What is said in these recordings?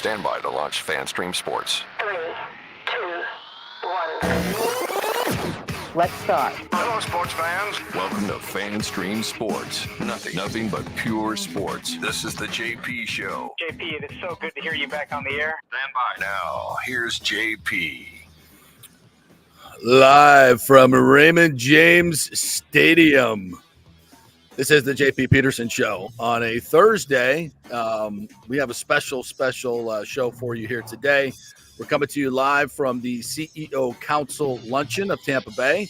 Stand by to launch FanStream Sports. 3, 2, 1. Let's start. Hello, sports fans. Welcome to FanStream Sports. Nothing but pure sports. This is the JP Show. JP, it's so good to hear you back on the air. Stand by. Now, here's JP. Live from Raymond James Stadium. This is the JP Peterson Show on a Thursday. We have a special show for you here today. We're coming to you live from the CEO Council Luncheon of Tampa Bay,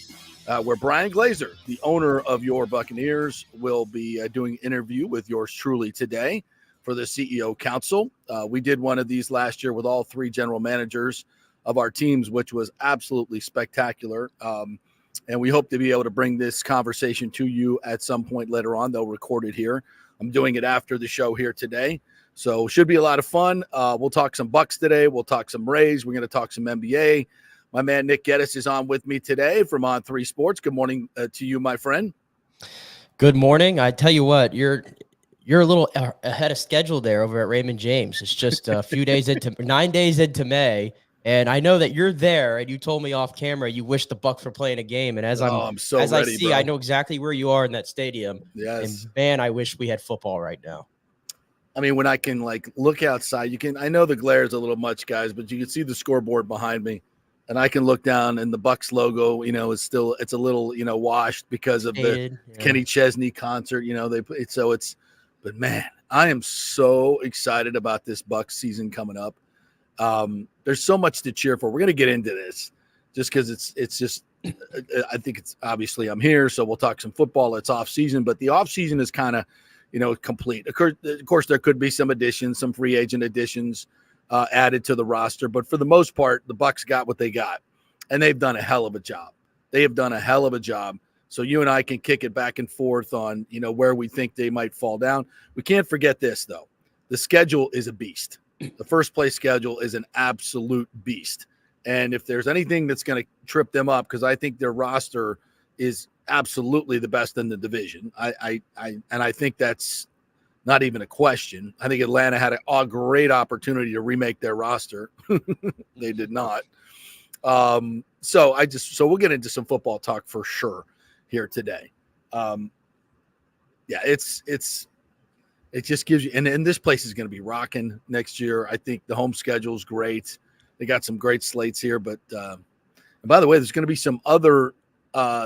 where Brian Glazer, the owner of your Buccaneers, will be doing an interview with yours truly today for the CEO Council. We did one of these last year with all three general managers of our teams, which was absolutely spectacular. And we hope to be able to bring this conversation to you at some point later on. They'll record it here. I'm doing it after the show here today. So should be a lot of fun. We'll talk some Bucks today. We'll talk some Rays. We're going to talk some NBA. My man Nick Geddes is on with me today from On3 Sports. Good morning to you, my friend. Good morning. I tell you what, you're a little ahead of schedule there over at Raymond James. It's just a few days into 9 days into May. And I know that you're there, and you told me off camera you wish the Bucks were playing a game. And as I'm so as ready, I see, bro. I know exactly where you are in that stadium. Yes. And man, I wish we had football right now. I mean, when I can look outside, I know the glare is a little much, guys, but you can see the scoreboard behind me, and I can look down, and the Bucks logo, it's a little, washed because of the Kenny Chesney concert. But man, I am so excited about this Bucks season coming up. There's so much to cheer for. We're going to get into this just because it's just, I think it's obviously I'm here. So we'll talk some football. It's off season, but the off season is kind of, complete. Of course, there could be some additions, some free agent additions added to the roster, but for the most part, the Bucks got what they got, and they've done a hell of a job. They have done a hell of a job. So you and I can kick it back and forth on, where we think they might fall down. We can't forget this though. The schedule is a beast. The first place schedule is an absolute beast. And if there's anything that's going to trip them up, because I think their roster is absolutely the best in the division. I think that's not even a question. I think Atlanta had a great opportunity to remake their roster. They did not. So we'll get into some football talk for sure here today. It just gives you, and this place is going to be rocking next year. I think the home schedule is great. They got some great slates here, but and by the way, there's going to be some other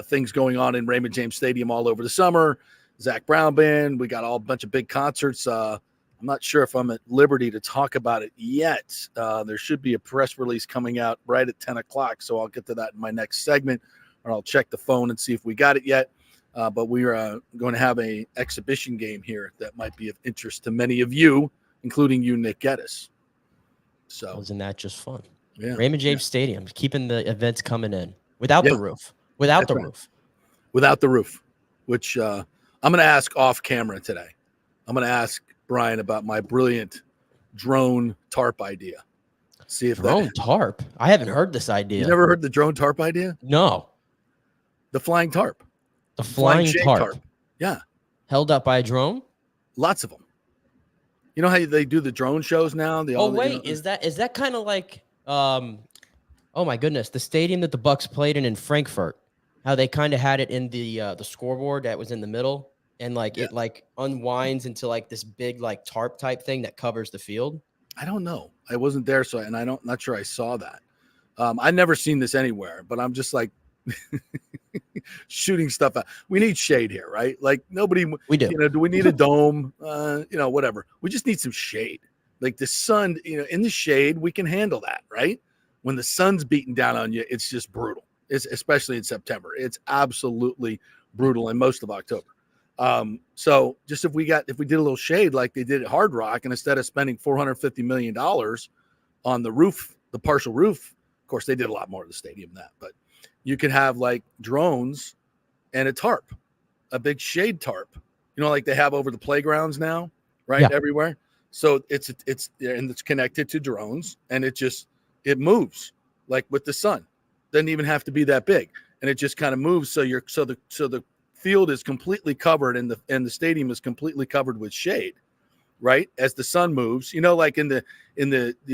things going on in Raymond James Stadium all over the summer. Zach Brown Band, we got a bunch of big concerts. I'm not sure if I'm at liberty to talk about it yet. There should be a press release coming out right at 10 o'clock, so I'll get to that in my next segment, or I'll check the phone and see if we got it yet. But we are going to have an exhibition game here that might be of interest to many of you, including you, Nick Geddes. So wasn't that just fun? Yeah, Raymond James Stadium, keeping the events coming in without the roof, without the roof, which I'm going to ask off camera today. I'm going to ask Brian about my brilliant drone tarp idea. See if drone tarp. I haven't heard this idea. You never heard the drone tarp idea? No. The flying tarp. The flying tarp. Yeah. Held up by a drone? Lots of them. You know how they do the drone shows now? Is that kind of like oh my goodness, the stadium that the Bucks played in Frankfurt? How they kind of had it in the scoreboard that was in the middle, and it unwinds into this big tarp type thing that covers the field? I don't know. I wasn't there, not sure I saw that. I've never seen this anywhere, but I'm just shooting stuff out. We need shade here, right? Nobody. We do. Do we need a dome? Whatever. We just need some shade. The sun. In the shade, we can handle that, right? When the sun's beating down on you, it's just brutal. It's especially in September. It's absolutely brutal in most of October. So just if we did a little shade like they did at Hard Rock, and instead of spending $450 million on the roof, the partial roof, of course they did a lot more of the stadium than that, but you could have drones and a tarp, a big shade tarp, like they have over the playgrounds now, right? Yeah. Everywhere. So it's connected to drones, and it moves with the sun. Doesn't even have to be that big, and it just kind of moves. So the field is completely covered, and the stadium is completely covered with shade. right? As the sun moves, like in the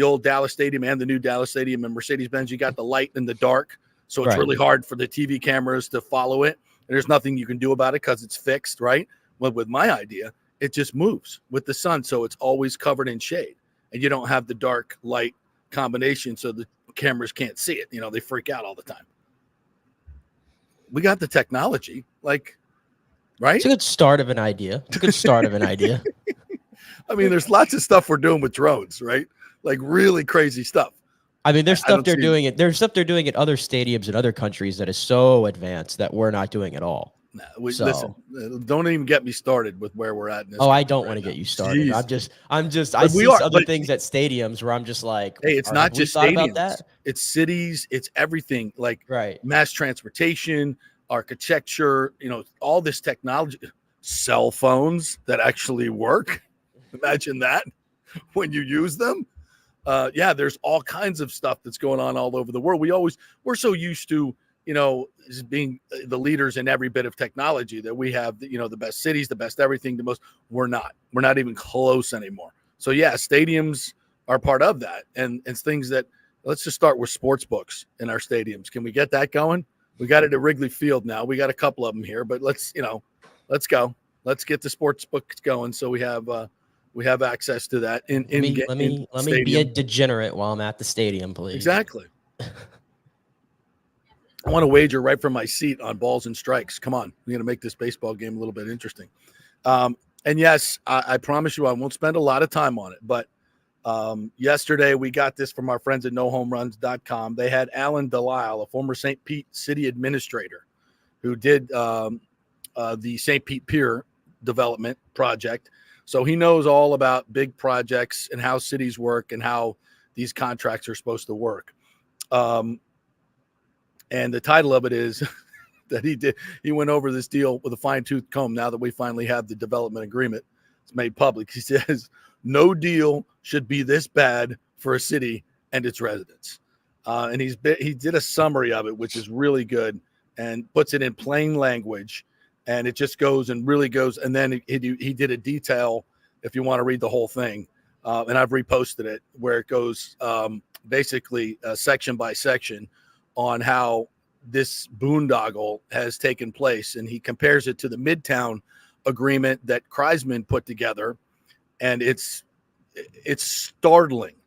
old Dallas Stadium and the new Dallas Stadium and Mercedes-Benz, you got the light in the dark. So it's really hard for the TV cameras to follow it. And there's nothing you can do about it because it's fixed, right? Well, with my idea, it just moves with the sun. So it's always covered in shade and you don't have the dark light combination. So the cameras can't see it. They freak out all the time. We got the technology, right? It's a good start of an idea. I mean, there's lots of stuff we're doing with drones, right? Like really crazy stuff. I mean, there's stuff they're doing it. There's stuff they're doing at other stadiums in other countries that is so advanced that we're not doing at all. Listen, don't even get me started with where we're at. In this I don't want to get you started. Jeez. I see other things at stadiums where I'm just like, hey, it's not just stadiums. It's cities. It's everything. Like mass transportation, architecture. All this technology, cell phones that actually work. Imagine that when you use them. There's all kinds of stuff that's going on all over the world. We're so used to, being the leaders in every bit of technology that we have, the best cities, the best everything, we're not even close anymore. So stadiums are part of that. And it's things that, let's just start with sports books in our stadiums. Can we get that going? We got it at Wrigley Field now. We got a couple of them here, but let's go. Let's get the sports books going. So we have access to that. Let me be a degenerate while I'm at the stadium, please. Exactly. I want to wager right from my seat on balls and strikes. Come on. We're going to make this baseball game a little bit interesting. And yes, I promise you I won't spend a lot of time on it. But yesterday we got this from our friends at nohomeruns.com. They had Alan Delisle, a former St. Pete city administrator who did the St. Pete Pier development project. So he knows all about big projects and how cities work and how these contracts are supposed to work. And the title of it is that he went over this deal with a fine-tooth comb now that we finally have the development agreement. It's made public. He says, no deal should be this bad for a city and its residents. And he did a summary of it, which is really good and puts it in plain language. And it just goes and really goes. And then he did a detail, if you want to read the whole thing. And I've reposted it, where it goes basically section by section on how this boondoggle has taken place. And he compares it to the Midtown agreement that Kreisman put together. And it's startling.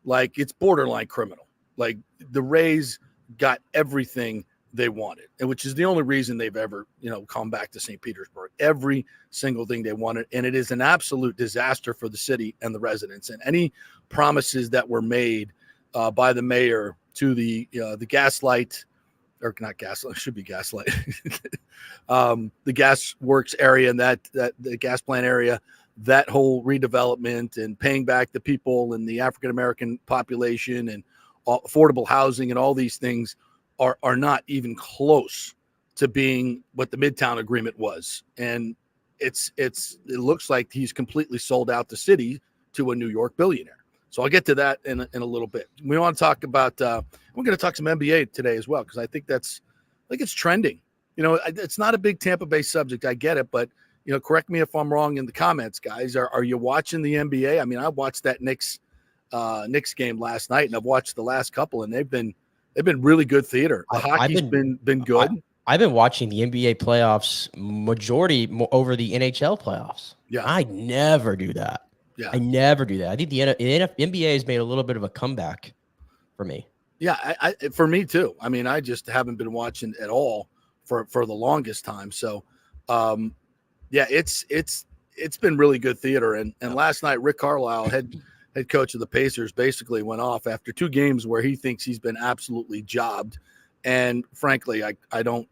Like, it's borderline criminal. Like, the Rays got everything they wanted, and which is the only reason they've ever, come back to St. Petersburg. Every single thing they wanted. And it is an absolute disaster for the city and the residents. And any promises that were made by the mayor to the Gaslight, or not Gaslight, it should be Gaslight, the gas works area and that the gas plant area, that whole redevelopment and paying back the people and the African-American population and affordable housing and all these things are not even close to being what the Midtown agreement was. And it looks like he's completely sold out the city to a New York billionaire. So I'll get to that in a little bit. We want to talk about, we're going to talk some NBA today as well, because I think it's trending. It's not a big Tampa Bay subject. I get it, but correct me if I'm wrong in the comments, guys. Are you watching the NBA? I mean, I watched that Knicks game last night, and I've watched the last couple, and they've been really good theater. The hockey's been good. I've been watching the NBA playoffs majority over the NHL playoffs. Yeah, I never do that. Yeah, I never do that. I think the NBA has made a little bit of a comeback for me. Yeah, for me too. I mean, I just haven't been watching at all for the longest time. So, it's been really good theater. And last night, Rick Carlisle, head coach of the Pacers, basically went off after two games where he thinks he's been absolutely jobbed. And frankly, I don't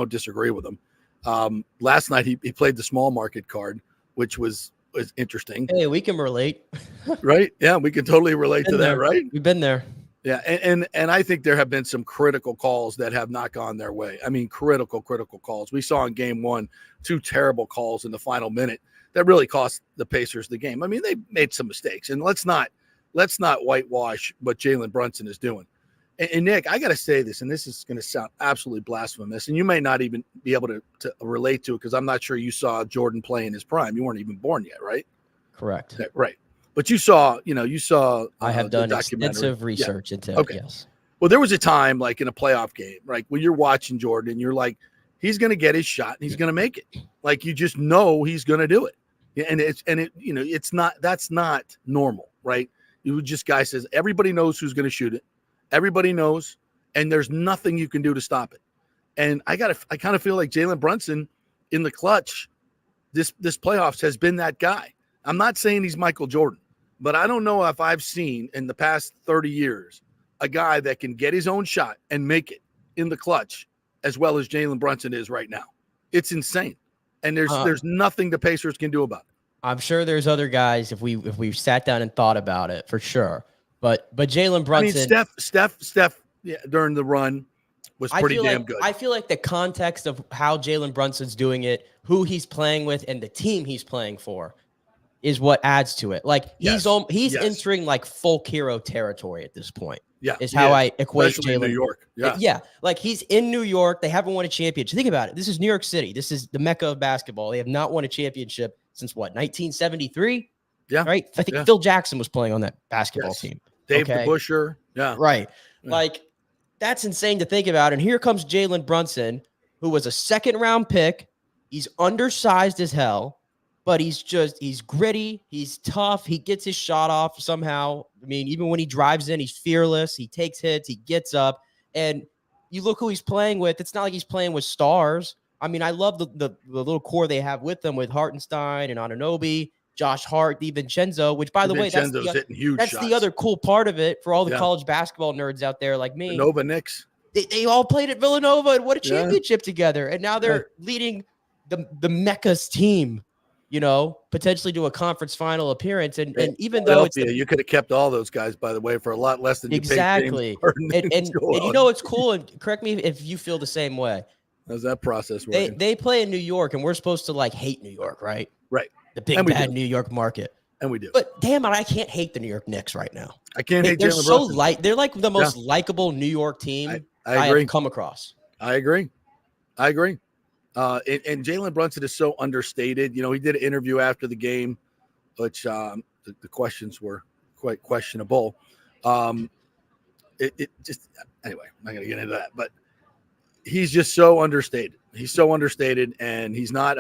disagree with him. Last night he played the small market card, which was interesting. Hey, we can relate. Right? Yeah, we can totally relate to that, right? We've been there. Yeah, and I think there have been some critical calls that have not gone their way. I mean, critical calls. We saw in game one 2 terrible calls in the final minute that really cost the Pacers the game. I mean, they made some mistakes, and let's not whitewash what Jalen Brunson is doing. And Nick, I got to say this, and this is going to sound absolutely blasphemous, and you may not even be able to relate to it because I'm not sure you saw Jordan play in his prime. You weren't even born yet, right? Correct. Right. But you saw. I have the done documentary. extensive research into Okay. it. Yes. Well, there was a time like in a playoff game, right, when you're watching Jordan, you're like, he's going to get his shot and he's going to make it. Like you just know he's going to do it. Yeah, that's not normal, right? Guy says everybody knows who's going to shoot it. Everybody knows, and there's nothing you can do to stop it. And I kind of feel like Jalen Brunson in the clutch this playoffs has been that guy. I'm not saying he's Michael Jordan, but I don't know if I've seen in the past 30 years a guy that can get his own shot and make it in the clutch as well as Jalen Brunson is right now. It's insane. And there's nothing the Pacers can do about it. I'm sure there's other guys if we sat down and thought about it for sure. But Jalen Brunson. I mean, Steph during the run was pretty damn good. I feel like the context of how Jalen Brunson's doing it, who he's playing with, and the team he's playing for is what adds to it. Like he's entering like folk hero territory at this point. Yeah, is how I equate Jalen. New York. Yeah, like he's in New York. They haven't won a championship. Think about it. This is New York City. This is the mecca of basketball. They have not won a championship since what, 1973? Yeah, right. I think Phil Jackson was playing on that basketball team. Dave DeBusschere. Yeah, right. Yeah. Like that's insane to think about. And here comes Jalen Brunson, who was a second-round pick. He's undersized as hell. But he's gritty. He's tough. He gets his shot off somehow. I mean, even when he drives in, he's fearless. He takes hits. He gets up. And you look who he's playing with. It's not like he's playing with stars. I mean, I love the little core they have with them with Hartenstein and Anunoby, Josh Hart, DiVincenzo, which, by the way, that's the other cool part of it for all the college basketball nerds out there like me. Nova Knicks. They all played at Villanova and won a championship together. And now they're leading the Mecca's team. Potentially do a conference final appearance. And even though you could have kept all those guys, by the way, for a lot less than you paid James Harden. And it's cool. And correct me if you feel the same way. How's that process working? They play in New York, and we're supposed to like hate New York, right? Right. The big bad New York market. And we do. But damn it, I can't hate the New York Knicks right now. I can't hate. They're so light. They're like the most likable New York team I have come across. I agree. And Jalen Brunson is so understated. He did an interview after the game, which the questions were quite questionable. Anyway, I'm not going to get into that, but he's just so understated. He's so understated, and he's not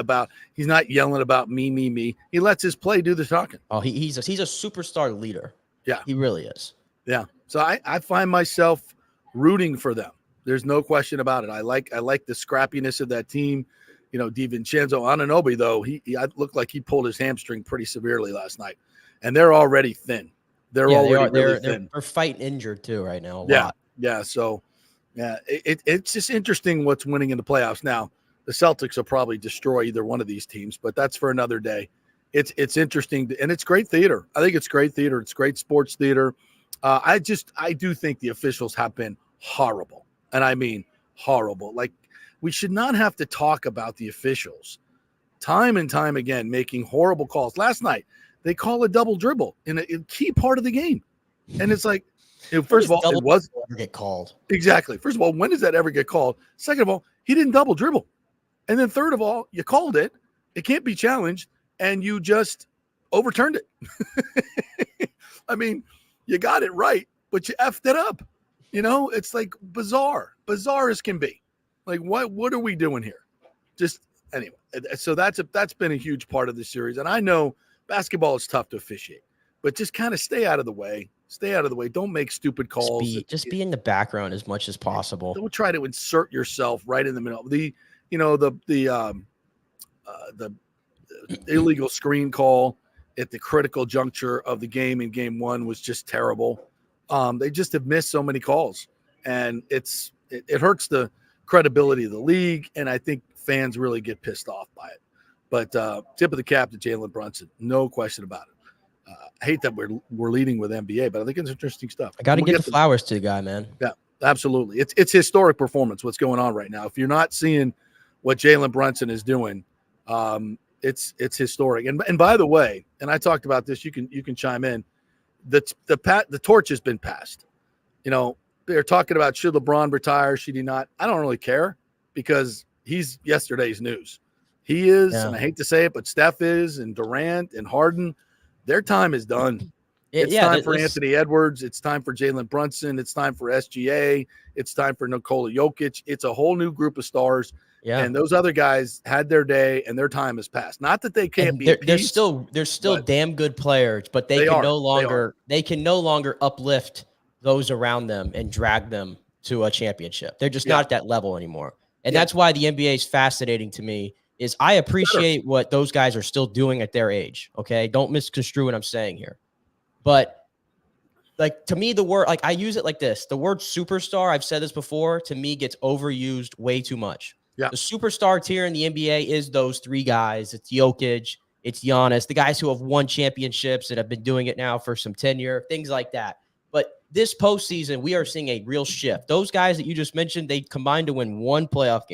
yelling about me. He lets his play do the talking. Oh, he's a superstar leader. Yeah, he really is. Yeah. So I find myself rooting for them. There's no question about it. I like the scrappiness of that team. DiVincenzo, Anunoby, though, he looked like he pulled his hamstring pretty severely last night, and they're already thin. They're really thin. They're fighting injured too right now. Yeah. So, it's just interesting what's winning in the playoffs. Now, the Celtics will probably destroy either one of these teams, but that's for another day. It's interesting, and it's great theater. I think it's great theater. It's great sports theater. I do think the officials have been horrible. And I mean horrible. Like, we should not have to talk about the officials time and time again making horrible calls. Last night, they call a double dribble in a key part of the game. And it's like, first of all, it was ever get called. Exactly. First of all, when does that ever get called? Second of all, he didn't double dribble. And then third of all, you called it. It can't be challenged. And you just overturned it. I mean, you got it right, but you effed it up. It's like bizarre as can be. Like, what are we doing here? Just anyway. So that's been a huge part of the series. And I know basketball is tough to officiate, but just kind of stay out of the way. Don't make stupid calls. Just be in the background as much as possible. Don't try to insert yourself right in the middle. The illegal screen call at the critical juncture of the game in game one was just terrible. They just have missed so many calls, and it hurts the credibility of the league, and I think fans really get pissed off by it. But tip of the cap to Jalen Brunson, no question about it. I hate that we're leading with NBA, but I think it's interesting stuff. I got to give the flowers to the guy, man. Yeah, absolutely. It's historic performance. What's going on right now? If you're not seeing what Jalen Brunson is doing, it's historic. And by the way, and I talked about this. You can chime in. The torch has been passed. They're talking about should LeBron retire, should he not? I don't really care because he's yesterday's news. He is, and I hate to say it, but Steph is, and Durant and Harden. their time is done. It's Yeah, time for Anthony Edwards. It's time for Jalen Brunson. It's time for SGA. It's time for Nikola Jokic. It's a whole new group of stars. Yeah. And those other guys had their day and their time has passed. Not that they can't be. They're still damn good players, but they can no longer uplift those around them and drag them to a championship. They're just not at that level anymore. And that's why the NBA is fascinating to me. Is I appreciate what those guys are still doing at their age. Okay, don't misconstrue what I'm saying here. But like to me, the word, like I use it like this: the word superstar, I've said this before, to me gets overused way too much. Yeah. The superstar tier in the NBA is those three guys. It's Jokic, it's Giannis, the guys who have won championships and have been doing it now for some tenure, things like that. But this postseason, we are seeing a real shift. Those guys that you just mentioned, they combined to win one playoff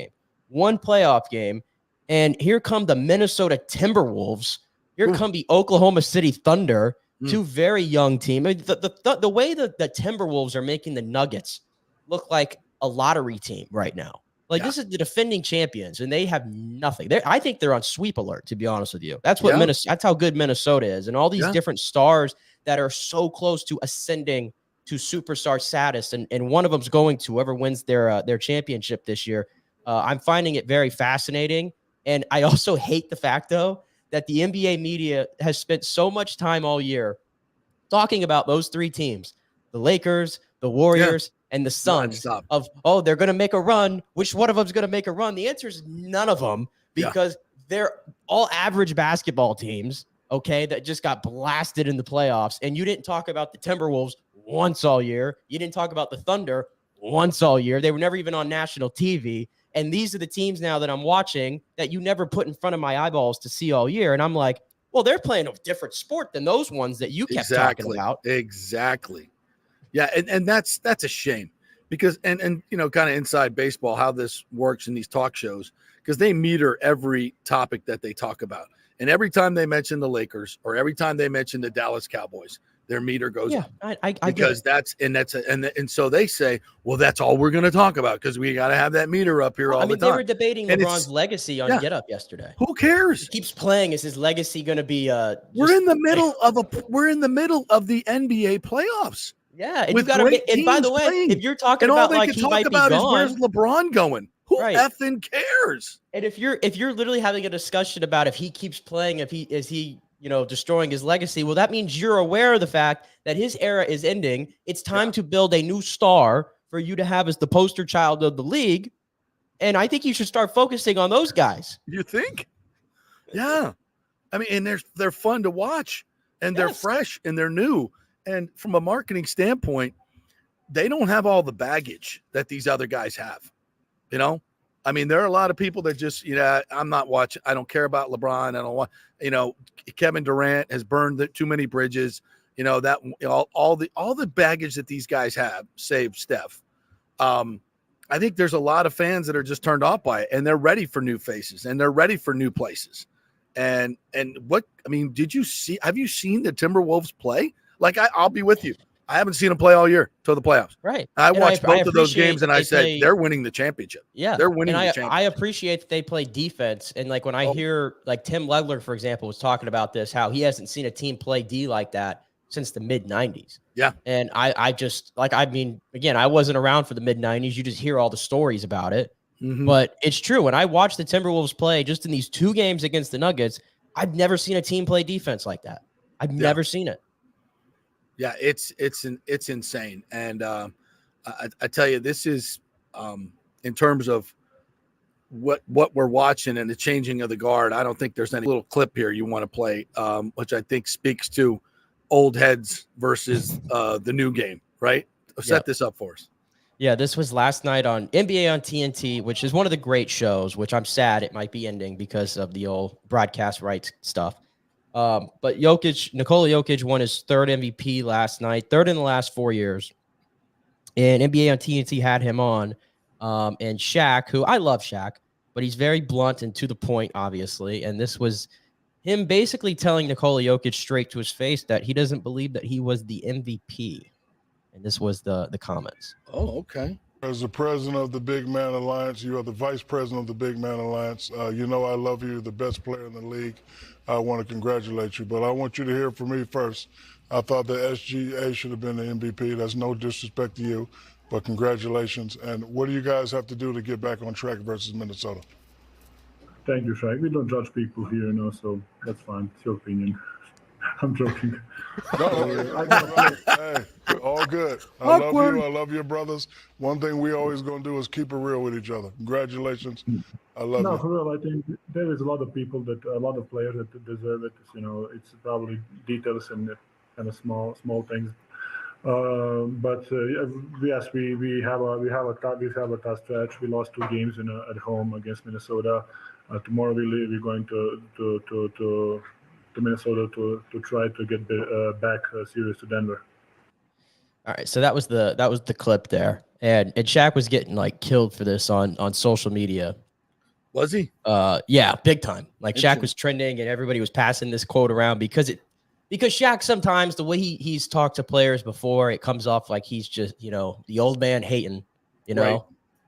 game. And here come the Minnesota Timberwolves. Here come the Oklahoma City Thunder. Two very young teams. I mean, the way that the Timberwolves are making the Nuggets look like a lottery team right now. Like this is the defending champions, and they have nothing. I think they're on sweep alert. To be honest with you, that's what that's how good Minnesota is, and all these different stars that are so close to ascending to superstar status, and one of them's going to whoever wins their championship this year. I'm finding it very fascinating, and I also hate the fact though that the NBA media has spent so much time all year talking about those three teams, the Lakers, the Warriors, and the Suns they're going to make a run. Which one of them is going to make a run? The answer is none of them because they're all average basketball teams, okay, that just got blasted in the playoffs. And you didn't talk about the Timberwolves once all year. You didn't talk about the Thunder once all year. They were never even on national TV. And these are the teams now that I'm watching that you never put in front of my eyeballs to see all year. And I'm like, well, they're playing a different sport than those ones that you kept talking about. Exactly. Yeah. And that's a shame because, and you know, kind of inside baseball, how this works in these talk shows, because they meter every topic that they talk about. And every time they mention the Lakers or every time they mention the Dallas Cowboys, their meter goes up. I because and so they say, well, that's all we're going to talk about because we got to have that meter up here all the time. They were debating LeBron's legacy on Get Up yesterday. Who cares? He keeps playing. Is his legacy going to be? We're in the middle of the NBA playoffs. Yeah, and you got to. And by the way, if you're talking about like he might be gone, is where's LeBron going? Who effing cares? And if you're literally having a discussion about if he keeps playing, is he destroying his legacy, well, that means you're aware of the fact that his era is ending. It's time to build a new star for you to have as the poster child of the league. And I think you should start focusing on those guys. You think? Yeah. I mean, and they're fun to watch and they're fresh and they're new. And from a marketing standpoint, they don't have all the baggage that these other guys have. You know, I mean, there are a lot of people that just, I'm not watching. I don't care about LeBron. I don't want, Kevin Durant has burned too many bridges. That all the baggage that these guys have, save Steph. I think there's a lot of fans that are just turned off by it, and they're ready for new faces and they're ready for new places. And have you seen the Timberwolves play? Like I'll be with you. I haven't seen them play all year till the playoffs. Right. I watched both of those games and I said, they're winning the championship. Yeah. They're winning the championship. I appreciate that they play defense. And like when I hear like Tim Legler, for example, was talking about this, how he hasn't seen a team play D like that since the mid 90s. Yeah. And I wasn't around for the mid 90s. You just hear all the stories about it. Mm-hmm. But it's true. When I watch the Timberwolves play just in these two games against the Nuggets, I've never seen a team play defense like that. I've never seen it. Yeah, it's insane, and I tell you, this is in terms of what we're watching and the changing of the guard. I don't think there's any little clip here you want to play, which I think speaks to old heads versus the new game. Right? Set this up for us. Yeah, this was last night on NBA on TNT, which is one of the great shows. Which I'm sad it might be ending because of the old broadcast rights stuff. But Nikola Jokic won his third MVP last night, third in the last 4 years. And NBA on TNT had him on. And Shaq, who I love Shaq, but he's very blunt and to the point, obviously. And this was him basically telling Nikola Jokic straight to his face that he doesn't believe that he was the MVP. And this was the comments. Oh, okay. As the president of the Big Man Alliance, you are the vice president of the Big Man Alliance. I love you, the best player in the league. I want to congratulate you. But I want you to hear from me first. I thought the SGA should have been the MVP. That's no disrespect to you, but congratulations. And what do you guys have to do to get back on track versus Minnesota? Thank you, Shaq. We don't judge people here, so that's fine. It's your opinion. I'm joking. Hey, all good. I love you. I love your brothers. One thing we always going to do is keep it real with each other. Congratulations. I love you. No, for real. I think there is a lot of players that deserve it. It's probably details and kind of small things. But yes, we have a tough stretch. We lost 2 games at home against Minnesota. Tomorrow we're going to Minnesota to try to get back series to Denver. All right, so that was the clip there, and Shaq was getting like killed for this on social media. Was he? Yeah, big time. Like Shaq was trending, and everybody was passing this quote around because Shaq sometimes the way he's talked to players before, it comes off like he's just the old man hating, Right.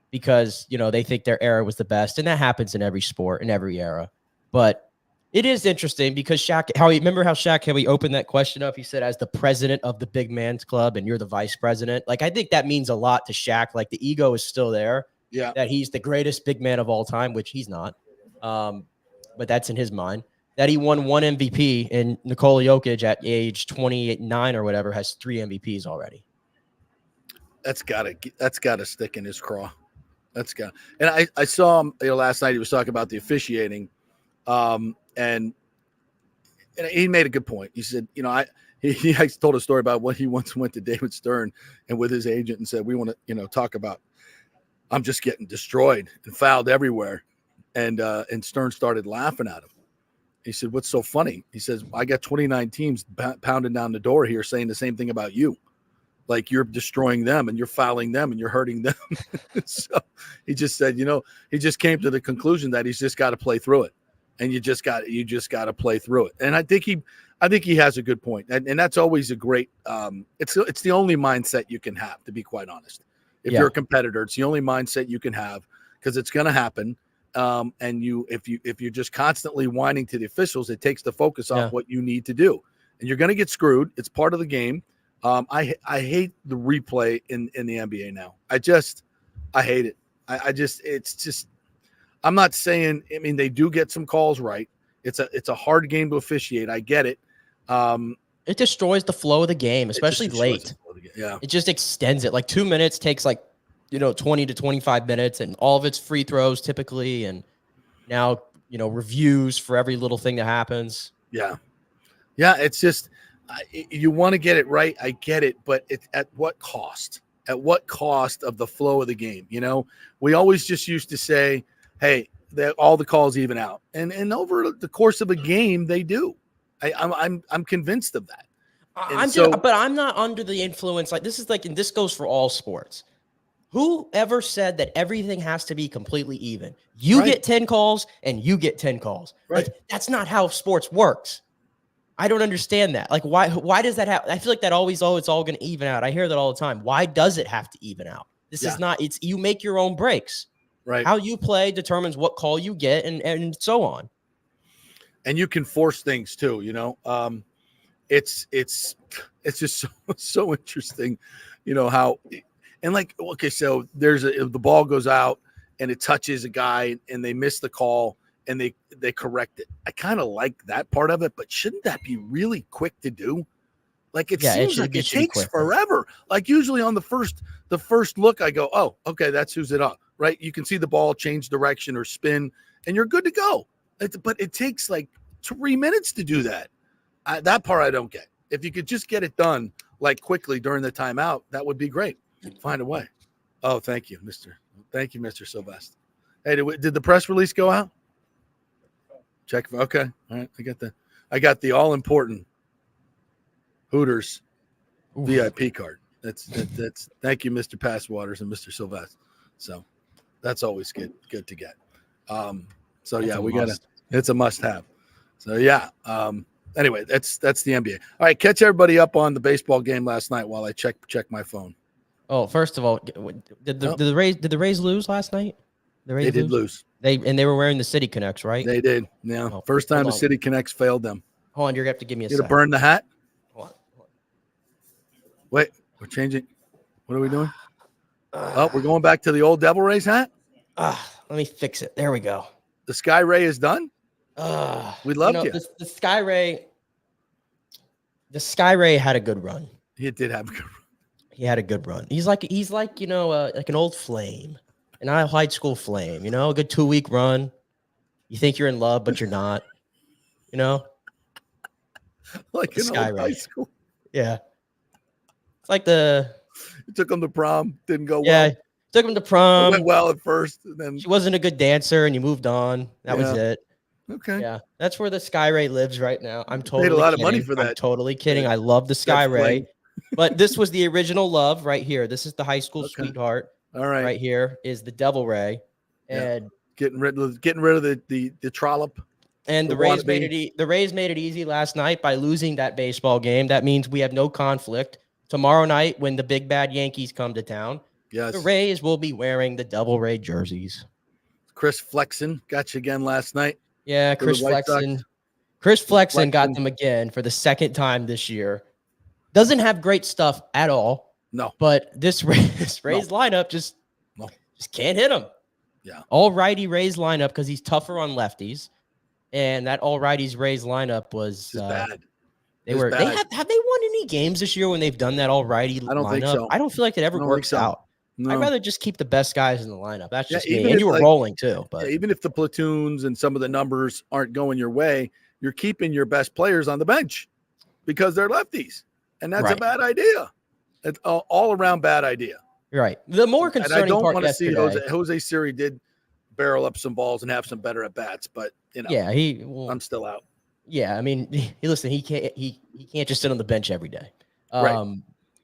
because they think their era was the best, and that happens in every sport in every era, but. It is interesting because remember how we opened that question up? He said, as the president of the big man's club and you're the vice president. Like, I think that means a lot to Shaq. Like, the ego is still there. Yeah. That he's the greatest big man of all time, which he's not. But that's in his mind. That he won 1 MVP, and Nikola Jokic at age 29 or whatever has 3 MVPs already. That's gotta stick in his craw. And I saw him last night. He was talking about the officiating. And he made a good point. He said, he told a story about when he once went to David Stern and with his agent and said, we want to, talk about, I'm just getting destroyed and fouled everywhere. And Stern started laughing at him. He said, what's so funny? He says, I got 29 teams pounding down the door here saying the same thing about you. Like, you're destroying them and you're fouling them and you're hurting them. So he just said, he just came to the conclusion that he's just got to play through it. And you just got to play through it. And I think he has a good point. And that's always a great it's the only mindset you can have, to be quite honest. If you're a competitor, it's the only mindset you can have, because it's going to happen. And if you're just constantly whining to the officials, it takes the focus off what you need to do. And you're going to get screwed. It's part of the game. I hate the replay in the NBA now. I hate it. It's just I'm not saying, they do get some calls right. It's a hard game to officiate. I get it. It destroys the flow of the game, especially late. Yeah. It just extends it. Like 2 minutes takes 20 to 25 minutes, and all of it's free throws typically. And now, reviews for every little thing that happens. Yeah. Yeah. It's just, you want to get it right. I get it. But at what cost? At what cost of the flow of the game? We always just used to say, hey, all the calls even out, and over the course of a game, they do. I'm convinced of that. But I'm not under the influence. Like, this is and this goes for all sports. Who ever said that everything has to be completely even? You get 10 calls and you get 10 calls. Right. Like, that's not how sports works. I don't understand that. Like, why does that happen? I feel like that always, it's all going to even out. I hear that all the time. Why does it have to even out? This is not. You make your own breaks. Right. How you play determines what call you get, and so on. And you can force things too, it's just so interesting, how, and so the ball goes out and it touches a guy and they miss the call and they correct it. I kind of like that part of it, but shouldn't that be really quick to do? Like, it seems like it takes forever. Like, usually on the first look, I go, oh, okay, that's who's it up. Right. You can see the ball change direction or spin and you're good to go. But it takes 3 minutes to do that. That part I don't get. If you could just get it done quickly during the timeout, that would be great. Find a way. Oh, thank you, Mr. Sylvester. Hey, did the press release go out? Check. Okay. All right. I got the all important Hooters VIP card. That's thank you, Mr. Passwaters and Mr. Sylvester. So that's always good to get. So yeah, it's a must have. So yeah. Anyway, that's the NBA. All right, catch everybody up on the baseball game last night while I check my phone. Oh, first of all, did the Rays lose last night? The Rays They did lose. They were wearing the City Connects, right? They did. Yeah. Oh, First time hold the on. City Connects failed them. Hold on, you're gonna have to give me a You gonna second. burn the hat? Hold on. Wait, we're changing. What are we doing? We're going back to the old Devil Rays hat. Let me fix it. There we go. The Sky Ray is done. We loved you. The Sky Ray. The Sky Ray had a good run. He did have a good run. He had a good run. He's like like an old flame, an high school flame. A good 2-week run. You think you're in love, but you're not. Like The in Sky old Ray. high school. Yeah. It's like the You took him to prom. Didn't go yeah. well. Took him to It prom. went well at first, and then She wasn't a good dancer, and you moved on. That was Yeah. it. okay. Yeah, that's where the Sky Ray lives right now. I'm totally Paid a lot of kidding. money for I'm that. totally kidding. I love the Sky flame. Ray, but this was the original love right here. This is the high school Okay. sweetheart. All right. Right here is the Devil Ray, Yeah. and Getting rid of the trollop. the The Rays wannabe. made it. The Rays made it easy last night by losing that baseball game. That means we have no conflict tomorrow night when the big bad Yankees come to town. Yes. The Rays will be wearing the Devil Ray jerseys. Chris Flexen got you again last night. Yeah, For the Chris White Sox. Flexen. Chris Flexen got Flexen. them again for the second time this year. Doesn't have great stuff at all, No. but this Rays lineup just can't hit him. Yeah. All righty Rays lineup because he's tougher on lefties, and that all righties Rays lineup was It's bad. They It's were. They bad. have they won any games this year when they've done that all righty lineup? I don't think so. I don't feel like it ever I don't works think so. out. No. I'd rather just keep the best guys in the lineup. That's Yeah, just me. even And if, you were like- rolling too, but Yeah, even if the platoons and some of the numbers aren't going your way, you're keeping your best players on the bench because they're lefties, and that's a Right. bad idea. It's all around bad idea. you're right. The more And I concerning don't part want to see yesterday. Jose Siri did barrel up some balls and have some better at bats, but Yeah, I'm still out. Yeah, I mean, listen, he can't just sit on the bench every day. Right.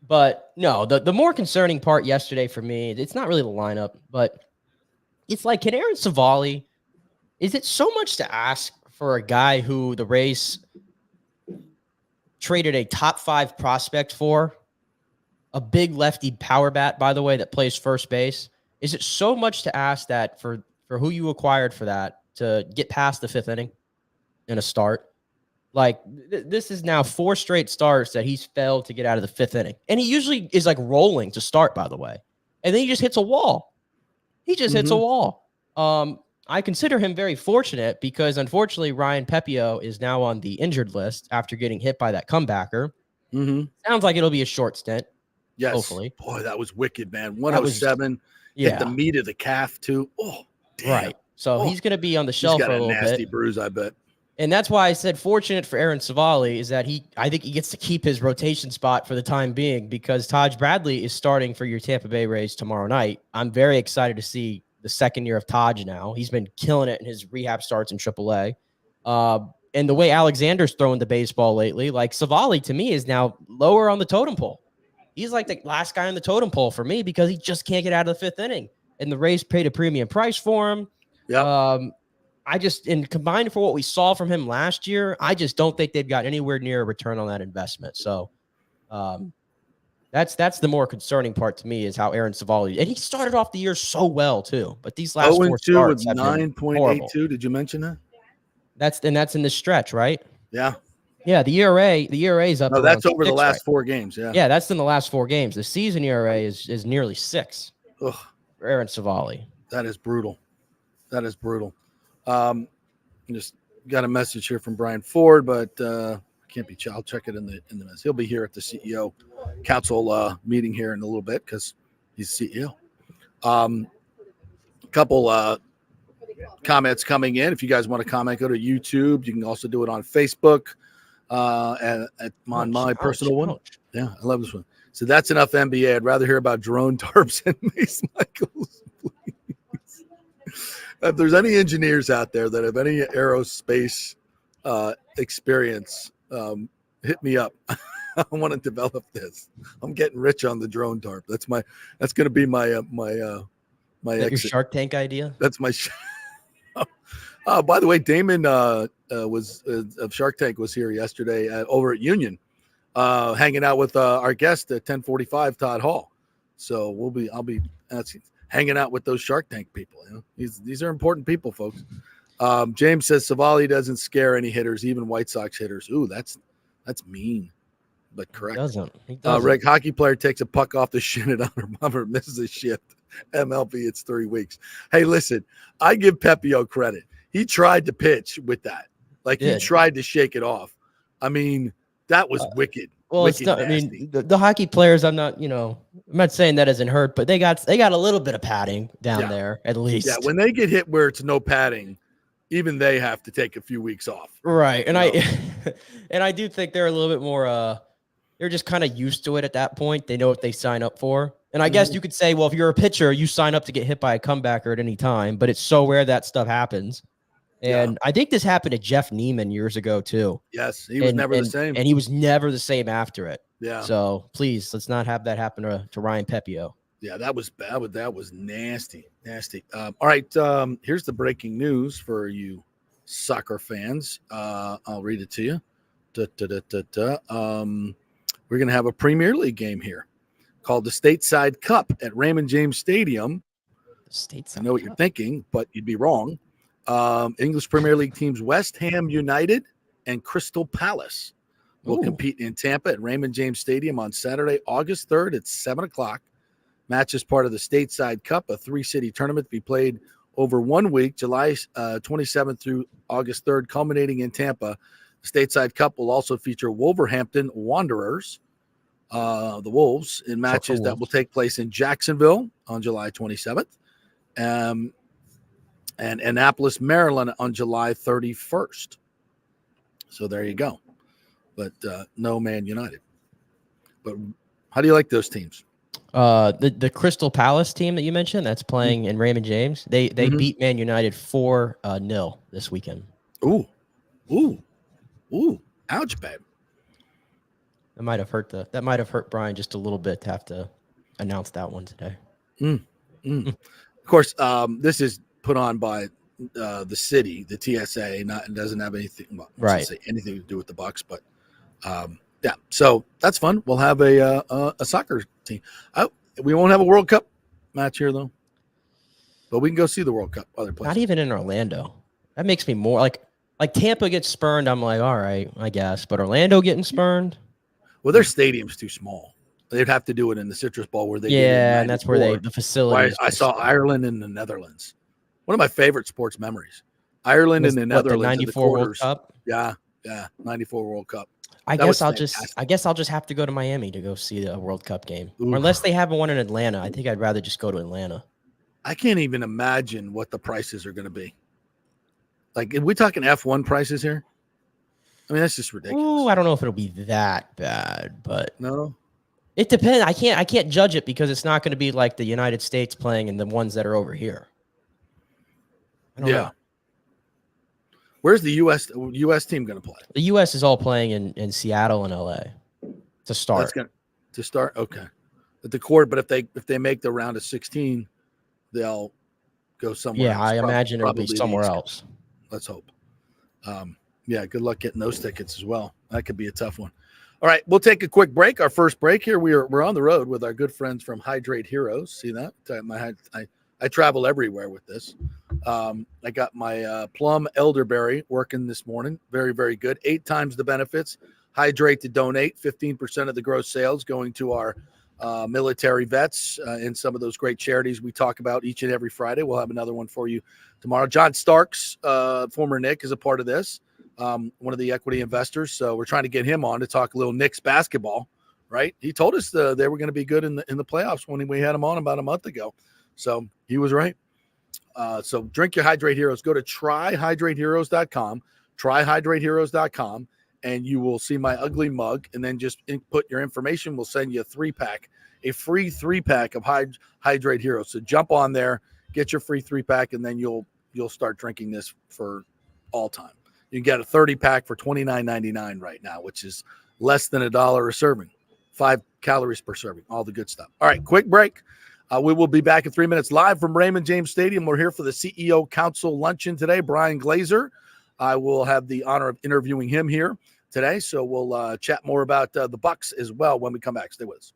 But no, the more concerning part yesterday for me, it's not really the lineup, but it's like, can Aaron Savali, is it so much to ask for a guy who the Rays traded a top 5 prospect for, a big lefty power bat, by the way, that plays first base? Is it so much to ask that for who you acquired for that to get past the 5th inning in a start? Like this is now 4 straight starts that he's failed to get out of the 5th inning. And he usually is like rolling to start, by the way. And then he just hits a wall. He just hits a wall. I consider him very fortunate because unfortunately Ryan Pepio is now on the injured list after getting hit by that comebacker. Mm-hmm. Sounds like it'll be a short stint. Yes. Hopefully. Boy, that was wicked, man. That was- 107. Yeah. Hit the meat of the calf too. Oh, damn. Right. So Oh. he's going to be on the He's shelf got for a a little nasty bit. bruise, I bet. And that's why I said fortunate for Aaron Savali is that I think he gets to keep his rotation spot for the time being because Taj Bradley is starting for your Tampa Bay Rays tomorrow night. I'm very excited to see the second year of Taj now. He's been killing it in his rehab starts in AAA. And the way Alexander's throwing the baseball lately, like Savali to me is now lower on the totem pole. He's like the last guy on the totem pole for me because he just can't get out of the 5th inning. And the Rays paid a premium price for him. Yeah. And combined for what we saw from him last year, I just don't think they've got anywhere near a return on that investment. So that's the more concerning part to me is how Aaron Savali, and he started off the year so well too, but these last 4 0-2 starts with have been 9.82. Did you mention that? That's in this stretch, right? Yeah. Yeah, the ERA is up. No, that's around over the 6 last right? 4 games. Yeah. Yeah, that's in the last 4 games. The season ERA is nearly 6 Ugh, for Aaron Savali. that is brutal. That is brutal. Just got a message here from Brian Ford, but can't be. I'll check it in the mess. He'll be here at the CEO council meeting here in a little bit because he's CEO. A couple comments coming in. If you guys want to comment, go to YouTube. You can also do it on Facebook and on my personal one. Yeah, I love this one. So that's enough NBA. I'd rather hear about drone tarps and Mace Michaels, please. If there's any engineers out there that have any aerospace experience, hit me up. I want to develop this. I'm getting rich on the drone tarp. That's going to be my my Your exit. Shark Tank idea? That's my. By the way, Damon was of Shark Tank was here yesterday over at Union, hanging out with our guest at 10:45, Todd Hall. So I'll be. hanging out with those Shark Tank people. You know, these are important people, folks. James says Savali doesn't scare any hitters, even White Sox hitters. Ooh, that's mean, but correct. He doesn't. Rick, hockey player takes a puck off the shin at Honor Bummer, misses a shift. MLB, it's 3 weeks. Hey, listen, I give Pepio credit. He tried to pitch with that. Like, he tried to shake it off. I mean, that was wicked. Well, wicked it's not, I mean, the hockey players, I'm not saying that isn't hurt, but they got a little bit of padding down there, at least. Yeah, when they get hit where it's no padding, even they have to take a few weeks off. Right. And I do think they're a little bit more they're just kind of used to it at that point. They know what they sign up for. And I guess you could say, well, if you're a pitcher, you sign up to get hit by a comebacker at any time, but it's so rare that stuff happens. And I think this happened to Jeff Neiman years ago too. Yes, he was never the same. And he was never the same after it. Yeah. So please, let's not have that happen to Ryan Pepio. Yeah, that was bad. That was nasty. All right, here's the breaking news for you soccer fans. I'll read it to you. We're going to have a Premier League game here called the Stateside Cup at Raymond James Stadium. I know what you're thinking, but you'd be wrong. English Premier League teams West Ham United and Crystal Palace will compete in Tampa at Raymond James Stadium on Saturday, August 3rd at 7 o'clock. Match is part of the Stateside Cup, a 3-city tournament to be played over 1 week, July 27th through August 3rd, culminating in Tampa. The Stateside Cup will also feature Wolverhampton Wanderers, the Wolves, in matches that will take place in Jacksonville on July 27th. And Annapolis, Maryland on July 31st. So there you go. But no Man United. But how do you like those teams? The Crystal Palace team that you mentioned that's playing in Raymond James, they beat Man United 4-0 this weekend. Ooh. Ouch, babe. That might have hurt Brian just a little bit to have to announce that one today. Of course, this is put on by the city, the TSA. It doesn't have anything, anything to do with the Bucks, but yeah. So that's fun. We'll have a soccer team. We won't have a World Cup match here though, but we can go see the World Cup other places. Not even in Orlando. That makes me more like Tampa gets spurned. I'm like, all right, I guess, but Orlando getting spurned. Well, their stadium's too small. They'd have to do it in the Citrus Bowl where they and that's where the facility. I saw Ireland and the Netherlands. One of my favorite sports memories. Ireland and the Netherlands. The 94 World Cup. Yeah, 94 World Cup. I guess I'll just have to go to Miami to go see the World Cup game. Or unless they have one in Atlanta, I think I'd rather just go to Atlanta. I can't even imagine what the prices are going to be. Like, are we talking F1 prices here? I mean, that's just ridiculous. Ooh, I don't know if it'll be that bad, but no. It depends. I can't judge it because it's not going to be like the United States playing and the ones that are over here. I don't know. Where's the U.S. team going to play? The U.S. is all playing in Seattle and L.A. to start. To start, okay. At the court, but if they make the round of 16, they'll go somewhere. Yeah, I imagine it'll be somewhere else. Let's hope. Yeah, good luck getting those tickets as well. That could be a tough one. All right, we'll take a quick break. Our first break here. We're on the road with our good friends from Hydrate Heroes. See that? I travel everywhere with this. I got my plum elderberry working this morning. Very, very good. 8 times the benefits. Hydrate to donate. 15% of the gross sales going to our military vets and some of those great charities we talk about each and every Friday. We'll have another one for you tomorrow. John Starks, former Knick, is a part of this. One of the equity investors. So we're trying to get him on to talk a little Knicks basketball, right? He told us they were going to be good in the playoffs when we had him on about a month ago. So he was right. So drink your Hydrate Heroes. Go to tryhydrateheroes.com, tryhydrateheroes.com, and you will see my ugly mug. And then just input your information. We'll send you a free 3-pack of Hydrate Heroes. So jump on there, get your free 3-pack, and then you'll start drinking this for all time. You can get a 30-pack for $29.99 right now, which is less than $1 a serving, 5 calories per serving, all the good stuff. All right, quick break. We will be back in 3 minutes live from Raymond James Stadium. We're here for the CEO Council Luncheon today. Brian Glazer. I will have the honor of interviewing him here today, so we'll chat more about the Bucks as well when we come back. Stay with us.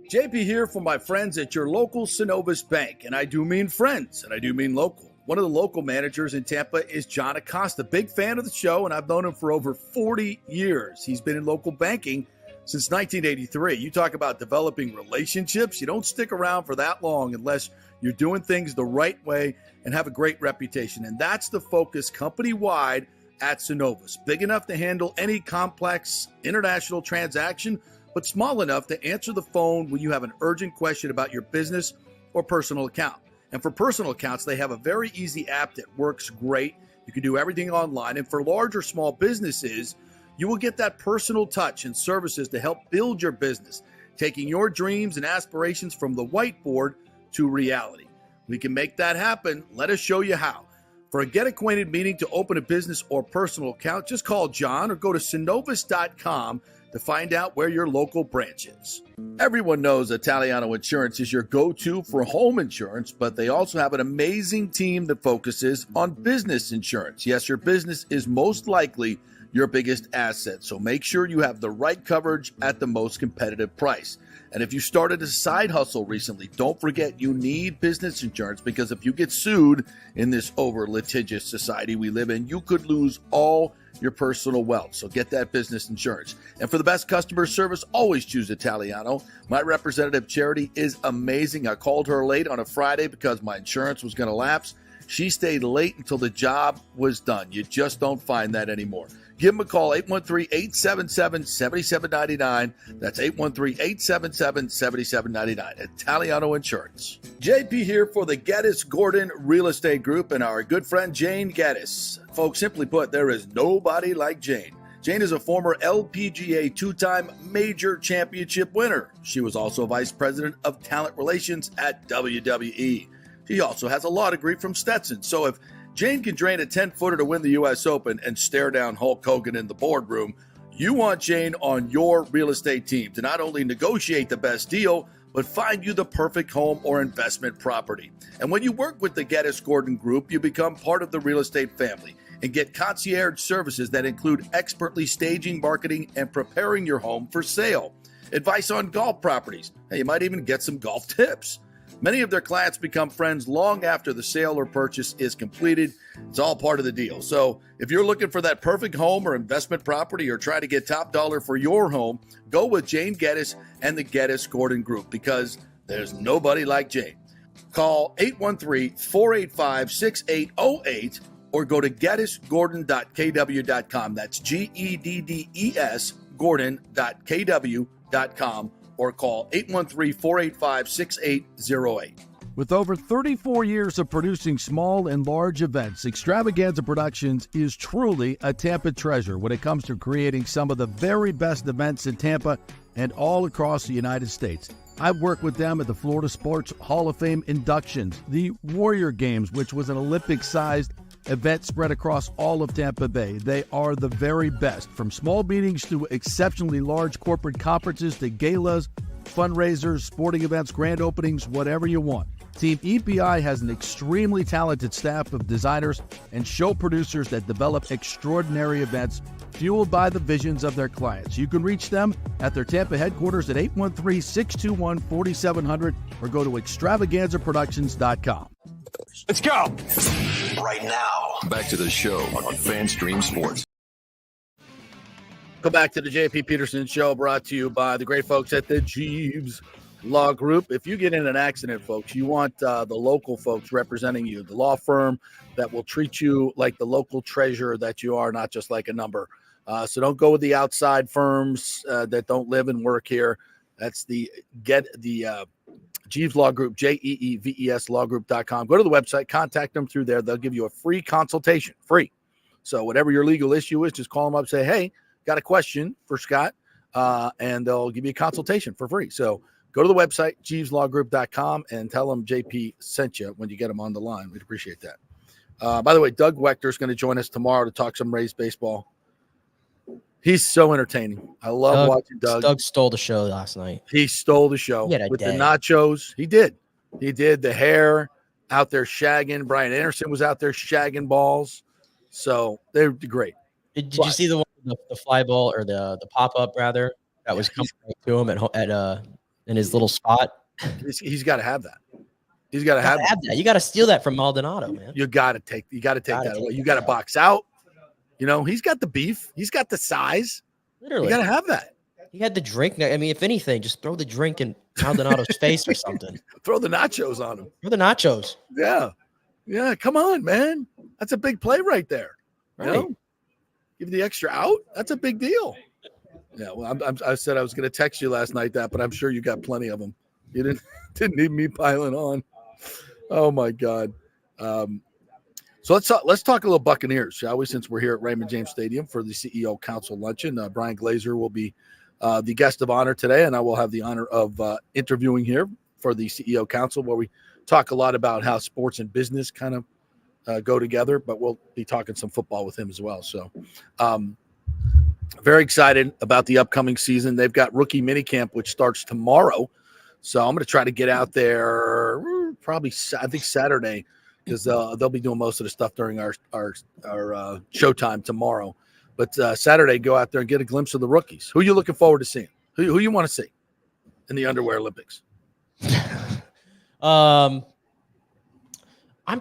JP here for my friends at your local Synovus Bank. And I do mean friends, and I do mean local. One of the local managers in Tampa is John Acosta. Big fan of the show, and I've known him for over 40 years. He's been in local banking since 1983. You talk about developing relationships. You don't stick around for that long unless you're doing things the right way and have a great reputation. And that's the focus company-wide at Synovus. Big enough to handle any complex international transaction, but small enough to answer the phone when you have an urgent question about your business or personal account. And for personal accounts, they have a very easy app that works great. You can do everything online. And for large or small businesses, you will get that personal touch and services to help build your business, taking your dreams and aspirations from the whiteboard to reality. We can make that happen. Let us show you how. For a get acquainted meeting to open a business or personal account, just call John or go to synovus.com to find out where your local branch is. Everyone knows Italiano Insurance is your go-to for home insurance, but they also have an amazing team that focuses on business insurance. Yes, your business is most likely your biggest asset, so make sure you have the right coverage at the most competitive price. And if you started a side hustle recently, don't forget you need business insurance, because if you get sued in this over litigious society we live in, you could lose all your personal wealth. So get that business insurance. And for the best customer service, always choose Italiano. My representative Charity is amazing. I called her late on a Friday because my insurance was going to lapse. She stayed late until the job was done. You just don't find that anymore. Give them a call, 813-877-7799. That's 813-877-7799. Italiano Insurance. JP here for the Geddes Gordon Real Estate Group and our good friend Jane Geddes. Folks, simply put, there is nobody like Jane. Jane is a former LPGA two-time major championship winner. She was also vice president of talent relations at WWE. She also has a law degree from Stetson. So if Jane can drain a 10-footer to win the U.S. Open and stare down Hulk Hogan in the boardroom, you want Jane on your real estate team to not only negotiate the best deal, but find you the perfect home or investment property. And when you work with the Geddes Gordon Group, you become part of the real estate family and get concierge services that include expertly staging, marketing, and preparing your home for sale. Advice on golf properties. Hey, you might even get some golf tips. Many of their clients become friends long after the sale or purchase is completed. It's all part of the deal. So if you're looking for that perfect home or investment property or try to get top dollar for your home, go with Jane Geddes and the Geddes Gordon Group, because there's nobody like Jane. Call 813-485-6808 or go to geddesgordon.kw.com. That's GEDDES Gordon.kw.com. or call 813-485-6808. With over 34 years of producing small and large events, Extravaganza Productions is truly a Tampa treasure when it comes to creating some of the very best events in Tampa and all across the United States. I've worked with them at the Florida Sports Hall of Fame inductions, the Warrior Games, which was an Olympic-sized event spread across all of Tampa Bay. They are the very best, from small meetings to exceptionally large corporate conferences to galas, fundraisers, sporting events, grand openings, whatever you want. Team EPI has an extremely talented staff of designers and show producers that develop extraordinary events fueled by the visions of their clients. You can reach them at their Tampa headquarters at 813-621-4700 or go to extravaganzaproductions.com. Let's go right now. Back to the show on FanStream Sports. Go back to the JP Peterson Show, brought to you by the great folks at the Jeeves Law Group. If you get in an accident, folks, you want the local folks representing you, the law firm that will treat you like the local treasure that you are, not just like a number. So don't go with the outside firms that don't live and work here. That's the Jeeves Law Group, JEEVES lawgroup.com. Go to the website, contact them through there. They'll give you a free consultation, free. So whatever your legal issue is, just call them up, say, hey, got a question for Scott, and they'll give you a consultation for free. So go to the website, jeeveslawgroup.com, and tell them JP sent you when you get them on the line. We'd appreciate that. By the way, Doug Wechter is going to join us tomorrow to talk some Rays baseball. He's so entertaining. I love watching Doug. Doug stole the show last night. He stole the show with the nachos. He did. He did. The hair out there shagging. Brian Anderson was out there shagging balls. So they're great. Did you see the one, the fly ball or the pop up rather that was coming to him at in his little spot. He's got to have that. He's got to have that. You got to steal that from Maldonado, man. You got to take that away. You got to box out. You know, he's got the beef. He's got the size. Literally. You got to have that. He had the drink. I mean, if anything, just throw the drink in Maldonado's face or something. Throw the nachos on him. Throw the nachos. Yeah. Yeah. Come on, man. That's a big play right there. Right. You know? Give the extra out. That's a big deal. Yeah. Well, I said I was going to text you last night but I'm sure you got plenty of them. You didn't need me piling on. Oh my God. So let's talk a little Buccaneers, shall we? Since we're here at Raymond James Stadium for the CEO Council Luncheon, Brian Glazer will be the guest of honor today, and I will have the honor of interviewing here for the CEO Council, where we talk a lot about how sports and business kind of go together. But we'll be talking some football with him as well. So, very excited about the upcoming season. They've got rookie minicamp, which starts tomorrow. So I'm going to try to get out there probably, I think, Saturday, because they'll be doing most of the stuff during our showtime tomorrow. But Saturday, go out there and get a glimpse of the rookies. Who are you looking forward to seeing? Who you want to see in the Underwear Olympics? I'm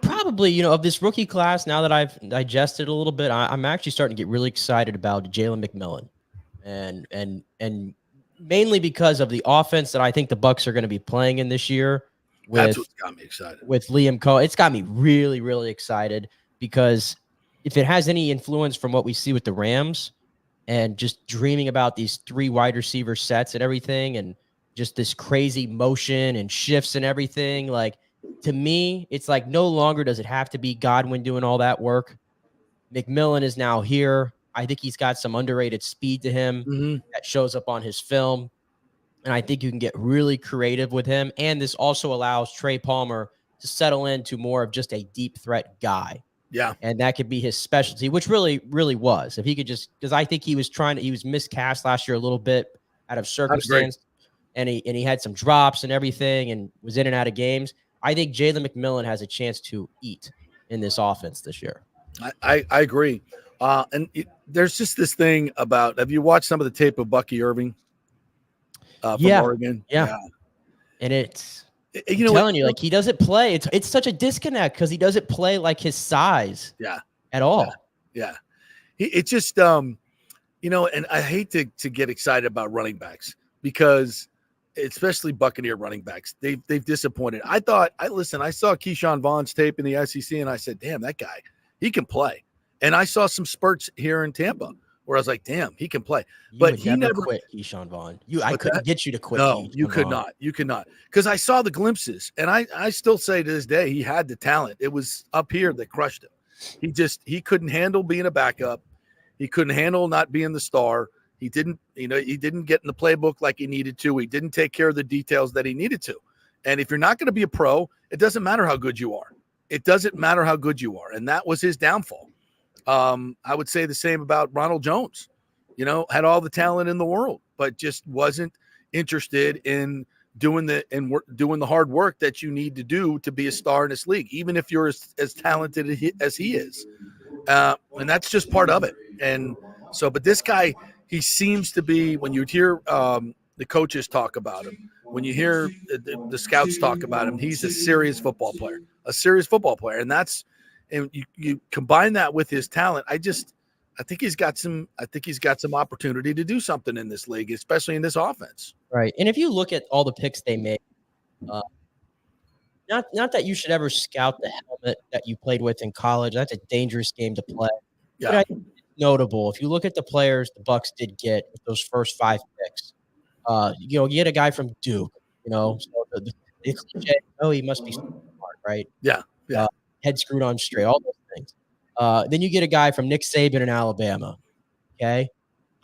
probably, of this rookie class, now that I've digested a little bit, I'm actually starting to get really excited about Jalen McMillan. And mainly because of the offense that I think the Bucs are going to be playing in this year. That's what's got me excited. With Liam Cohen. It's got me really, really excited, because if it has any influence from what we see with the Rams and just dreaming about these 3 wide receiver sets and everything, and just this crazy motion and shifts and everything, like, to me, it's like no longer does it have to be Godwin doing all that work. McMillan is now here. I think he's got some underrated speed to him that shows up on his film. And I think you can get really creative with him. And this also allows Trey Palmer to settle into more of just a deep threat guy. Yeah. And that could be his specialty, which really, really was. If he could just, because I think he was miscast last year a little bit out of circumstance. And he had some drops and everything and was in and out of games. I think Jalen McMillan has a chance to eat in this offense this year. I agree. There's just this thing about, have you watched some of the tape of Bucky Irving from Oregon? Yeah. And I'm telling you, like, he doesn't play. It's such a disconnect because he doesn't play like his size at all. Yeah. It's just, and I hate to get excited about running backs, because especially Buccaneer running backs, they've disappointed. I saw Keyshawn Vaughn's tape in the SEC, and I said, damn, that guy, he can play. And I saw some spurts here in Tampa where I was like, damn, he can play. But he never quit Keyshawn Vaughn. I couldn't get you to quit. No, you could not. You could not. Because I saw the glimpses, and I still say to this day, he had the talent. It was up here that crushed him. He couldn't handle being a backup. He couldn't handle not being the star. He didn't get in the playbook like he needed to. He didn't take care of the details that he needed to. And if you're not going to be a pro, it doesn't matter how good you are. It doesn't matter how good you are. And that was his downfall. I would say the same about Ronald Jones. Had all the talent in the world, but just wasn't interested in doing the hard work that you need to do to be a star in this league, even if you're as talented as he is. And that's just part of it. And so, but this guy, he seems to be, when you hear the coaches talk about him, when you hear the scouts talk about him, he's a serious football player. And you combine that with his talent. I think he's got some opportunity to do something in this league, especially in this offense. Right. And if you look at all the picks they made, not that you should ever scout the helmet that you played with in college. That's a dangerous game to play. Yeah. But I think it's notable. If you look at the players the Bucs did get with those first 5 picks, you get a guy from Duke, so the cliche, he must be smart, right? Yeah. Head screwed on straight, all those things. Then you get a guy from Nick Saban in Alabama, okay?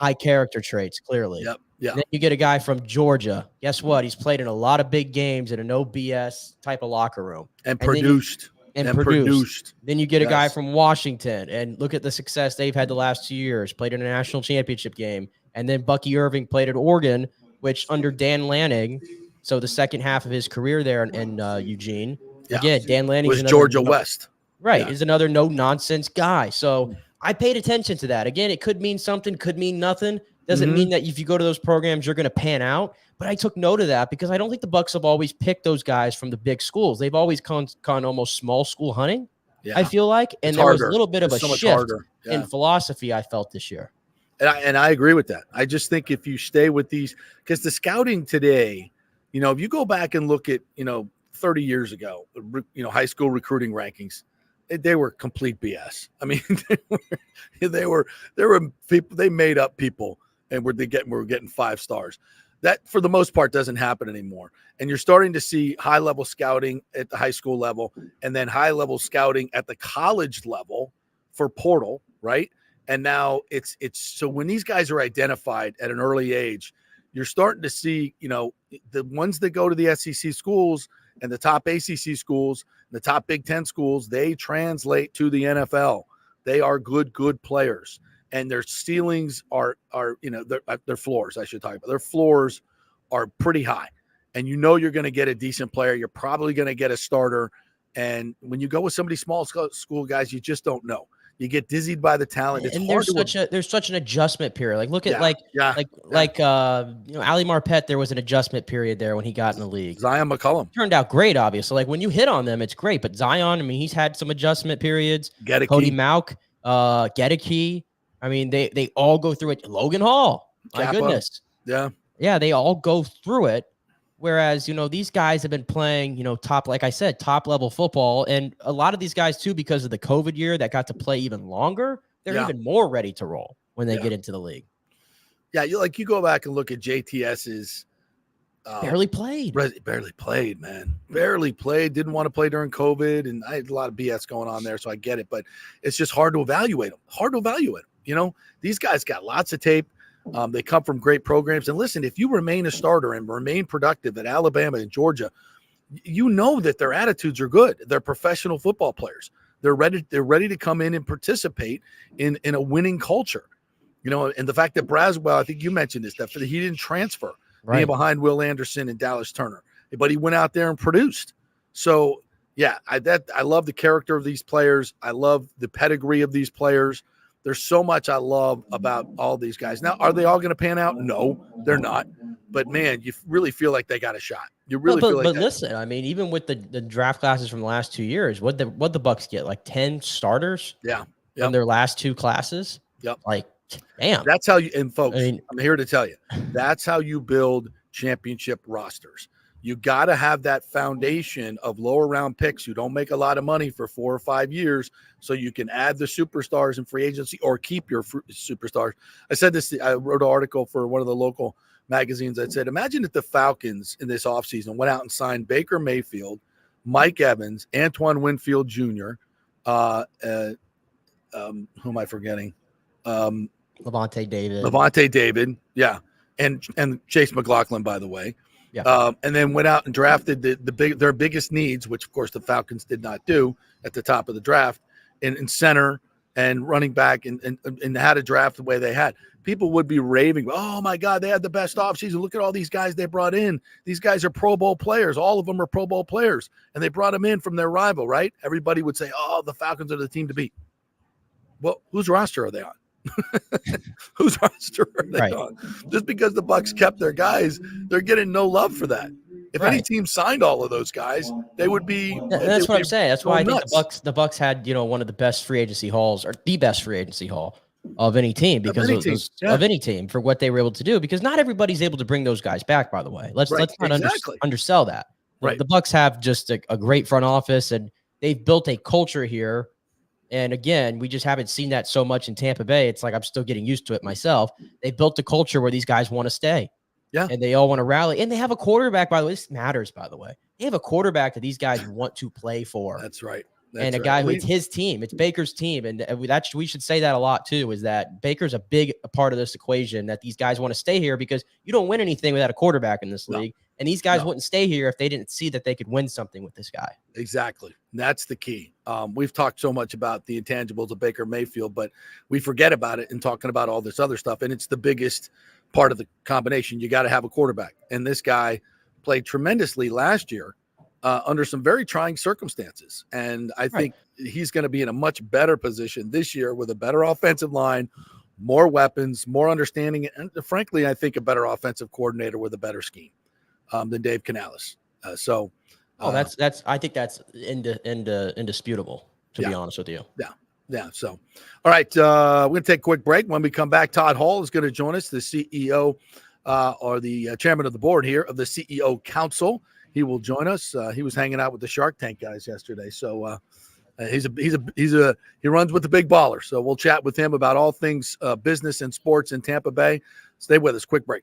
High character traits, clearly. Yep. Yeah. Then you get a guy from Georgia. Guess what? He's played in a lot of big games in a no BS type of locker room. And produced. Then you get a guy from Washington, and look at the success they've had the last 2 years. Played in a national championship game. And then Bucky Irving played at Oregon, which under Dan Lanning, so the second half of his career there in Eugene. Yeah. Again, Dan Lanning was Georgia West. Right. Is another no-nonsense guy. So I paid attention to that. Again, it could mean something, could mean nothing. Doesn't mean that if you go to those programs, you're going to pan out. But I took note of that because I don't think the Bucks have always picked those guys from the big schools. They've always gone almost small school hunting, I feel like. And there was a little bit of a shift in philosophy I felt this year. And I agree with that. I just think if you stay with these, because the scouting today, if you go back and look at, 30 years ago, high school recruiting rankings, they were complete BS. I mean, they were people, they made up people and we're getting 5 stars. That for the most part doesn't happen anymore. And you're starting to see high level scouting at the high school level and then high level scouting at the college level for portal, right? And now it's so when these guys are identified at an early age, you're starting to see, the ones that go to the SEC schools and the top ACC schools, the top Big Ten schools, they translate to the NFL. They are good players, and their ceilings are their floors. I should talk about their floors are pretty high, and you're going to get a decent player. You're probably going to get a starter, and when you go with somebody small school guys, you just don't know. You get dizzied by the talent. And there's such an adjustment period. Like look at Ali Marpet. There was an adjustment period there when he got in the league. Zion McCollum turned out great, obviously. Like when you hit on them, it's great. But Zion, I mean, he's had some adjustment periods. Cody Mauk, Gedeke. I mean, they all go through it. Logan Hall, my goodness. Yeah, they all go through it. Whereas, these guys have been playing, top level football. And a lot of these guys, too, because of the COVID year that got to play even longer, they're even more ready to roll when they get into the league. Yeah, you go back and look at JTS's. Barely played, man. Barely played. Didn't want to play during COVID. And I had a lot of BS going on there, so I get it. But it's just hard to evaluate them. These guys got lots of tape. They come from great programs. And listen, if you remain a starter and remain productive at Alabama and Georgia, that their attitudes are good. They're professional football players. They're ready to come in and participate in a winning culture. And the fact that Braswell, I think you mentioned this, that he didn't transfer being behind Will Anderson and Dallas Turner, but he went out there and produced. So, I love the character of these players. I love the pedigree of these players. There's so much I love about all these guys. Now, are they all going to pan out? No, they're not. But, man, you really feel like they got a shot. You really feel like that. But listen, I mean, even with the draft classes from the last 2 years, what the Bucks get? Like 10 starters? Yeah. From their last 2 classes? Yep. Like, damn. That's how you – and, folks, I'm here to tell you, that's how you build championship rosters. You got to have that foundation of lower round picks who don't make a lot of money for 4 or 5 years so you can add the superstars in free agency or keep your superstars. I said this, I wrote an article for one of the local magazines. I said, imagine if the Falcons in this offseason went out and signed Baker Mayfield, Mike Evans, Antoine Winfield Jr., who am I forgetting? Levante David. Yeah. And Chase McLaughlin, by the way. Yeah. And then went out and drafted their biggest needs, which of course the Falcons did not do at the top of the draft, in center and running back, and had a draft the way they had. People would be raving, oh my God, they had the best offseason. Look at all these guys they brought in. These guys are Pro Bowl players. All of them are Pro Bowl players, and they brought them in from their rival, right? Everybody would say, oh, the Falcons are the team to beat. Well, whose roster are they on? Whose roster are they on? Just because the Bucks kept their guys, they're getting no love for that. If any team signed all of those guys, they would be. That's what I'm saying. That's why I think the Bucks had one of the best free agency hauls, or the best free agency haul of any team, because of any team for what they were able to do. Because not everybody's able to bring those guys back. By the way, let's not undersell that. The Bucks have just a great front office, and they've built a culture here. And again, we just haven't seen that so much in Tampa Bay. It's like I'm still getting used to it myself. They built a culture where these guys want to stay. Yeah. And they all want to rally. And they have a quarterback, by the way. This matters, by the way. They have a quarterback that these guys want to play for. That's right. And a guy who it's his team. It's Baker's team. And we should say that a lot, too, is that Baker's a big part of this equation, that these guys want to stay here because you don't win anything without a quarterback in this league. And these guys wouldn't stay here if they didn't see that they could win something with this guy. Exactly. That's the key. We've talked so much about the intangibles of Baker Mayfield, but we forget about it in talking about all this other stuff. And it's the biggest part of the combination. You got to have a quarterback. And this guy played tremendously last year under some very trying circumstances. And I think he's going to be in a much better position this year with a better offensive line, more weapons, more understanding, and frankly, I think a better offensive coordinator with a better scheme than Dave Canales. That's I think that's indisputable, to be honest with you. Yeah. So, all right, we're going to take a quick break. When we come back, Todd Hall is going to join us, the CEO or the chairman of the board here of the CEO Council. He will join us. He was hanging out with the Shark Tank guys yesterday. So he runs with the big baller. So we'll chat with him about all things business and sports in Tampa Bay. Stay with us. Quick break.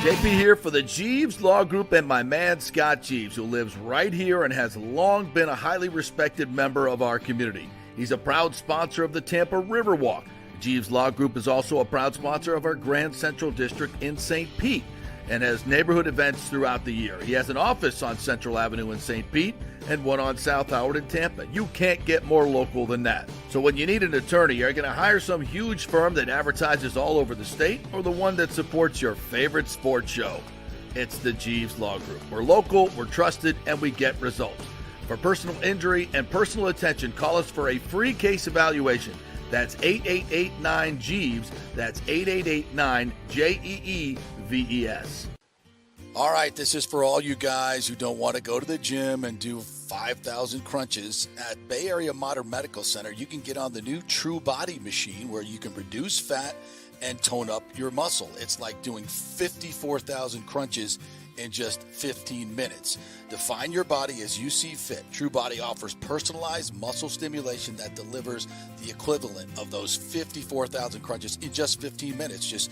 JP here for the Jeeves Law Group and my man Scott Jeeves, who lives right here and has long been a highly respected member of our community. He's a proud sponsor of the Tampa Riverwalk. Jeeves Law Group is also a proud sponsor of our Grand Central District in St. Pete and has neighborhood events throughout the year. He has an office on Central Avenue in St. Pete and one on South Howard in Tampa. You can't get more local than that. So when you need an attorney, are you going to hire some huge firm that advertises all over the state or the one that supports your favorite sports show? It's the Jeeves Law Group. We're local, we're trusted, and we get results. For personal injury and personal attention, call us for a free case evaluation. That's 8889-JEEVES. That's 8889-JEEVES. All right, this is for all you guys who don't want to go to the gym and do 5,000 crunches. At Bay Area Modern Medical Center, you can get on the new True Body machine where you can reduce fat and tone up your muscle. It's like doing 54,000 crunches in just 15 minutes. Define your body as you see fit. True Body offers personalized muscle stimulation that delivers the equivalent of those 54,000 crunches in just 15 minutes. Just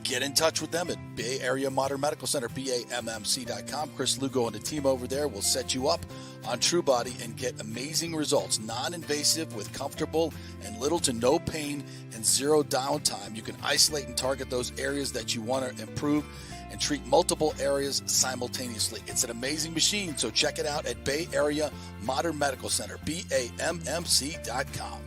get in touch with them at Bay Area Modern Medical Center, BAMMC.com. Chris Lugo and the team over there will set you up on True Body and get amazing results. Non-invasive with comfortable and little to no pain and zero downtime. You can isolate and target those areas that you want to improve and treat multiple areas simultaneously. It's an amazing machine, so check it out at Bay Area Modern Medical Center, BAMMC.com.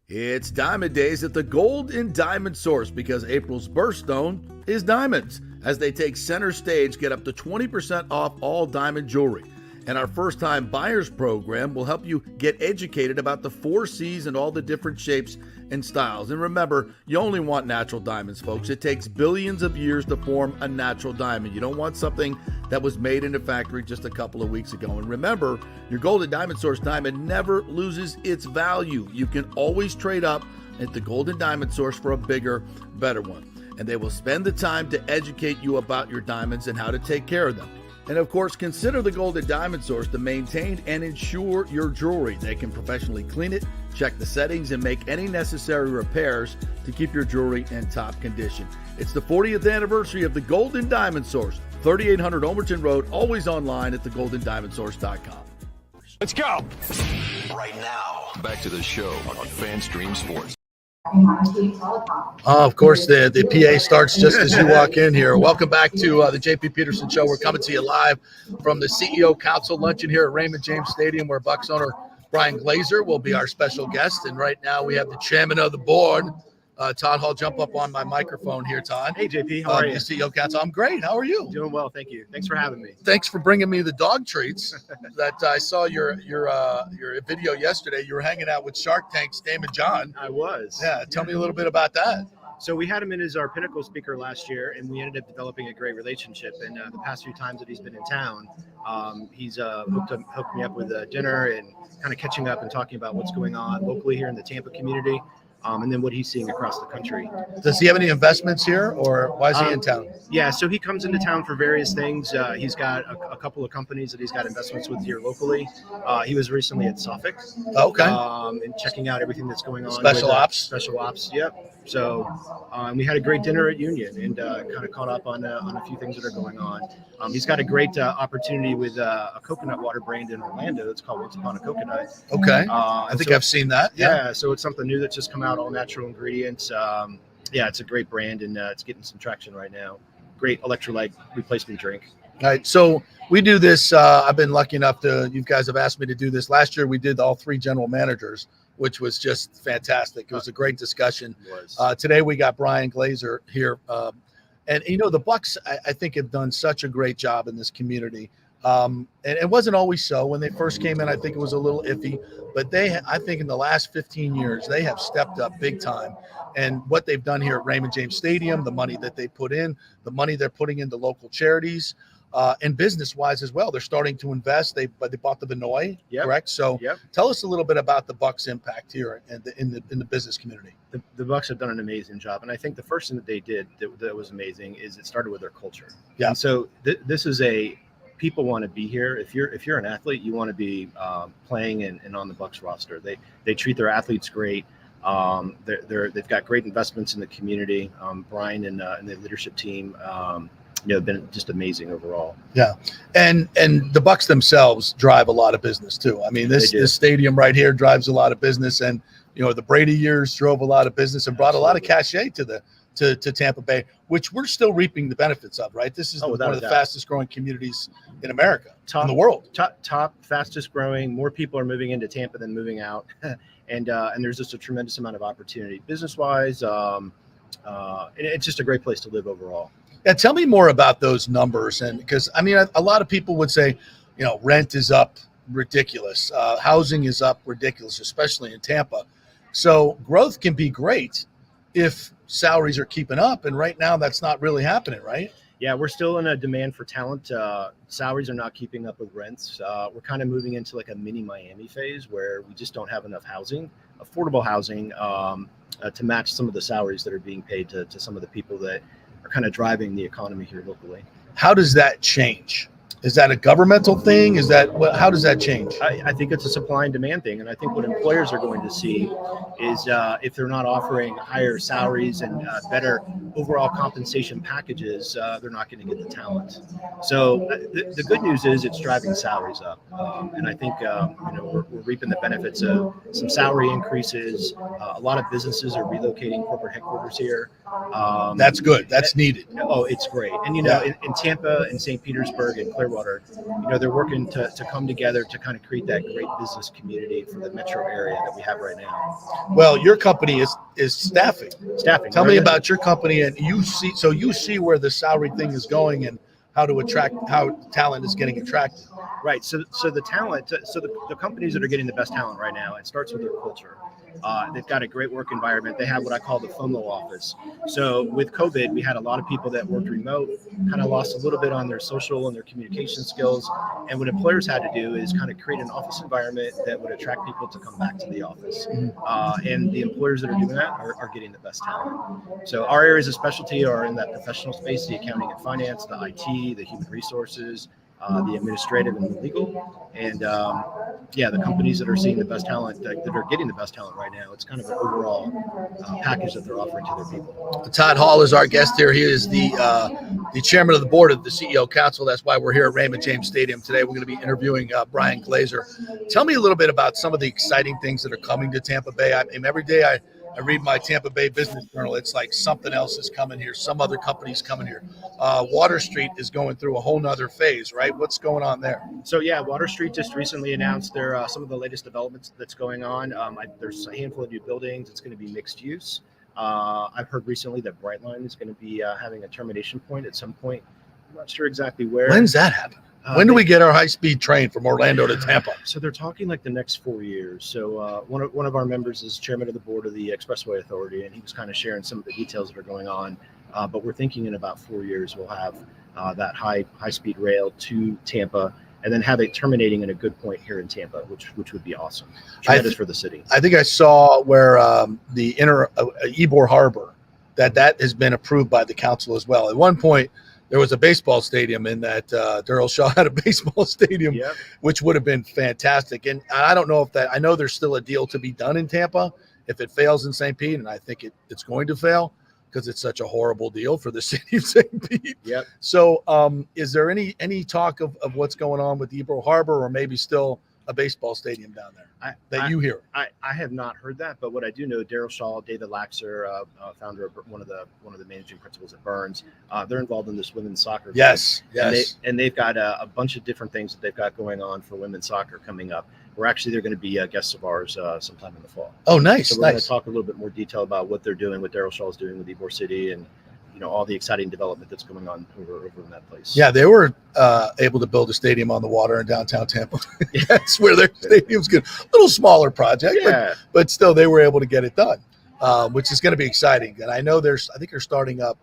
It's Diamond Days at the Gold and Diamond Source because April's birthstone is diamonds. As they take center stage, get up to 20% off all diamond jewelry. And our first-time buyers program will help you get educated about the 4 C's and all the different shapes and styles. And remember, you only want natural diamonds, folks. It takes billions of years to form a natural diamond. You don't want something that was made in a factory just a couple of weeks ago. And remember, your Gold and Diamond Source diamond never loses its value. You can always trade up at the Gold and Diamond Source for a bigger, better one. And they will spend the time to educate you about your diamonds and how to take care of them. And of course, consider the Gold and Diamond Source to maintain and insure your jewelry. They can professionally clean it, check the settings, and make any necessary repairs to keep your jewelry in top condition. It's the 40th anniversary of the Gold and Diamond Source, 3800 Overton Road, always online at thegoldendiamondsource.com. Let's go. Right now, back to the show on FanStream Sports. Of course, the PA starts just as you walk in here. Welcome back to the JP Peterson Show. We're coming to you live from the CEO Council luncheon here at Raymond James Stadium, where Bucs owner Brian Glazer will be our special guest. And right now we have the chairman of the board, Todd Hall. Jump up on my microphone here, Todd. Hey, JP. How are you? The CEO Council. I'm great. How are you? Doing well, thank you. Thanks for having me. Thanks for bringing me the dog treats. That I saw your video yesterday. You were hanging out with Shark Tank's Damon John. I was. Yeah. Tell me a little bit about that. So we had him in as our pinnacle speaker last year, and we ended up developing a great relationship. And the past few times that he's been in town, he's hooked me up with dinner and kind of catching up and talking about what's going on locally here in the Tampa community. And then what he's seeing across the country. Does he have any investments here, or why is he in town? Yeah, so he comes into town for various things. He's got a couple of companies that he's got investments with here locally. He was recently at Suffolk. Okay. And checking out everything that's going on. Special ops. Special ops, yep. So we had a great dinner at Union and kind of caught up on a few things that are going on. He's got a great opportunity with a coconut water brand in Orlando. It's called Once Upon a Coconut. Okay. I think I've seen that. Yeah. So it's something new that's just come out, all natural ingredients. Yeah, it's a great brand and it's getting some traction right now. Great electrolyte replacement drink. All right. So we do this. I've been lucky enough you guys have asked me to do this. Last year we did all 3 general managers, which was just fantastic. It was a great discussion. Today we got Brian Glazer here. And, you know, the Bucs, I think, have done such a great job in this community And it wasn't always so. When they first came in, I think it was a little iffy, but I think in the last 15 years, they have stepped up big time. And what they've done here at Raymond James Stadium, the money that they put in, the money they're putting into local charities, and business-wise as well. They're starting to invest. They bought the Vinoy, correct? So tell us a little bit about the Bucks' impact here in the business community. The Bucks have done an amazing job, and I think the first thing that they did that was amazing is it started with their culture. Yeah. And so this is people want to be here. If you're an athlete, you want to be playing and on the Bucks roster. They treat their athletes great. They've got great investments in the community. Brian and the leadership team, have been just amazing overall. Yeah, and the Bucks themselves drive a lot of business too. I mean, this stadium right here drives a lot of business, and the Brady years drove a lot of business and brought a lot of cachet to Tampa Bay, which we're still reaping the benefits of. Right, this is one of the fastest growing communities in America, in the world. Top fastest growing. More people are moving into Tampa than moving out. And there's just a tremendous amount of opportunity business-wise. It's just a great place to live overall. Yeah, tell me more about those numbers. And because, I mean, a lot of people would say, rent is up ridiculous. Housing is up ridiculous, especially in Tampa. So growth can be great if salaries are keeping up. And right now that's not really happening, right? Yeah, we're still in a demand for talent. Salaries are not keeping up with rents. We're kind of moving into like a mini Miami phase where we just don't have enough housing, affordable housing, to match some of the salaries that are being paid to some of the people that are kind of driving the economy here locally. How does that change? Is that a governmental thing? How does that change? I think it's a supply and demand thing. And I think what employers are going to see is if they're not offering higher salaries and better overall compensation packages, they're not going to get the talent. So the good news is it's driving salaries up. And I think, we're reaping the benefits of some salary increases. A lot of businesses are relocating corporate headquarters here. That's good. That's needed. Oh, it's great. And, in Tampa and St. Petersburg and Clearwater, they're working to come together to kind of create that great business community for the metro area that we have right now. Well, your company is staffing. Tell me about your company, and you see where the salary thing is going and how talent is getting attracted. Right. So the talent, the companies that are getting the best talent right now, it starts with their culture. They've got a great work environment. They have what I call the FOMO office. So with COVID, we had a lot of people that worked remote, kind of lost a little bit on their social and their communication skills. And what employers had to do is kind of create an office environment that would attract people to come back to the office. And the employers that are doing that are getting the best talent. So our areas of specialty are in that professional space, the accounting and finance, the IT, the human resources, the administrative and the legal, and the companies that are seeing the best talent, that are getting the best talent right now. It's kind of an overall package that they're offering to their people. Todd Hall is our guest here. He is the chairman of the board of the CEO Council. That's why we're here at Raymond James Stadium today. We're going to be interviewing Brian Glazer. Tell me a little bit about some of the exciting things that are coming to Tampa Bay. I mean, every day I read my Tampa Bay Business Journal. It's like something else is coming here. Some other company's coming here. Water Street is going through a whole nother phase, right? What's going on there? So Water Street just recently announced some of the latest developments that's going on. There's a handful of new buildings. It's going to be mixed use. I've heard recently that Brightline is going to be having a termination point at some point. I'm not sure exactly where. When's that happen? When do we get our high-speed train from Orlando to Tampa? So they're talking like the next 4 years. So one of our members is chairman of the board of the Expressway Authority, and he was kind of sharing some of the details that are going on. But we're thinking in about 4 years we'll have that high-speed rail to Tampa, and then have it terminating in a good point here in Tampa, which would be awesome. Tremendous for the city. I think I saw where the Ybor Harbor, that has been approved by the council as well. At one point, there was a baseball stadium in that Daryl Shaw had a baseball stadium, which would have been fantastic. And I don't know I know there's still a deal to be done in Tampa if it fails in St. Pete, and I think it's going to fail because it's such a horrible deal for the city of St. Pete. Yep. So is there any talk of what's going on with Ybor Harbor, or maybe still a baseball stadium down there you hear? I have not heard that, but what I do know, Daryl Shaw, David Laxer, founder of one of the managing principals at Burns, they're involved in this women's soccer. Yes. And they've got a bunch of different things that they've got going on for women's soccer coming up. They're going to be guests of ours sometime in the fall. Oh, nice. So we're going to talk a little bit more detail about what they're doing, what Daryl Shaw is doing with Ybor City, and all the exciting development that's going on over in that place. Yeah, they were able to build a stadium on the water in downtown Tampa. That's where their stadium's good. A little smaller project, but still they were able to get it done, which is going to be exciting. And I know I think they're starting up,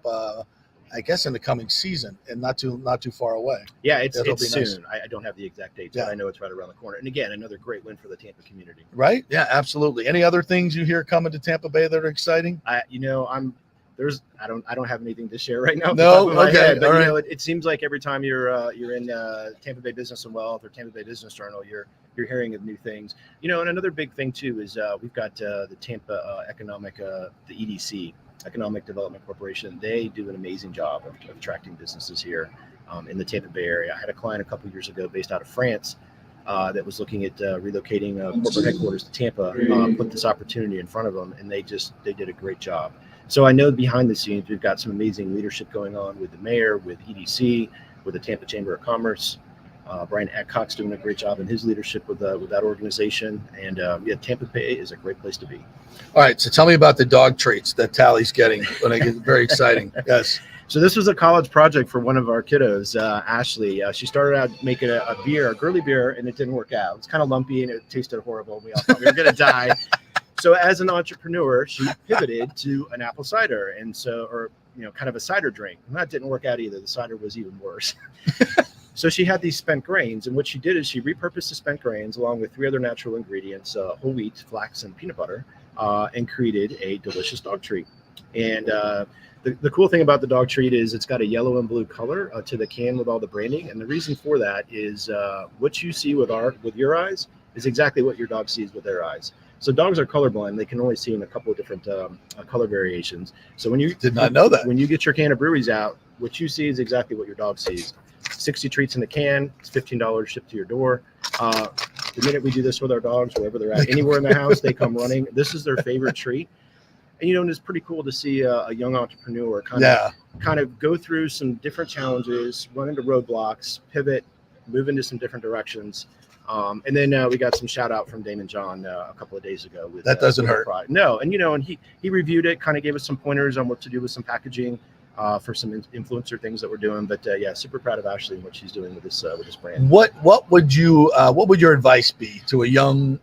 I guess, in the coming season, and not too far away. Yeah, it's soon. Nice. I don't have the exact date, but I know it's right around the corner. And again, another great win for the Tampa community. Right? Yeah, absolutely. Any other things you hear coming to Tampa Bay that are exciting? I don't have anything to share right now. No, okay. Head, but all right. It seems like every time you're in Tampa Bay Business and Wealth or Tampa Bay Business Journal, you're hearing of new things. And another big thing too is we've got the Tampa the EDC. Economic Development Corporation. They do an amazing job of attracting businesses here in the Tampa Bay area. I had a client a couple years ago based out of France that was looking at relocating corporate headquarters to Tampa, put this opportunity in front of them, and they did a great job. So I know behind the scenes, we've got some amazing leadership going on with the mayor, with EDC, with the Tampa Chamber of Commerce. Brian Adcock's doing a great job in his leadership with that organization. And Tampa Bay is a great place to be. All right. So tell me about the dog treats that Tally's getting when I get very exciting. Yes. So this was a college project for one of our kiddos, Ashley. She started out making a girly beer, and it didn't work out. It's kind of lumpy and it tasted horrible. We all thought we were going to die. So as an entrepreneur, she pivoted to an apple cider, and kind of a cider drink. And that didn't work out either. The cider was even worse. So she had these spent grains, and what she did is she repurposed the spent grains along with 3 other natural ingredients, whole wheat, flax, and peanut butter, and created a delicious dog treat. And the cool thing about the dog treat is it's got a yellow and blue color to the can with all the branding. And the reason for that is what you see with your eyes is exactly what your dog sees with their eyes. So dogs are colorblind. They can only see in a couple of different color variations. So when you did not know that, when you get your can of breweries out, what you see is exactly what your dog sees. 60 treats in the can. It's $15 shipped to your door. The minute we do this with our dogs, wherever they're at, anywhere in the house, they come running. This is their favorite treat. And and it's pretty cool to see a young entrepreneur kind of go through some different challenges, run into roadblocks, pivot, move into some different directions. And then we got some shout out from Damon John a couple of days ago. That doesn't hurt. No, and and he reviewed it, kind of gave us some pointers on what to do with some packaging. For some influencer things that we're doing, but super proud of Ashley and what she's doing with this brand. What would your advice be to a young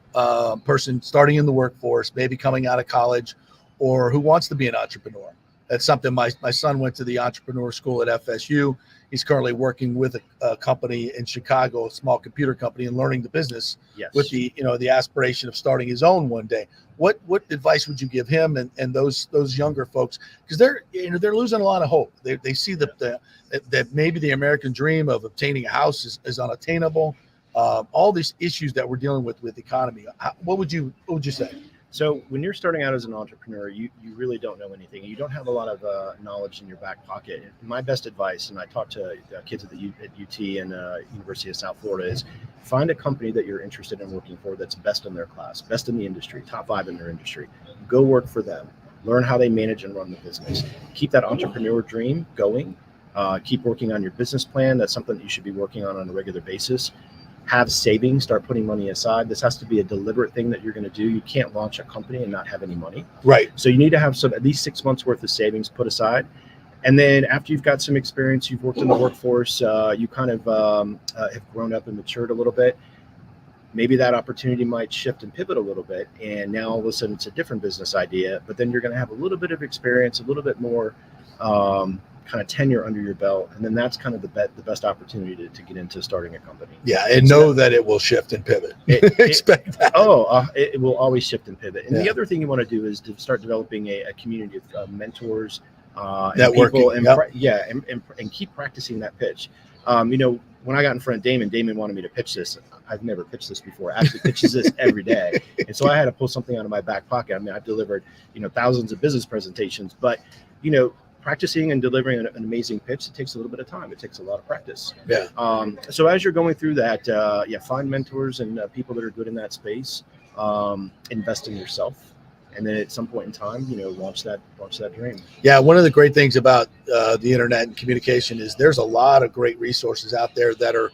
person starting in the workforce, maybe coming out of college, or who wants to be an entrepreneur? That's something my son went to the entrepreneur school at FSU. He's currently working with a company in Chicago, a small computer company, and learning the business with the aspiration of starting his own one day. What advice would you give him and those younger folks? Because they're losing a lot of hope. They see that maybe the American dream of obtaining a house is unattainable. All these issues that we're dealing with the economy. What would you say? So when you're starting out as an entrepreneur, you really don't know anything. You don't have a lot of knowledge in your back pocket. My best advice, and I talk to kids at UT and University of South Florida, is find a company that you're interested in working for that's best in their class, best in the industry, top 5 in their industry. Go work for them. Learn how they manage and run the business. Keep that entrepreneur dream going. Keep working on your business plan. That's something that you should be working on a regular basis. Have savings, start putting money aside. This has to be a deliberate thing that you're going to do. You can't launch a company and not have any money. Right. So you need to have at least 6 months worth of savings put aside. And then after you've got some experience, you've worked in the workforce, you kind of have grown up and matured a little bit. Maybe that opportunity might shift and pivot a little bit. And now all of a sudden it's a different business idea, but then you're going to have a little bit of experience, a little bit more kind of tenure under your belt, and then that's kind of the best opportunity to get into starting a company. Yeah, and know that it will shift and pivot. Expect that. It will always shift and pivot. And the other thing you want to do is to start developing a community of mentors, and people, and keep practicing that pitch. When I got in front of Damon wanted me to pitch this. I've never pitched this before. Actually pitches this every day, and so I had to pull something out of my back pocket. I mean, I've delivered thousands of business presentations, but practicing and delivering an amazing pitch, it takes a little bit of time. It takes a lot of practice. Yeah. So as you're going through that, find mentors and people that are good in that space. Invest in yourself, and then at some point in time, launch that dream. Yeah. One of the great things about the internet and communication is there's a lot of great resources out there that are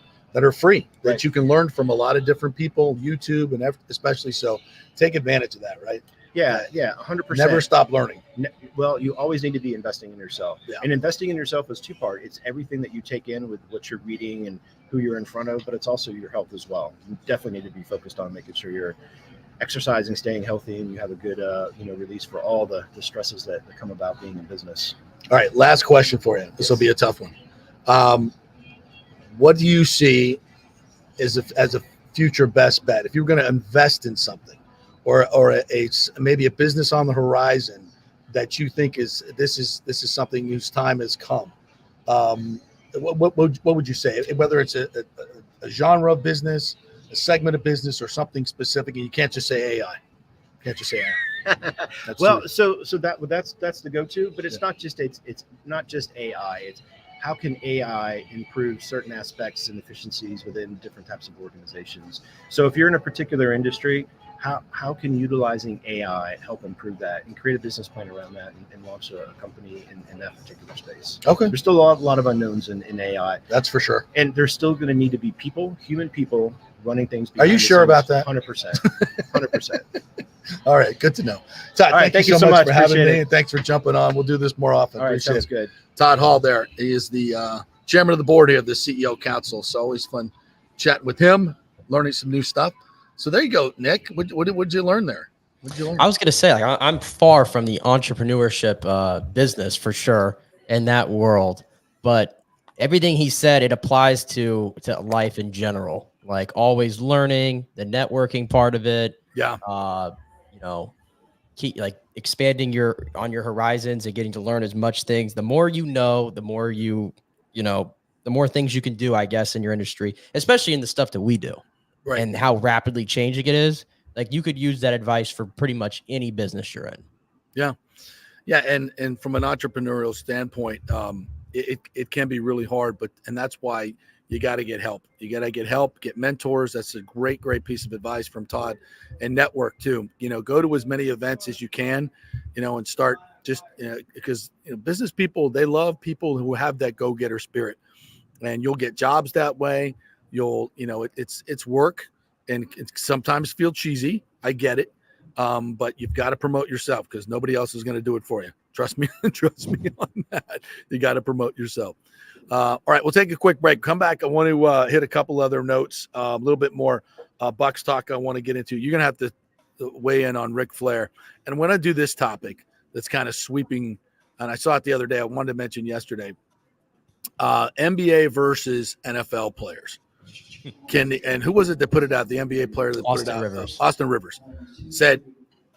free that Right. you can learn from a lot of different people, YouTube and especially. So take advantage of that. Right. Yeah, 100%. Never stop learning. Well, you always need to be investing in yourself. Yeah. And investing in yourself is two-part. It's everything that you take in with what you're reading and who you're in front of, but it's also your health as well. You definitely need to be focused on making sure you're exercising, staying healthy, and you have a good release for all the stresses that come about being in business. All right, last question for you. This will be a tough one. What do you see as a future best bet? If you're going to invest in something or maybe a business on the horizon that you think this is something whose time has come, what would you say? Whether it's a genre of business, a segment of business, or something specific, and you can't just say AI. Well, so that's the go-to, but it's not just AI. It's how can AI improve certain aspects and efficiencies within different types of organizations. So if you're in a particular industry, how can utilizing AI help improve that and create a business plan around that and launch a company in that particular space? Okay. There's still a lot of unknowns in AI. That's for sure. And there's still going to need to be human people running things. Are you sure about that? 100%. 100%. All right. Good to know. Todd, All right, thank you so much for having Appreciate me, it. and thanks for jumping on. We'll do this more often. All right. Appreciate Sounds it. good. Todd Hall there. He is the chairman of the board here of the CEO Council. So always fun chatting with him, learning some new stuff. So there you go, Nick. What did you learn there? What did you learn? I was going to say, like, I'm far from the entrepreneurship business for sure in that world, but everything he said, it applies to life in general, like always learning, the networking part of it. Yeah. Keep like expanding on your horizons and getting to learn as much things. The more you know, the more the more things you can do, I guess, in your industry, especially in the stuff that we do. Right. And how rapidly changing it is. Like, you could use that advice for pretty much any business you're in. Yeah. Yeah. And from an entrepreneurial standpoint, it can be really hard, and that's why you got to get help. You got to get help, get mentors. That's a great piece of advice from Todd. And network too. Go to as many events as you can, and start just because business people, they love people who have that go-getter spirit, and you'll get jobs that way. You'll, it's work, and it sometimes feel cheesy. I get it. But you've got to promote yourself because nobody else is going to do it for you. Trust me on that. You got to promote yourself. All right, we'll take a quick break. Come back. I want to hit a couple other notes, a little bit more Bucks talk I want to get into. You're going to have to weigh in on Ric Flair. And when I do this topic that's kind of sweeping, and I saw it the other day, I wanted to mention yesterday, NBA versus NFL players. And who was it that put it out? The NBA player that put it out? Rivers. Austin Rivers said,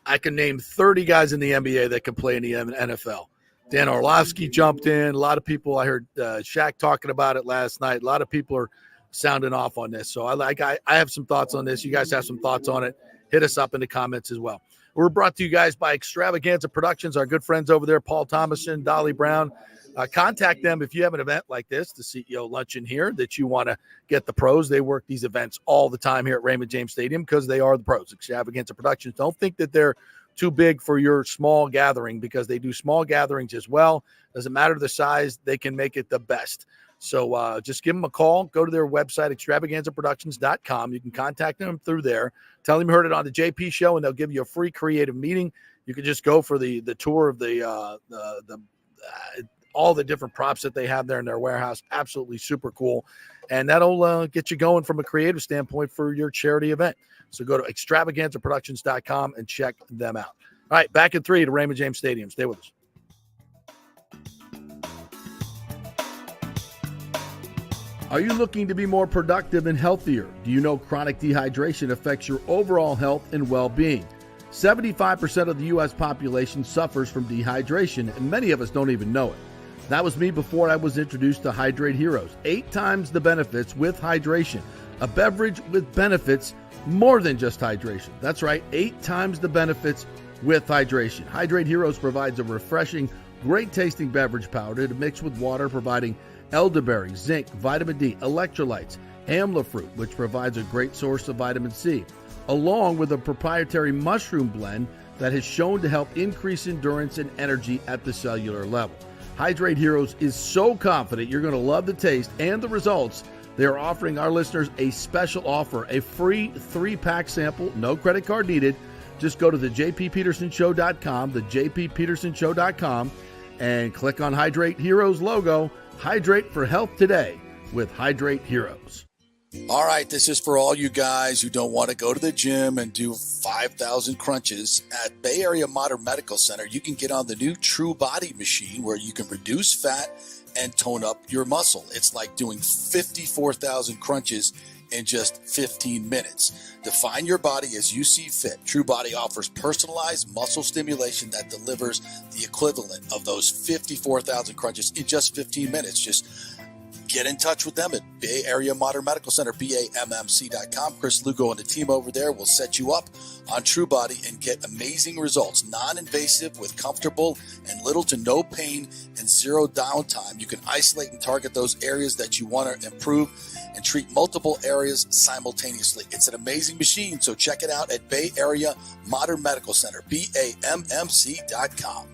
I can name 30 guys in the NBA that can play in the NFL. Dan Orlovsky jumped in. A lot of people, I heard Shaq talking about it last night. A lot of people are sounding off on this. So I have some thoughts on this. You guys have some thoughts on it. Hit us up in the comments as well. We're brought to you guys by Extravaganza Productions, our good friends over there, Paul Thomason, Dolly Brown. Contact them if you have an event like this, the CEO luncheon here, that you want to get the pros. They work these events all the time here at Raymond James Stadium because they are the pros. Extravaganza Productions. Don't think that they're too big for your small gathering because they do small gatherings as well. Doesn't matter the size, they can make it the best. So just give them a call. Go to their website, extravaganzaproductions.com. You can contact them through there. Tell them you heard it on the JP show, and they'll give you a free creative meeting. You can just go for the tour of the all the different props that they have there in their warehouse. Absolutely super cool. And that'll get you going from a creative standpoint for your charity event. So go to extravaganzaproductions.com and check them out. All right, back in 3 to Raymond James Stadium. Stay with us. Are you looking to be more productive and healthier? Do you know chronic dehydration affects your overall health and well-being? 75% of the U.S. population suffers from dehydration, and many of us don't even know it. That was me before I was introduced to Hydrate Heroes. 8 times the benefits with hydration. A beverage with benefits more than just hydration. That's right, 8 times the benefits with hydration. Hydrate Heroes provides a refreshing, great-tasting beverage powder to mix with water, providing elderberry, zinc, vitamin D, electrolytes, amla fruit, which provides a great source of vitamin C, along with a proprietary mushroom blend that has shown to help increase endurance and energy at the cellular level. Hydrate Heroes is so confident you're going to love the taste and the results. They are offering our listeners a special offer, a free 3-pack sample, no credit card needed, Just go to the jppetersonshow.com, the jppetersonshow.com, and click on Hydrate Heroes logo. Hydrate for health today with Hydrate Heroes. All right, this is for all you guys who don't want to go to the gym and do 5,000 crunches. At Bay Area Modern Medical Center, you can get on the new True Body machine where you can reduce fat and tone up your muscle. It's like doing 54,000 crunches in just 15 minutes. Define your body as you see fit. True Body offers personalized muscle stimulation that delivers the equivalent of those 54,000 crunches in just 15 minutes. Just get in touch with them at Bay Area Modern Medical Center, BAMMC.com. Chris Lugo and the team over there will set you up on True Body and get amazing results. Non-invasive with comfortable and little to no pain and zero downtime. You can isolate and target those areas that you want to improve and treat multiple areas simultaneously. It's an amazing machine, so check it out at Bay Area Modern Medical Center, BAMMC.com.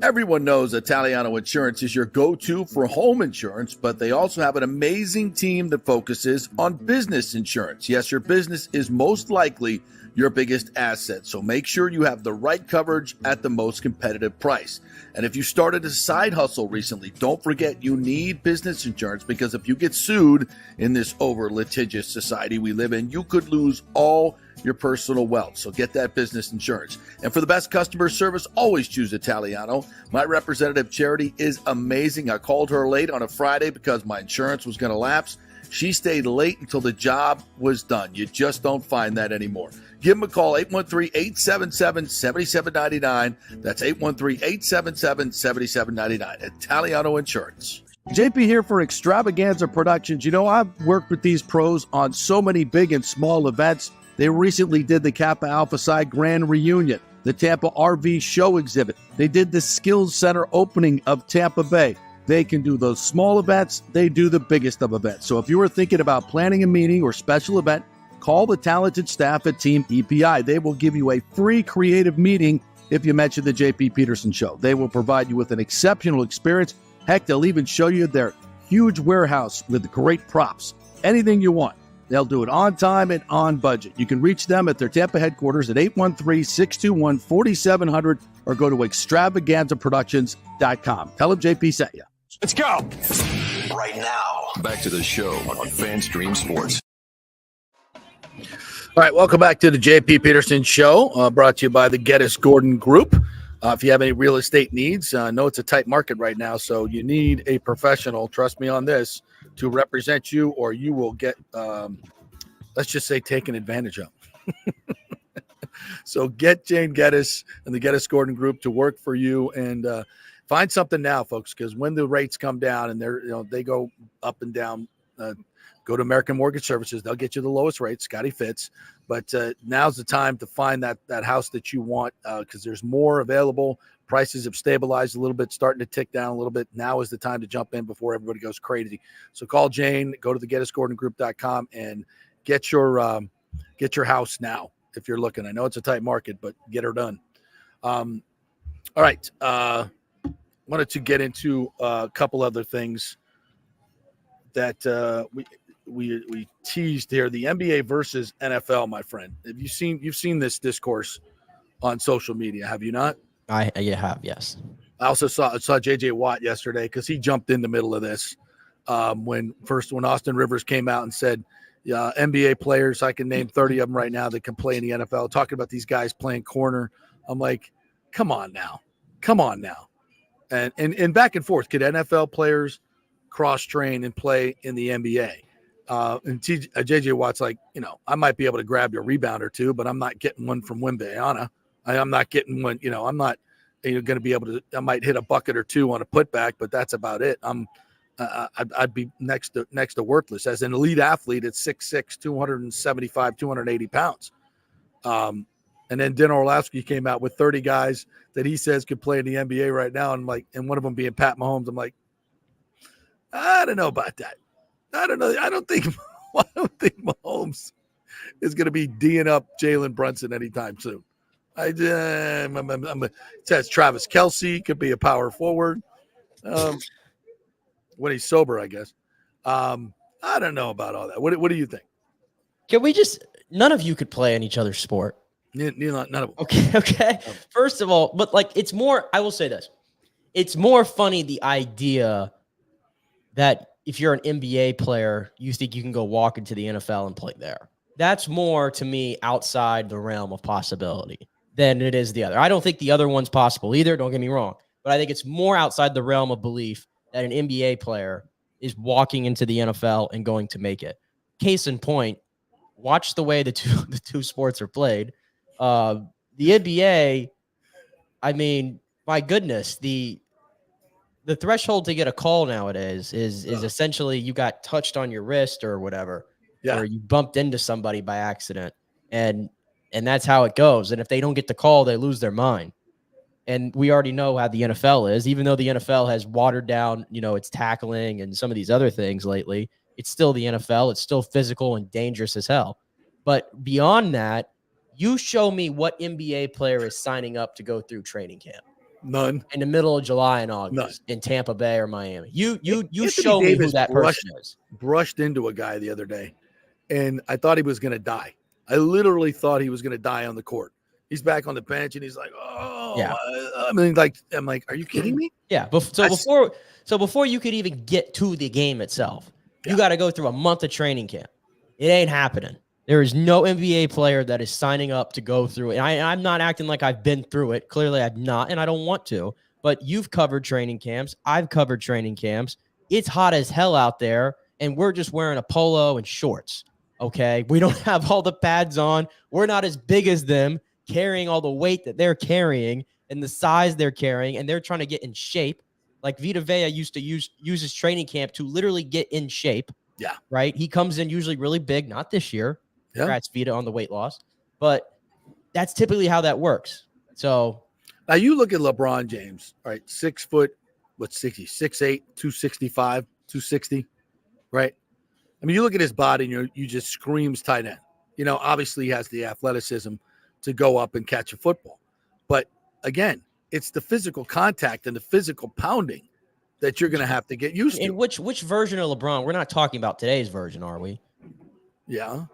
Everyone knows Italiano Insurance is your go-to for home insurance, but they also have an amazing team that focuses on business insurance. Yes, your business is most likely your biggest asset, so make sure you have the right coverage at the most competitive price. And if you started a side hustle recently, don't forget you need business insurance, because if you get sued in this over-litigious society we live in, you could lose all your personal wealth. So get that business insurance. And for the best customer service, always choose Italiano. My representative, Charity, is amazing. I called her late on a Friday because my insurance was going to lapse. She stayed late until the job was done. You just don't find that anymore. Give them a call, 813-877-7799. That's 813-877-7799. Italiano Insurance. JP here for Extravaganza Productions. You know, I've worked with these pros on so many big and small events. They recently did the Kappa Alpha Psi Grand Reunion, the Tampa RV Show Exhibit. They did the Skills Center opening of Tampa Bay. They can do those small events. They do the biggest of events. So if you were thinking about planning a meeting or special event, call the talented staff at Team EPI. They will give you a free creative meeting if you mention the JP Peterson Show. They will provide you with an exceptional experience. Heck, they'll even show you their huge warehouse with great props. Anything you want. They'll do it on time and on budget. You can reach them at their Tampa headquarters at 813-621-4700 or go to extravaganzaproductions.com. Tell them JP sent you. Let's go. Right now, back to the show on FanStream Sports. All right, welcome back to the JP Peterson Show, brought to you by the Geddes Gordon Group. If you have any real estate needs, I know it's a tight market right now, so you need a professional, trust me on this, to represent you, or you will get, let's just say, taken advantage of. So get Jane Geddes and the Geddes Gordon Group to work for you, and find something now, folks, because when the rates come down and they go up and down, go to American Mortgage Services. They'll get you the lowest rate, Scotty Fitz. But now's the time to find that house that you want, because there's more available. Prices have stabilized a little bit, starting to tick down a little bit. Now is the time to jump in before everybody goes crazy. So call Jane, go to the GettysGordonGroup.com and get your house now if you're looking. I know it's a tight market, but get her done. All right. Wanted to get into a couple other things that we teased here. The NBA versus NFL, my friend. You've seen this discourse on social media, have you not? I have, yes. I also saw JJ Watt yesterday because he jumped in the middle of this when Austin Rivers came out and said, NBA players, I can name 30 of them right now that can play in the NFL, talking about these guys playing corner. I'm like, come on now. And back and forth, could NFL players cross-train and play in the NBA? And JJ Watt's like, I might be able to grab your rebound or two, but I'm not getting one from Wembanyama. I'm not getting one, I'm not going to be able to, I might hit a bucket or two on a putback, but that's about it. I'd be next to worthless as an elite athlete at 6'6", 275, 280 pounds. And then Dan Orlovsky came out with 30 guys that he says could play in the NBA right now. And and one of them being Pat Mahomes. I'm like, I don't know about that. I don't know. I don't think Mahomes is going to be D'ing up Jalen Brunson anytime soon. It says Travis Kelce could be a power forward when he's sober, I guess. I don't know about all that. What do you think? Can we none of you could play in each other's sport. None of them. Okay. First of all, but like it's more, I will say this. It's more funny the idea that if you're an NBA player, you think you can go walk into the NFL and play there. That's more to me outside the realm of possibility than it is the other. I don't think the other one's possible either. Don't get me wrong, but I think it's more outside the realm of belief that an NBA player is walking into the NFL and going to make it. Case in point, watch the way the two sports are played. The NBA, I mean, my goodness, the threshold to get a call nowadays is essentially you got touched on your wrist or whatever, or you bumped into somebody by accident, and that's how it goes. And if they don't get the call, they lose their mind. And we already know how the NFL is. Even though the NFL has watered down, its tackling and some of these other things lately, it's still the NFL. It's still physical and dangerous as hell. But beyond that, you show me what NBA player is signing up to go through training camp. None. In the middle of July and August in Tampa Bay or Miami. You show me who that person is. Brushed into a guy the other day, and I thought he was going to die. I literally thought he was going to die on the court. He's back on the bench, and he's like, "Oh, yeah." I'm like, are you kidding me? Yeah. Before you could even get to the game itself, you got to go through a month of training camp. It ain't happening. There is no NBA player that is signing up to go through it. And I'm not acting like I've been through it. Clearly, I've not, and I don't want to. But you've covered training camps. I've covered training camps. It's hot as hell out there, and we're just wearing a polo and shorts, okay? We don't have all the pads on. We're not as big as them, carrying all the weight that they're carrying and the size they're carrying, and they're trying to get in shape. Like Vita Vea used to use his training camp to literally get in shape. Yeah. Right? He comes in usually really big, not this year. Congrats, Vita, on the weight loss. But that's typically how that works. So now you look at LeBron James, all right, 6 foot, 60, 6'8", 265, 260, right? I mean, you look at his body and you just screams tight end. Obviously he has the athleticism to go up and catch a football. But again, it's the physical contact and the physical pounding that you're going to have to get used to. And which version of LeBron? We're not talking about today's version, are we? Yeah.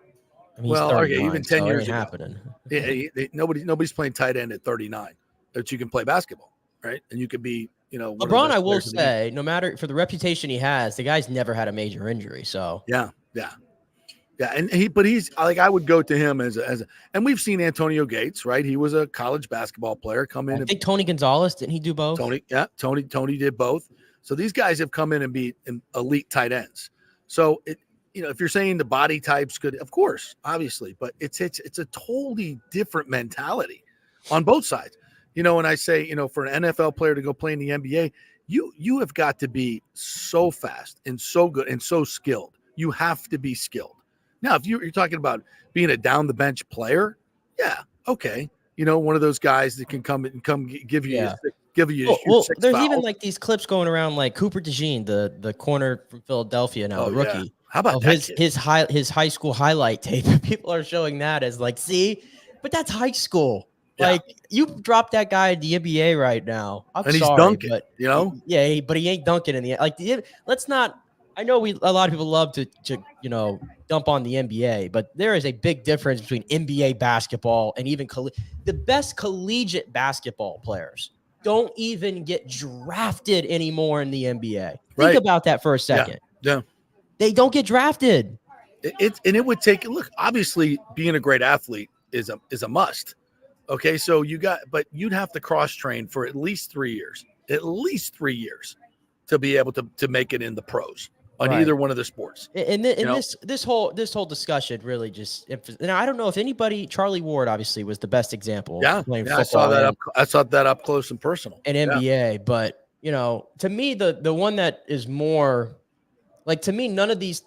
I mean, well, okay, even 10 years ago. Happening. Yeah, nobody's playing tight end at 39. That you can play basketball, right? And you could be, LeBron, I will say, no matter for the reputation he has, the guy's never had a major injury. So yeah. And he's like, I would go to him as and we've seen Antonio Gates, right? He was a college basketball player come in. I think Tony Gonzalez, didn't he do both? Tony did both. So these guys have come in and be elite tight ends. So if you're saying the body types could, of course, obviously, but it's a totally different mentality on both sides. When I say, for an NFL player to go play in the NBA, you have got to be so fast and so good and so skilled. You have to be skilled. Now, if you're talking about being a down the bench player, yeah, okay. One of those guys that can come give you well, there's fouls. Even like these clips going around, like Cooper DeJean, the corner from Philadelphia now, the rookie. Yeah. How about his high school highlight tape? People are showing that as like, see, but that's high school. Yeah. Like you drop that guy in the NBA right now. He's dunking, but yeah, but he ain't dunking in the like. Let's not. I know a lot of people love to dump on the NBA, but there is a big difference between NBA basketball and even the best collegiate basketball players don't even get drafted anymore in the NBA. Think about that for a second. Yeah. They don't get drafted. It would take, look, obviously being a great athlete is a must. Okay. So but you'd have to cross train for at least 3 years to be able to make it in the pros on either one of the sports. And this whole discussion really just, and I don't know if anybody, Charlie Ward obviously was the best example. Yeah. I saw that up close and personal. And NBA, but to me, the one that is more like, to me, none of these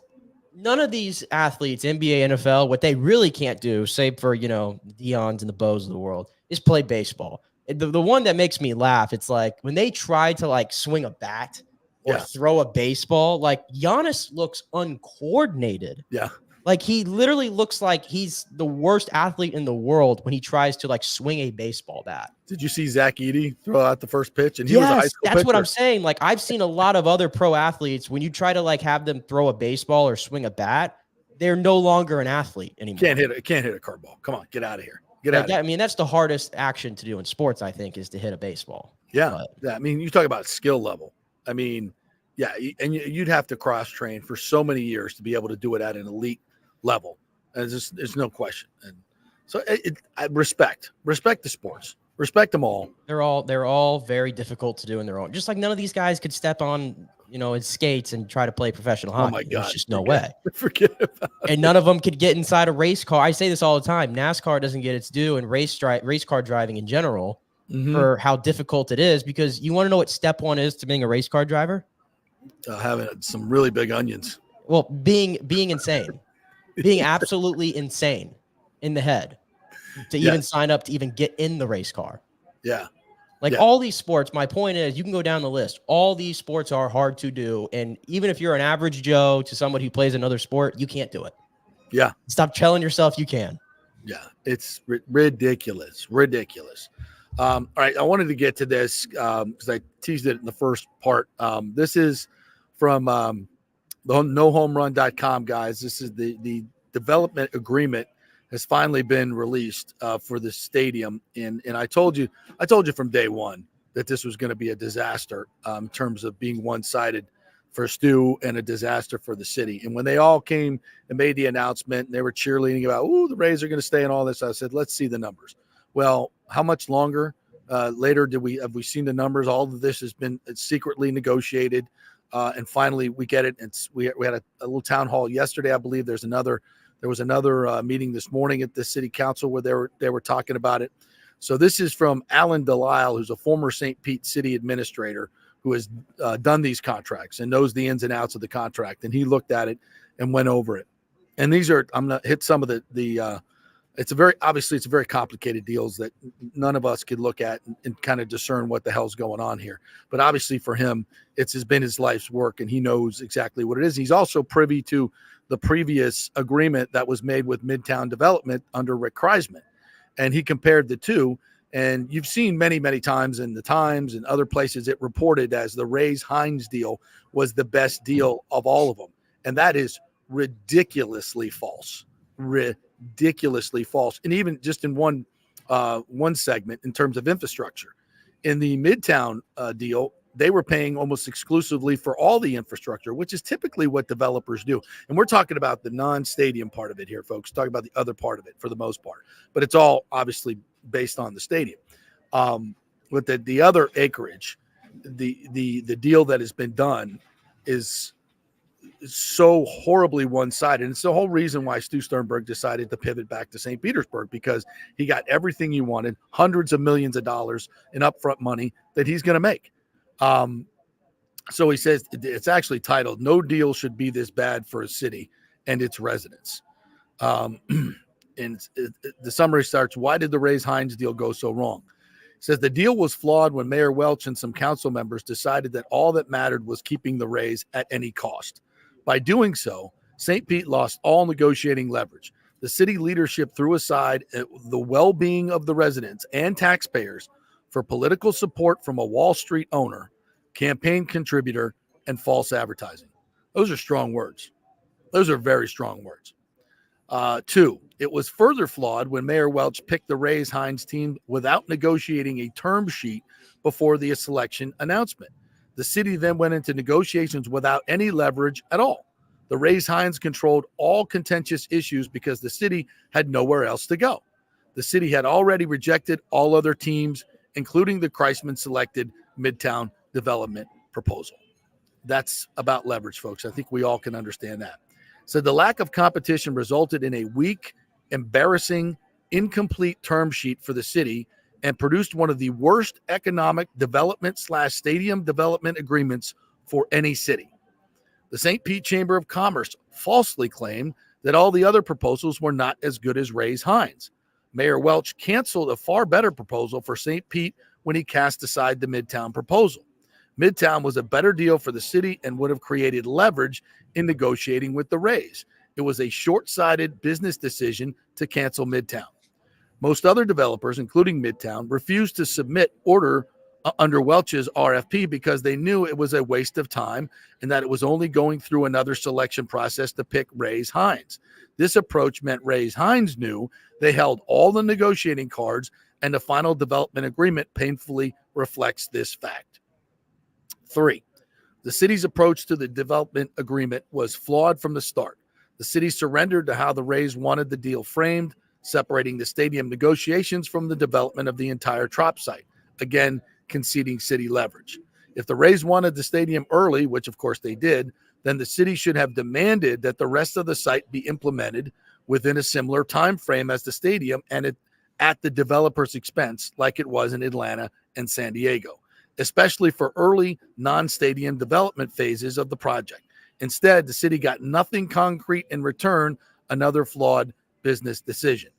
athletes, NBA, NFL, what they really can't do, save for, Deons and the Bows of the world, is play baseball. The one that makes me laugh, it's like when they try to like swing a bat or throw a baseball, like Giannis looks uncoordinated. Yeah. Like he literally looks like he's the worst athlete in the world when he tries to like swing a baseball bat. Did you see Zach Edey throw out the first pitch? And he was a high school that's pitcher. What I'm saying. Like I've seen a lot of other pro athletes, when you try to like have them throw a baseball or swing a bat, they're no longer an athlete anymore. Can't hit a curveball. Come on, get out of here. Get Like out. that, I mean, that's the hardest action to do in sports, I think, is to hit a baseball. Yeah. But Yeah. I mean, you talk about skill level. I mean, yeah, and you'd have to cross train for so many years to be able to do it at an elite level. And there's no question. And so I respect the sports, respect them all. they're all very difficult to do in their own. Just like none of these guys could step on, his skates and try to play professional hockey. Oh my God. There's just no way. Forget about it. And none of them could get inside a race car. I say this all the time. NASCAR doesn't get its due in race car driving in general for how difficult it is, because you want to know what step one is to being a race car driver? Having some really big onions. Well, being insane, being absolutely insane in the head to even sign up to even get in the race car. Yeah. Like all these sports, my point is, you can go down the list. All these sports are hard to do. And even if you're an average Joe to somebody who plays another sport, you can't do it. Yeah. Stop telling yourself you can. Yeah. It's ridiculous. All right. I wanted to get to this because I teased it in the first part. This is from the nohomerun.com, guys. This is the development agreement has finally been released for the stadium. And I told you from day one that this was going to be a disaster in terms of being one-sided for Stu and a disaster for the city. And when they all came and made the announcement and they were cheerleading about, the Rays are going to stay and all this, I said, let's see the numbers. Well, how much longer later have we seen the numbers? All of this has been secretly negotiated. And finally we get it. We had a little town hall yesterday. I believe there was another meeting this morning at the city council where they were talking about it. So this is from Alan Delisle, who's a former St. Pete city administrator who has done these contracts and knows the ins and outs of the contract. And he looked at it and went over it. And these are, I'm going to hit some of it's a very complicated deals that none of us could look at and kind of discern what the hell's going on here. But obviously for him, it's been his life's work and he knows exactly what it is. He's also privy to the previous agreement that was made with Midtown Development under Rick Kreisman. And he compared the two. And you've seen many, many times in the Times and other places it reported as the Rays-Hines deal was the best deal of all of them. And that is ridiculously false. Ridiculously false. And even just in one segment in terms of infrastructure. In the Midtown deal, they were paying almost exclusively for all the infrastructure, which is typically what developers do. And we're talking about the non-stadium part of it here, folks. Talking about the other part of it for the most part. But it's all obviously based on the stadium. With the other acreage, the deal that has been done is so horribly one-sided. And it's the whole reason why Stu Sternberg decided to pivot back to St. Petersburg, because he got everything he wanted, hundreds of millions of dollars in upfront money that he's going to make. So he says it's actually titled, "No Deal Should Be This Bad for a City and Its Residents." And the summary starts, "Why did the Rays-Hines deal go so wrong?" It says the deal was flawed when Mayor Welch and some council members decided that all that mattered was keeping the Rays at any cost. By doing so, St. Pete lost all negotiating leverage. The city leadership threw aside the well-being of the residents and taxpayers for political support from a Wall Street owner, campaign contributor, and false advertising. Those are strong words. Those are very strong words. 2, it was further flawed when Mayor Welch picked the Rays-Hines team without negotiating a term sheet before the selection announcement. The city then went into negotiations without any leverage at all. The Rays-Hines controlled all contentious issues because the city had nowhere else to go. The city had already rejected all other teams, including the Kreisman-selected Midtown Development proposal. That's about leverage, folks. I think we all can understand that. So the lack of competition resulted in a weak, embarrassing, incomplete term sheet for the city and produced one of the worst economic development/stadium development agreements for any city. The St. Pete Chamber of Commerce falsely claimed that all the other proposals were not as good as Rays-Hines. Mayor Welch canceled a far better proposal for St. Pete when he cast aside the Midtown proposal. Midtown was a better deal for the city and would have created leverage in negotiating with the Rays. It was a short-sighted business decision to cancel Midtown. Most other developers, including Midtown, refused to submit order under Welch's RFP because they knew it was a waste of time and that it was only going through another selection process to pick Reyes-Hines. This approach meant Reyes-Hines knew they held all the negotiating cards, and the final development agreement painfully reflects this fact. 3, the city's approach to the development agreement was flawed from the start. The city surrendered to how the Rays wanted the deal framed, separating the stadium negotiations from the development of the entire Trop site, again, conceding city leverage. If the Rays wanted the stadium early, which of course they did, then the city should have demanded that the rest of the site be implemented within a similar time frame as the stadium and at the developer's expense, like it was in Atlanta and San Diego, especially for early non-stadium development phases of the project. Instead, the city got nothing concrete in return, another flawed business decision.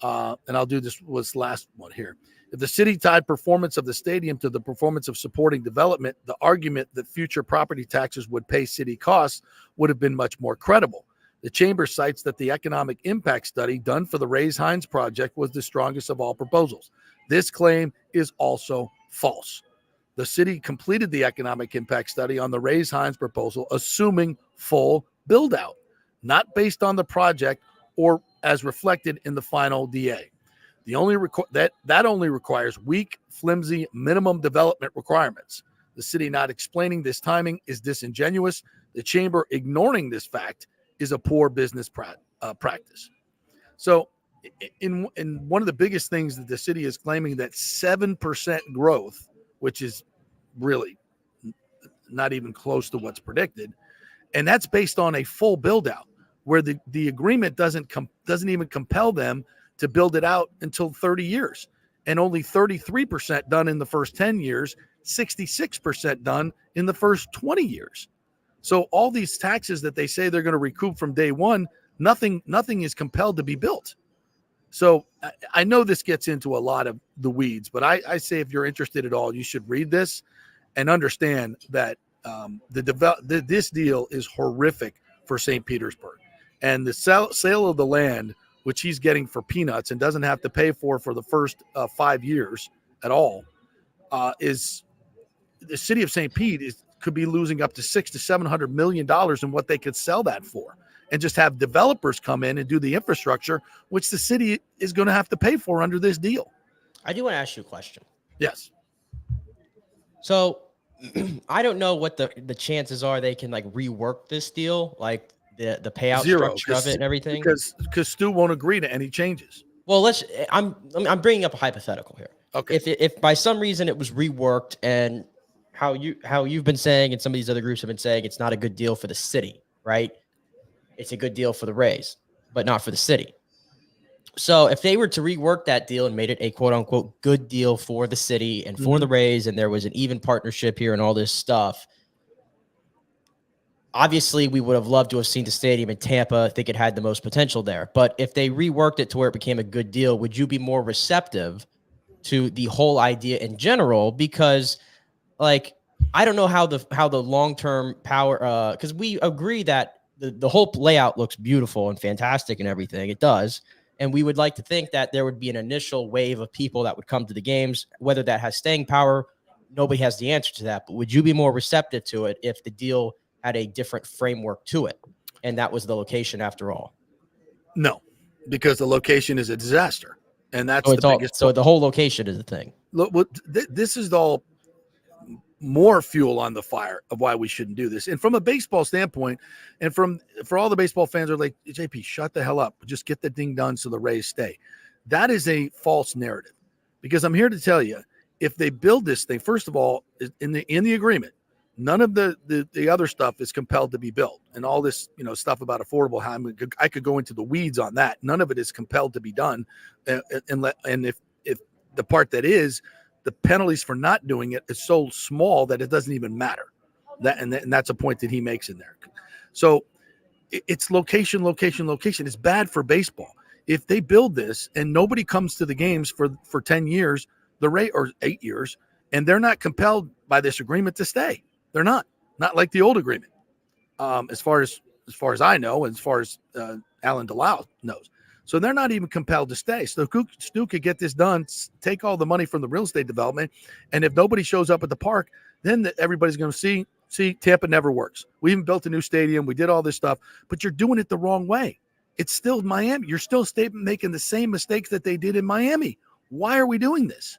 And I'll do this last one here. If the city tied performance of the stadium to the performance of supporting development, the argument that future property taxes would pay city costs would have been much more credible. The chamber cites that the economic impact study done for the Reyes-Hines project was the strongest of all proposals. This claim is also false. The city completed the economic impact study on the Reyes-Hines proposal, assuming full build-out, not based on the project or as reflected in the final DA. The only that only requires weak, flimsy minimum development requirements. The city not explaining this timing is disingenuous. The chamber ignoring this fact is a poor business practice. So in one of the biggest things that the city is claiming that 7% growth, which is really not even close to what's predicted, and that's based on a full build out where the agreement doesn't even compel them to build it out until 30 years, and only 33% done in the first 10 years, 66% done in the first 20 years. So all these taxes that they say they're going to recoup from day one, nothing is compelled to be built. So I know this gets into a lot of the weeds, but I say if you're interested at all, you should read this and understand that this deal is horrific for St. Petersburg. And the sale of the land, which he's getting for peanuts and doesn't have to pay for the first 5 years at all, is the city of St. Pete could be losing up to $600 to $700 million in what they could sell that for, and just have developers come in and do the infrastructure, which the city is going to have to pay for under this deal. I do want to ask you a question. Yes. So I don't know what the chances are they can like rework this deal, like the payout Zero, structure of it and everything, because Stu won't agree to any changes. Well, I'm bringing up a hypothetical here. Okay. If by some reason it was reworked, and how you've been saying, and some of these other groups have been saying, it's not a good deal for the city, right? It's a good deal for the Rays, but not for the city. So if they were to rework that deal and made it a quote unquote good deal for the city and for the Rays, and there was an even partnership here and all this stuff, obviously we would have loved to have seen the stadium in Tampa. I think it had the most potential there. But if they reworked it to where it became a good deal, would you be more receptive to the whole idea in general? Because like, I don't know how the long-term power, because we agree that the whole layout looks beautiful and fantastic and everything. It does. And we would like to think that there would be an initial wave of people that would come to the games. Whether that has staying power, nobody has the answer to that. But would you be more receptive to it if the deal had a different framework to it, and that was the location after all? No, because the location is a disaster, and that's so the biggest. So the whole location is a thing. Look, this is all more fuel on the fire of why we shouldn't do this. And from a baseball standpoint, and for all the baseball fans are like, JP, shut the hell up. Just get the thing done so the Rays stay. That is a false narrative, because I'm here to tell you, if they build this thing, first of all, in the agreement, none of the other stuff is compelled to be built, and all this stuff about affordable housing, I could go into the weeds on that. None of it is compelled to be done, and if the part that is, the penalties for not doing it is so small that it doesn't even matter. And that's a point that he makes in there. So it's location. It's bad for baseball. If they build this and nobody comes to the games for 10 years, or 8 years, and they're not compelled by this agreement to stay. They're not like the old agreement. As far as I know, and as far as Alan Delisle knows. So they're not even compelled to stay. So Stu could get this done, take all the money from the real estate development, and if nobody shows up at the park, then everybody's going to see Tampa never works. We even built a new stadium. We did all this stuff, but you're doing it the wrong way. It's still Miami. You're still making the same mistakes that they did in Miami. Why are we doing this?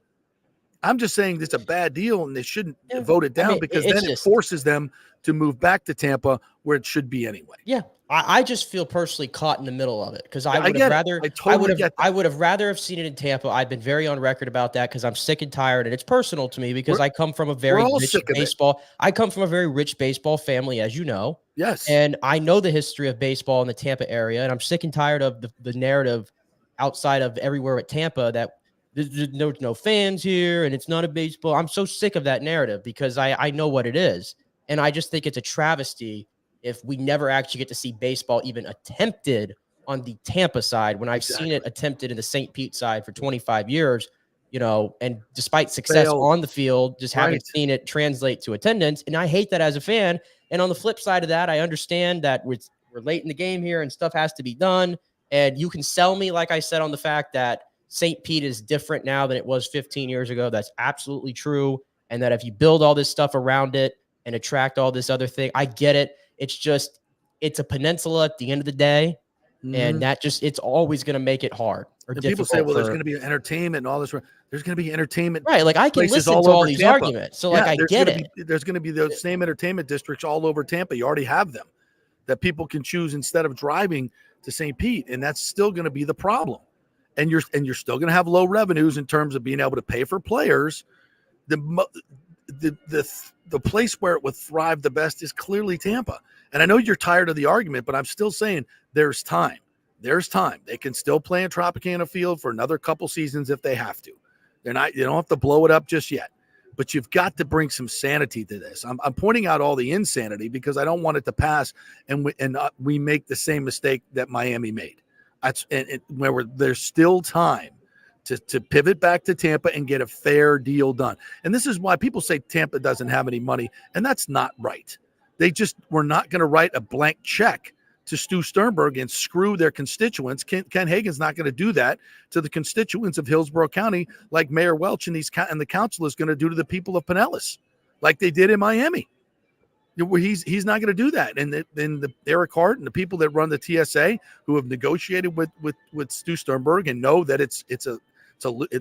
I'm just saying it's a bad deal, and they shouldn't vote it down because then it forces them to move back to Tampa where it should be anyway. Yeah. I just feel personally caught in the middle of it because I would have rather have seen it in Tampa. I've been very on record about that because I'm sick and tired, and it's personal to me because I come from a very rich baseball. I come from a very rich baseball family, as you know. Yes, and I know the history of baseball in the Tampa area, and I'm sick and tired of the narrative outside of everywhere at Tampa that there's no fans here and it's not a baseball. I'm so sick of that narrative because I know what it is, and I just think it's a travesty if we never actually get to see baseball even attempted on the Tampa side when I've seen it attempted in the St. Pete side for 25 years, and despite success on the field, just haven't seen it translate to attendance. And I hate that as a fan. And on the flip side of that, I understand that we're late in the game here and stuff has to be done. And you can sell me, like I said, on the fact that St. Pete is different now than it was 15 years ago. That's absolutely true. And that if you build all this stuff around it and attract all this other thing, I get it. It's a peninsula at the end of the day, and it's always going to make it hard. And people say, well, there's going to be entertainment and all this. There's going to be entertainment. Right. Like I can listen to all these arguments. So I get it. There's going to be those same entertainment districts all over Tampa. You already have them that people can choose instead of driving to St. Pete. And that's still going to be the problem. And you're still going to have low revenues in terms of being able to pay for players. The place where it would thrive the best is clearly Tampa. And I know you're tired of the argument, but I'm still saying there's time. There's time. They can still play in Tropicana Field for another couple seasons if they have to. They don't have to blow it up just yet. But you've got to bring some sanity to this. I'm pointing out all the insanity because I don't want it to pass and we make the same mistake that Miami made. Where there's still time to pivot back to Tampa and get a fair deal done. And this is why people say Tampa doesn't have any money, and that's not right. They just were not going to write a blank check to Stu Sternberg and screw their constituents. Ken Hagan's not going to do that to the constituents of Hillsborough County like Mayor Welch and the council is going to do to the people of Pinellas, like they did in Miami. He's not going to do that. And the Eric Hart and the people that run the TSA who have negotiated with Stu Sternberg and know that it's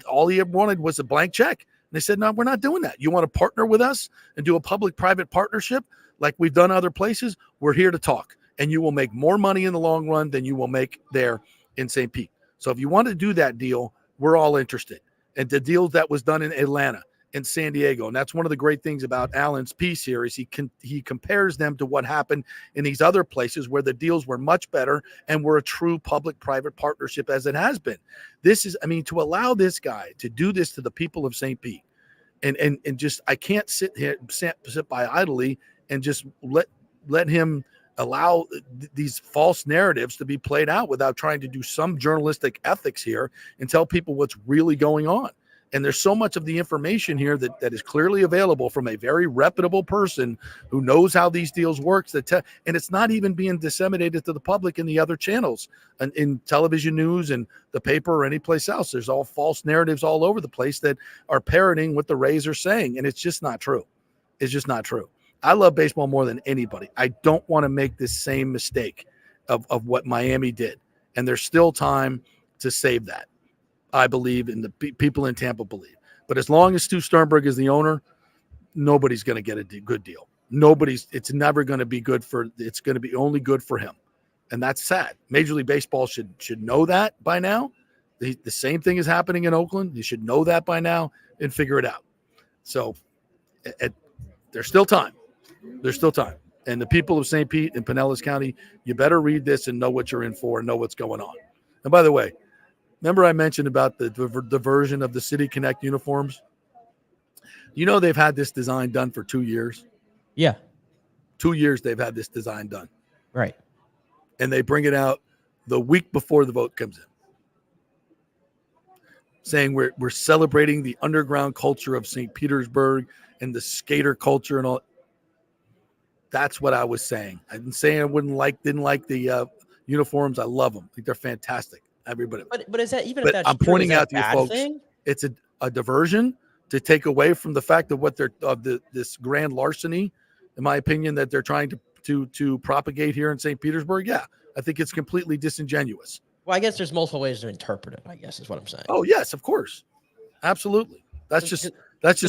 all he ever wanted was a blank check. And they said, no, we're not doing that. You want to partner with us and do a public-private partnership like we've done other places? We're here to talk. And you will make more money in the long run than you will make there in St. Pete. So if you want to do that deal, we're all interested. And the deal that was done in Atlanta and San Diego, and that's one of the great things about Alan's piece here is he compares them to what happened in these other places where the deals were much better and were a true public-private partnership as it has been. This is, to allow this guy to do this to the people of St. Pete and just, I can't sit by idly and just let him allow these false narratives to be played out without trying to do some journalistic ethics here and tell people what's really going on. And there's so much of the information here that is clearly available from a very reputable person who knows how these deals work. And it's not even being disseminated to the public in the other channels and in television news and the paper or any place else. There's all false narratives all over the place that are parroting what the Rays are saying. And it's just not true. It's just not true. I love baseball more than anybody. I don't want to make this same mistake of what Miami did. And there's still time to save that. I believe, and the people in Tampa believe. But as long as Stu Sternberg is the owner, nobody's going to get a good deal. It's never going to be good it's going to be only good for him. And that's sad. Major League Baseball should know that by now. The same thing is happening in Oakland. You should know that by now and figure it out. So there's still time. There's still time. And the people of St. Pete and Pinellas County, you better read this and know what you're in for and know what's going on. And by the way, remember I mentioned about the version of the City Connect uniforms? They've had this design done for 2 years. Yeah. 2 years they've had this design done. Right. And they bring it out the week before the vote comes in, saying we're celebrating the underground culture of St. Petersburg and the skater culture and all. That's what I was saying. I didn't say I didn't like the uniforms. I love them. I think they're fantastic. Everybody. But is that even But if that's I'm true, pointing is that out to you a bad folks, thing? it's a diversion to take away from the fact of what they're this grand larceny, in my opinion, that they're trying to propagate here in St. Petersburg. Yeah, I think it's completely disingenuous. Well, I guess there's multiple ways to interpret it, I guess is what I'm saying. Oh, yes, of course. Absolutely. That's just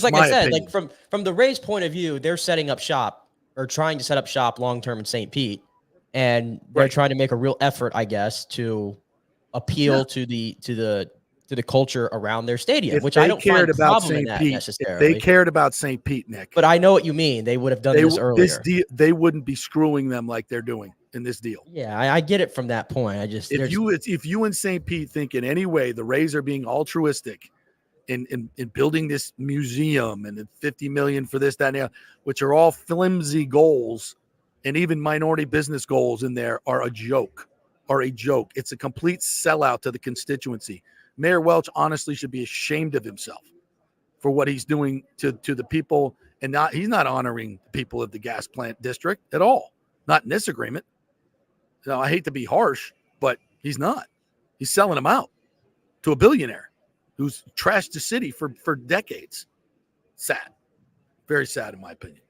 like my I said, opinion. like from the Rays' point of view, they're setting up shop or trying to set up shop long term in St. Pete, and they're trying to make a real effort, I guess, to appeal to the culture around their stadium, If which they I don't cared find about problem in St. that Pete, necessarily. if they cared about St. Pete, Nick. But I know what you mean. They would have done this earlier. They wouldn't be screwing them like they're doing in this deal. Yeah, I get it from that point. I just if you in St. Pete think in any way the Rays are being altruistic in building this museum and $50 million for this, that, and the other, which are all flimsy goals, and even minority business goals in there are a joke. It's a complete sellout to the constituency. Mayor Welch honestly should be ashamed of himself for what he's doing to the people, and he's not honoring the people of the gas plant district at all. Not in this agreement. Now, I hate to be harsh, but he's not. He's selling them out to a billionaire who's trashed the city for decades. Sad. Very sad, in my opinion.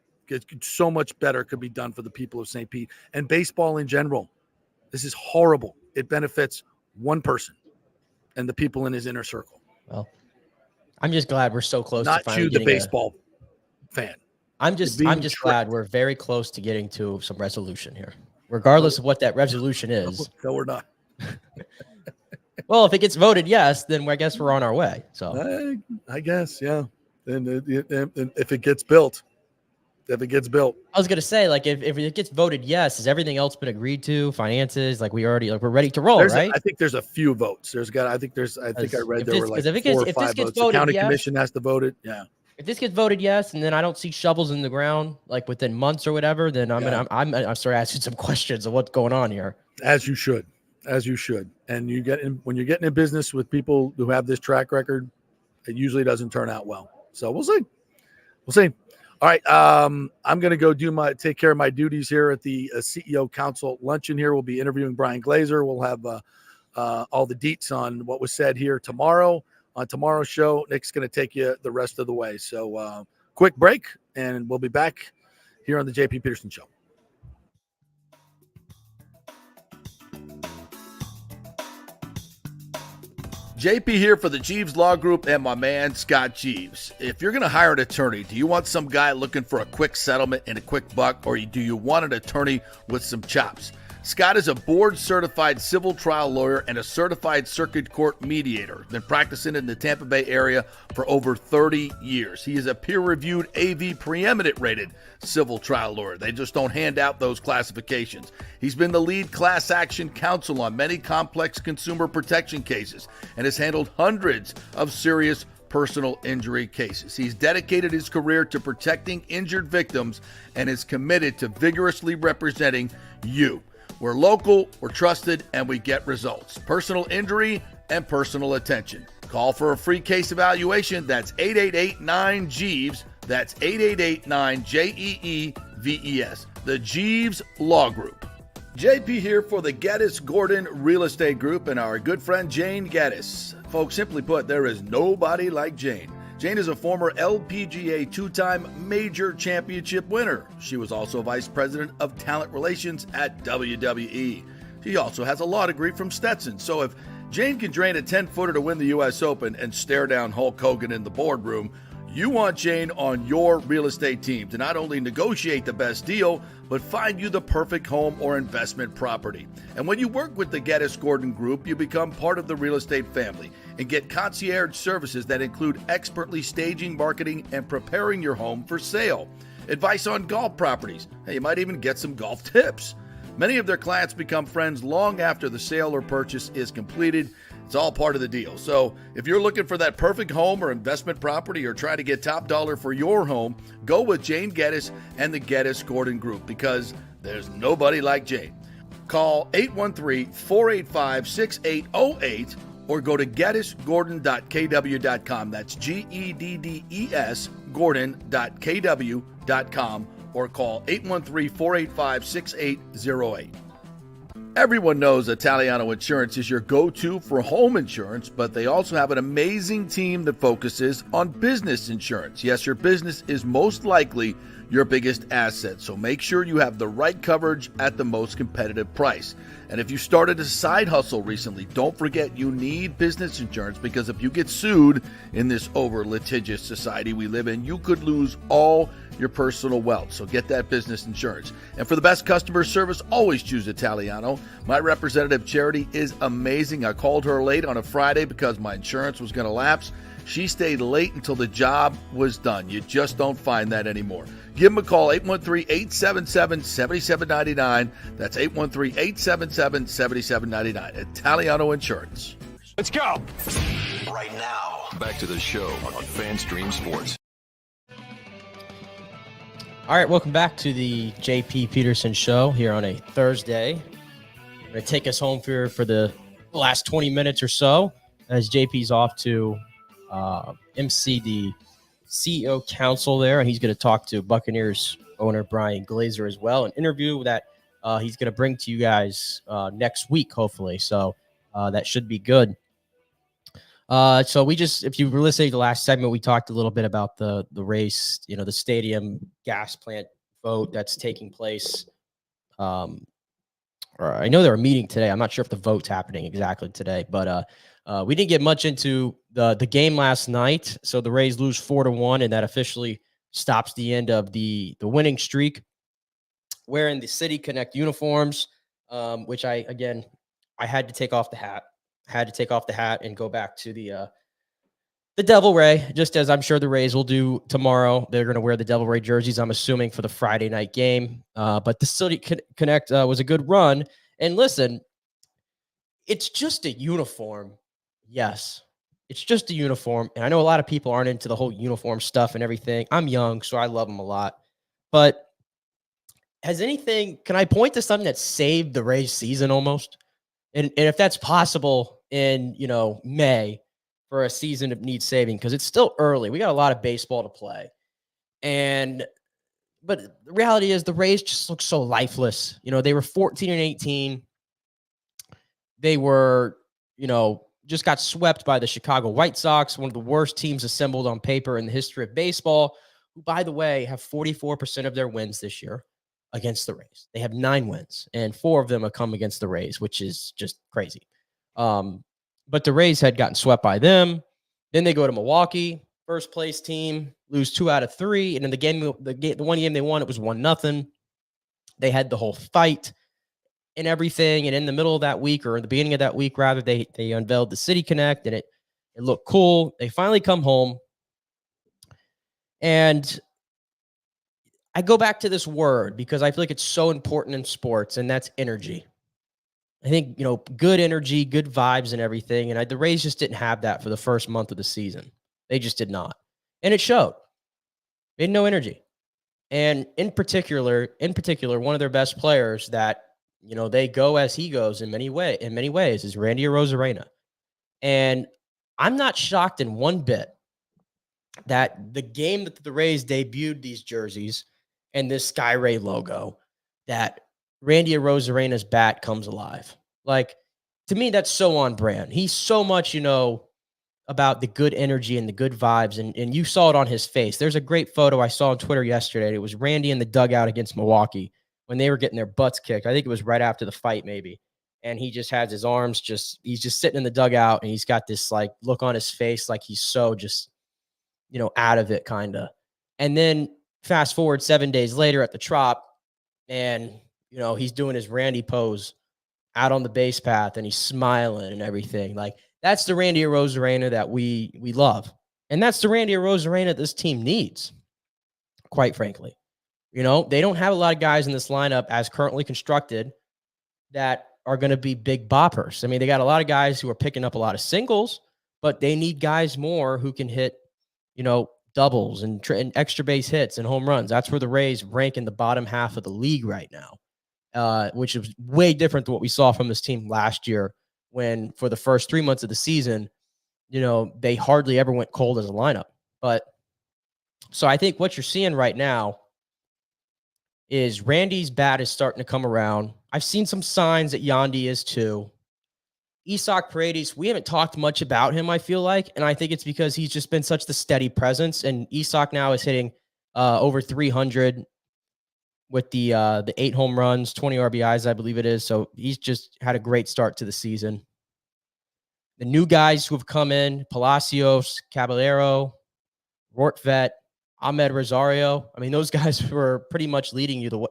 So much better could be done for the people of St. Pete and baseball in general. This is horrible. It benefits one person and the people in his inner circle. Well, I'm just glad we're so close Not to finally you, the getting baseball fan. I'm just glad we're very close to getting to some resolution here, regardless of what that resolution is. No, we're not. Well, if it gets voted yes, then I guess we're on our way. So I guess, yeah. And if it gets built. I was gonna say, like, if it gets voted yes, has everything else been agreed to? Finances, like we're ready to roll, right? I think there's a few votes. I think I read there were like 4 or 5 votes. The voted county yes, commission has to vote it. Yeah. If this gets voted yes, and then I don't see shovels in the ground like within months or whatever, then I'm gonna start asking some questions of what's going on here. As you should. And when you're getting in business with people who have this track record, it usually doesn't turn out well. So we'll see. All right, I'm going to go take care of my duties here at the CEO Council luncheon here. We'll be interviewing Brian Glazer. We'll have all the deets on what was said here tomorrow. On tomorrow's show, Nick's going to take you the rest of the way. So quick break, and we'll be back here on the JP Peterson Show. JP here for the Jeeves Law Group and my man, Scott Jeeves. If you're going to hire an attorney, do you want some guy looking for a quick settlement and a quick buck, or do you want an attorney with some chops? Scott is a board-certified civil trial lawyer and a certified circuit court mediator. Been practicing in the Tampa Bay area for over 30 years. He is a peer-reviewed AV preeminent rated civil trial lawyer. They just don't hand out those classifications. He's been the lead class action counsel on many complex consumer protection cases and has handled hundreds of serious personal injury cases. He's dedicated his career to protecting injured victims and is committed to vigorously representing you. We're local, we're trusted, and we get results. Personal injury and personal attention. Call for a free case evaluation. That's 888-9-JEEVES. That's 888-9-JEEVES. The Jeeves Law Group. JP here for the Geddes Gordon Real Estate Group and our good friend Jane Geddes. Folks, simply put, there is nobody like Jane. Jane is a former LPGA two-time major championship winner. She was also vice president of talent relations at WWE. She also has a law degree from Stetson. So if Jane can drain a 10-footer to win the U.S. Open and stare down Hulk Hogan in the boardroom, you want Jane on your real estate team to not only negotiate the best deal, but find you the perfect home or investment property. And when you work with the Geddes Gordon Group, you become part of the real estate family and get concierge services that include expertly staging, marketing, and preparing your home for sale. Advice on golf properties. Hey, you might even get some golf tips. Many of their clients become friends long after the sale or purchase is completed. It's all part of the deal. So if you're looking for that perfect home or investment property or trying to get top dollar for your home, go with Jane Geddes and the Geddes Gordon Group because there's nobody like Jane. Call 813-485-6808 or go to GeddesGordon.kw.com. That's GEDDES Gordon.kw.com or call 813-485-6808. Everyone knows Italiano Insurance is your go-to for home insurance, but they also have an amazing team that focuses on business insurance. Yes, your business is most likely your biggest asset, so make sure you have the right coverage at the most competitive price. And if you started a side hustle recently, don't forget you need business insurance, because if you get sued in this over-litigious society we live in, you could lose all your personal wealth. So get that business insurance. And for the best customer service, always choose Italiano. My representative, Charity, is amazing. I called her late on a Friday because my insurance was going to lapse. She stayed late until the job was done. You just don't find that anymore. Give them a call, 813-877-7799. That's 813-877-7799. Italiano Insurance. Let's go. Right now, back to the show on FanStream Sports. All right, welcome back to the JP Peterson Show here on a Thursday. I'm going to take us home for the last 20 minutes or so as JP's off to MC the CEO Council there, and he's going to talk to Buccaneers owner Brian Glazer as well, an interview that he's going to bring to you guys next week, hopefully. So that should be good. So if you were listening to the last segment, we talked a little bit about the race, the stadium gas plant vote that's taking place. Or I know they're meeting today. I'm not sure if the vote's happening exactly today, but we didn't get much into the game last night. So the Rays lose 4-1, and that officially stops the end of the winning streak. Wearing the City Connect uniforms, which I had to take off the hat. And go back to the Devil Ray, just as I'm sure the Rays will do tomorrow. They're going to wear the Devil Ray jerseys, I'm assuming, for the Friday night game. But the City Connect was a good run. And listen, it's just a uniform. Yes, it's just a uniform. And I know a lot of people aren't into the whole uniform stuff and everything. I'm young, so I love them a lot. But can I point to something that saved the Rays season almost? And if that's possible in, May for a season that needs saving, because it's still early. We got a lot of baseball to play. But the reality is the Rays just look so lifeless. They were 14-18. They were, just got swept by the Chicago White Sox, one of the worst teams assembled on paper in the history of baseball, who, by the way, have 44% of their wins this year against the Rays. They have 9 wins, and 4 of them have come against the Rays, which is just crazy. But the Rays had gotten swept by them. Then they go to Milwaukee, first place team, lose 2 out of 3. And in the one game they won, it was 1-0. They had the whole fight and everything. And in the middle of that week, or in the beginning of that week, rather, they unveiled the City Connect, and it looked cool. They finally come home. And I go back to this word because I feel like it's so important in sports, and that's energy. I think, good energy, good vibes and everything. And the Rays just didn't have that for the first month of the season. They just did not. And it showed. They had no energy. And in particular, one of their best players that, they go as he goes in many ways is Randy Arozarena. And I'm not shocked in one bit that the game that the Rays debuted these jerseys and this Sky Ray logo, that Randy Arozarena's bat comes alive. Like, to me, that's so on brand. He's so much, about the good energy and the good vibes, and you saw it on his face. There's a great photo I saw on Twitter yesterday. It was Randy in the dugout against Milwaukee when they were getting their butts kicked. I think it was right after the fight, maybe. And he just has his arms he's just sitting in the dugout, and he's got this like look on his face like he's so just, out of it kind of. And then fast forward 7 days later at the Trop, and he's doing his Randy pose out on the base path, and he's smiling and everything. Like, that's the Randy Arozarena that we love. And that's the Randy Arozarena this team needs, quite frankly. They don't have a lot of guys in this lineup as currently constructed that are going to be big boppers. I mean, they got a lot of guys who are picking up a lot of singles, but they need guys more who can hit, doubles and extra base hits and home runs. That's where the Rays rank in the bottom half of the league right now, which is way different than what we saw from this team last year, when for the first 3 months of the season, they hardly ever went cold as a lineup. But so I think what you're seeing right now is Randy's bat is starting to come around. I've seen some signs that Yandy is too. Isaac Paredes, we haven't talked much about him, I feel like, and I think it's because he's just been such the steady presence, and Isaac now is hitting over 300 with the 8 home runs, 20 RBIs, I believe it is. So he's just had a great start to the season. The new guys who have come in, Palacios, Caballero, Rortvet, Ahmed Rosario. I mean, those guys were pretty much leading you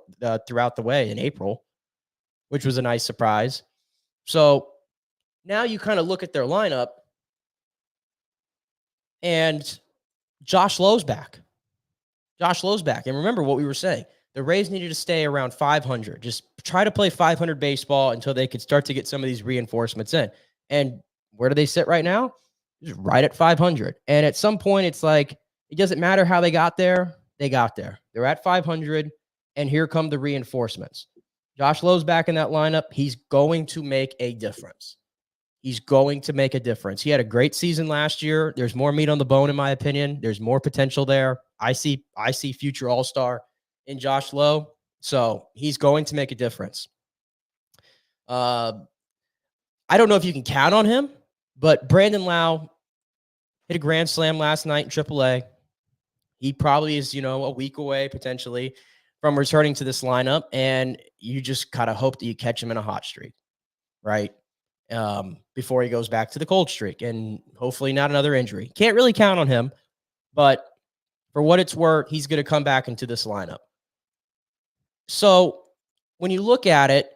throughout the way in April, which was a nice surprise. So now you kind of look at their lineup, and Josh Lowe's back. Josh Lowe's back. And remember what we were saying. The Rays needed to stay around 500. Just try to play 500 baseball until they could start to get some of these reinforcements in. And where do they sit right now? Just right at 500. And at some point, it's like, it doesn't matter how they got there. They got there. They're at 500, and here come the reinforcements. Josh Lowe's back in that lineup. He's going to make a difference. He's going to make a difference. He had a great season last year. There's more meat on the bone, in my opinion. There's more potential there. I see future all-star in Josh Lowe. So he's going to make a difference. I don't know if you can count on him, but Brandon Lau hit a grand slam last night in AAA. He probably is, a week away potentially from returning to this lineup, and you just kind of hope that you catch him in a hot streak, right? Before he goes back to the cold streak, and hopefully not another injury. Can't really count on him, but for what it's worth, he's going to come back into this lineup. So when you look at it,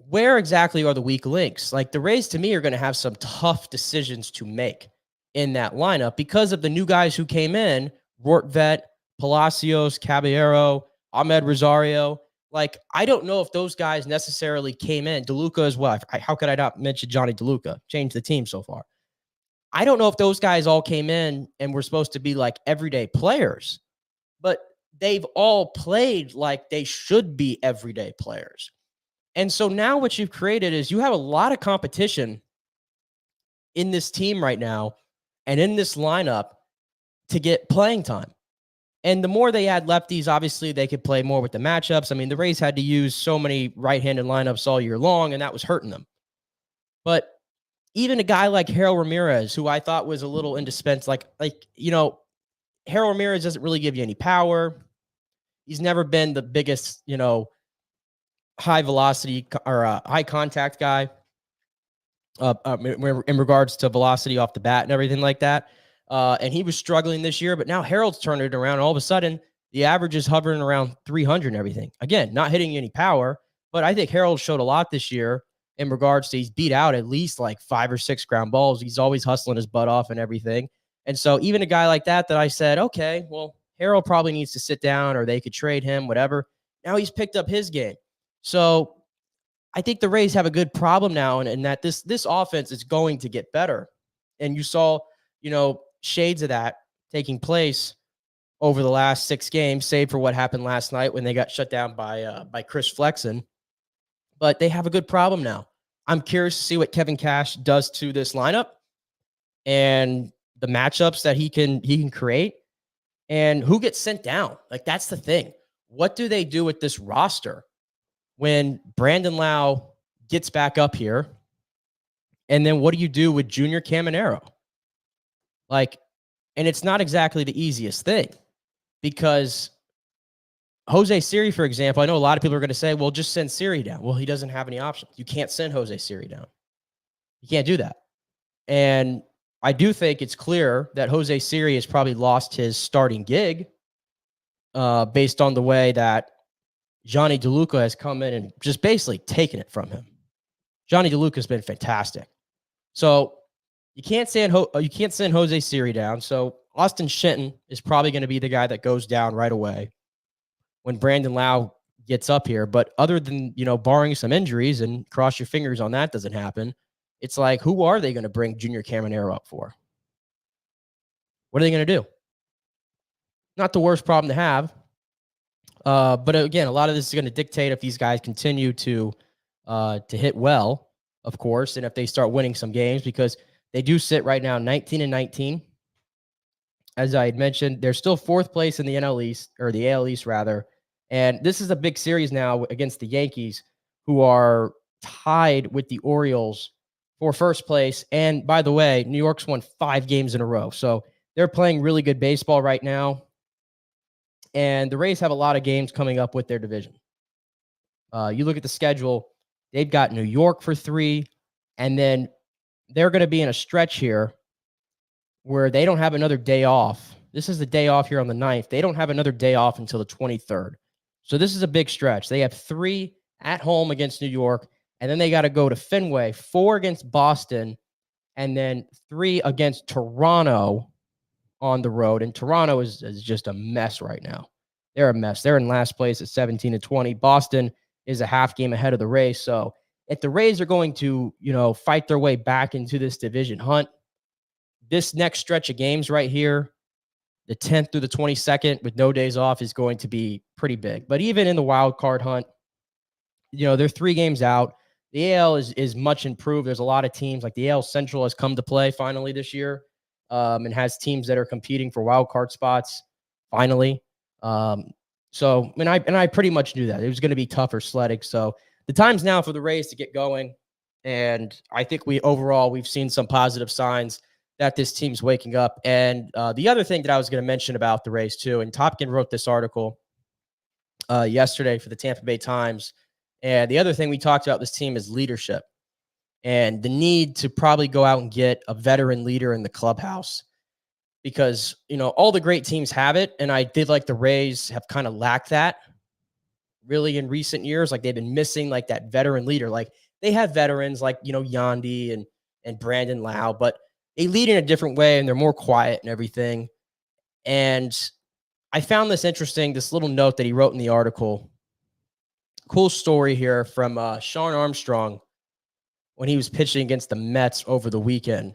where exactly are the weak links? Like, the Rays, to me, are going to have some tough decisions to make in that lineup because of the new guys who came in, Rortvet, Palacios, Caballero, Ahmed Rosario. Like, I don't know if those guys necessarily came in. DeLuca as well. How could I not mention Johnny DeLuca? Changed the team so far. I don't know if those guys all came in and were supposed to be like everyday players, but they've all played like they should be everyday players. And so now what you've created is you have a lot of competition in this team right now and in this lineup to get playing time. And the more they had lefties, obviously they could play more with the matchups. I mean, the Rays had to use so many right-handed lineups all year long, and that was hurting them. But even a guy like Harold Ramirez, who I thought was a little indispensable, Harold Ramirez doesn't really give you any power. He's never been the biggest, high velocity or high contact guy in regards to velocity off the bat and everything like that. And he was struggling this year, but now Harold's turned it around. All of a sudden, the average is hovering around 300 and everything. Again, not hitting any power, but I think Harold showed a lot this year in regards to he's beat out at least like 5 or 6 ground balls. He's always hustling his butt off and everything. And so even a guy like that I said, okay, well, Harold probably needs to sit down or they could trade him, whatever. Now he's picked up his game. So I think the Rays have a good problem now, and that this offense is going to get better. And you saw, shades of that taking place over the last 6 games, save for what happened last night when they got shut down by Chris Flexen. But they have a good problem now. I'm curious to see what Kevin Cash does to this lineup and the matchups that he can create and who gets sent down. Like, that's the thing. What do they do with this roster when Brandon Lau gets back up here? And then what do you do with Junior Caminero? Like, and it's not exactly the easiest thing because Jose Siri, for example, I know a lot of people are going to say, well, just send Siri down. Well, he doesn't have any options. You can't send Jose Siri down. You can't do that. And I do think it's clear that Jose Siri has probably lost his starting gig based on the way that Johnny DeLuca has come in and just basically taken it from him. Johnny DeLuca has been fantastic. So you can't send Jose Siri down. So Austin Shenton is probably going to be the guy that goes down right away when Brandon Lau gets up here. But other than, barring some injuries, and cross your fingers on that doesn't happen, it's like, who are they going to bring Junior Caminero up for? What are they going to do? Not the worst problem to have. But again, a lot of this is going to dictate if these guys continue to hit well, of course, and if they start winning some games, because they do sit right now 19-19. As I had mentioned, they're still 4th place in the NL East, or the AL East rather, And this is a big series now against the Yankees, who are tied with the Orioles for first place. And by the way, New York's won 5 games in a row. So they're playing really good baseball right now. And the Rays have a lot of games coming up with their division. You look at the schedule, they've got New York for 3, and then they're going to be in a stretch here where they don't have another day off. This is the day off here on the 9th. They don't have another day off until the 23rd. So this is a big stretch. They have 3 at home against New York, and then they got to go to Fenway, 4 against Boston, and then 3 against Toronto on the road. And Toronto is just a mess right now. They're a mess. They're in last place at 17-20. Boston is a half game ahead of the Rays. So if the Rays are going to, fight their way back into this division hunt, this next stretch of games right here, the 10th through the 22nd with no days off, is going to be pretty big. But even in the wild card hunt, they're 3 games out. The AL is much improved. There's a lot of teams, like the AL Central has come to play finally this year, and has teams that are competing for wild card spots finally. So I pretty much knew that it was going to be tougher sledding. So the time's now for the Rays to get going. And I think we've seen some positive signs that this team's waking up. And the other thing that I was going to mention about the Rays too, and Topkin wrote this article yesterday for the Tampa Bay Times. And the other thing we talked about this team is leadership and the need to probably go out and get a veteran leader in the clubhouse, because, all the great teams have it. And I did like the Rays have kind of lacked that really in recent years. Like they've been missing like that veteran leader. Like they have veterans like, Yandy and Brandon Lau, but they lead in a different way and they're more quiet and everything. And I found this interesting, this little note that he wrote in the article. Cool story here from Shawn Armstrong when he was pitching against the Mets over the weekend.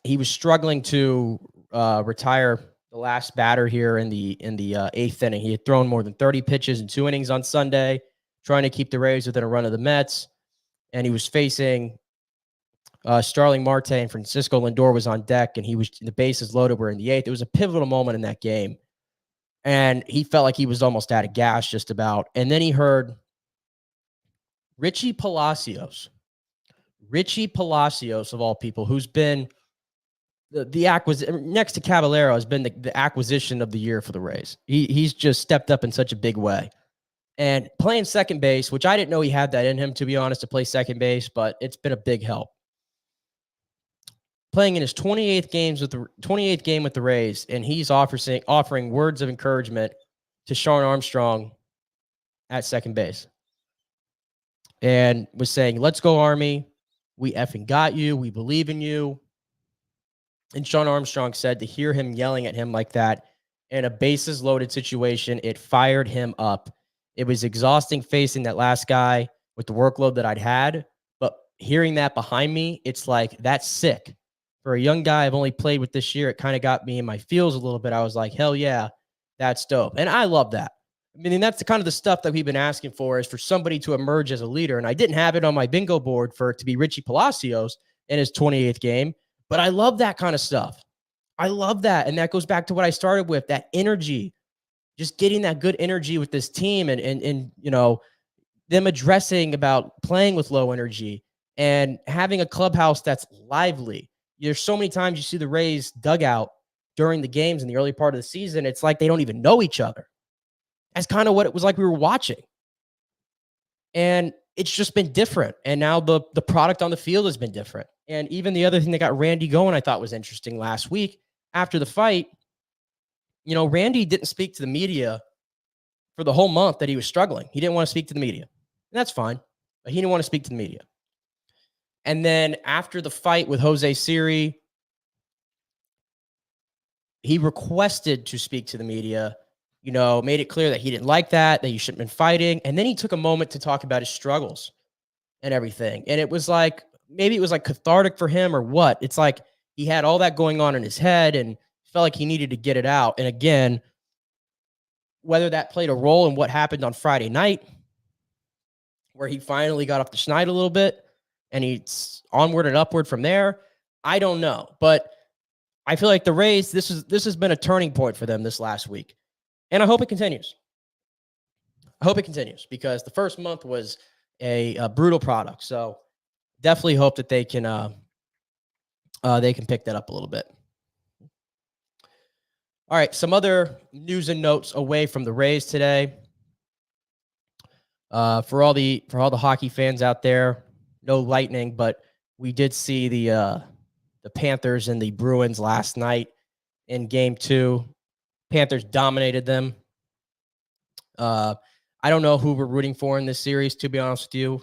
He was struggling to retire the last batter here in the 8th inning. He had thrown more than 30 pitches in 2 innings on Sunday, trying to keep the Rays within a run of the Mets. And he was facing Starling Marte, and Francisco Lindor was on deck, and the bases loaded were in the 8th. It was a pivotal moment in that game. And he felt like he was almost out of gas just about. And then he heard Richie Palacios of all people, who's been the acquisition next to Caballero, has been the acquisition of the year for the Rays. He's just stepped up in such a big way. And playing second base, which I didn't know he had that in him, to be honest, to play second base, but it's been a big help. Playing in his 28th game with the Rays, and he's offering words of encouragement to Shawn Armstrong at second base, and was saying, "Let's go, Army. We effing got you. We believe in you." And Shawn Armstrong said to hear him yelling at him like that in a bases loaded situation, it fired him up. It was exhausting facing that last guy with the workload that I'd had, but hearing that behind me, it's like, that's sick. For a young guy I've only played with this year, it kind of got me in my feels a little bit. I was like, hell yeah, that's dope. And I love that. I mean, that's the kind of the stuff that we've been asking for, is for somebody to emerge as a leader. And I didn't have it on my bingo board for it to be Richie Palacios in his 28th game, but I love that kind of stuff. I love that. And that goes back to what I started with, that energy, just getting that good energy with this team, and them addressing about playing with low energy and having a clubhouse that's lively. There's so many times you see the Rays dugout during the games in the early part of the season. It's like they don't even know each other. That's kind of what it was like we were watching. And it's just been different. And now the product on the field has been different. And even the other thing that got Randy going, I thought was interesting last week after the fight. Randy didn't speak to the media for the whole month that he was struggling. He didn't want to speak to the media. And that's fine. But he didn't want to speak to the media. And then after the fight with Jose Siri, he requested to speak to the media, made it clear that he didn't like that he shouldn't have been fighting. And then he took a moment to talk about his struggles and everything. And it was like, maybe it was like cathartic for him or what. It's like he had all that going on in his head and felt like he needed to get it out. And again, whether that played a role in what happened on Friday night, where he finally got off the schneid a little bit, and he's onward and upward from there, I don't know. But I feel like the Rays, this has been a turning point for them this last week. And I hope it continues. I hope it continues because the first month was a brutal product. So definitely hope that they can pick that up a little bit. All right, some other news and notes away from the Rays today. For all the hockey fans out there, no lightning, but we did see the Panthers and the Bruins last night in Game 2. Panthers dominated them. I don't know who we're rooting for in this series, to be honest with you.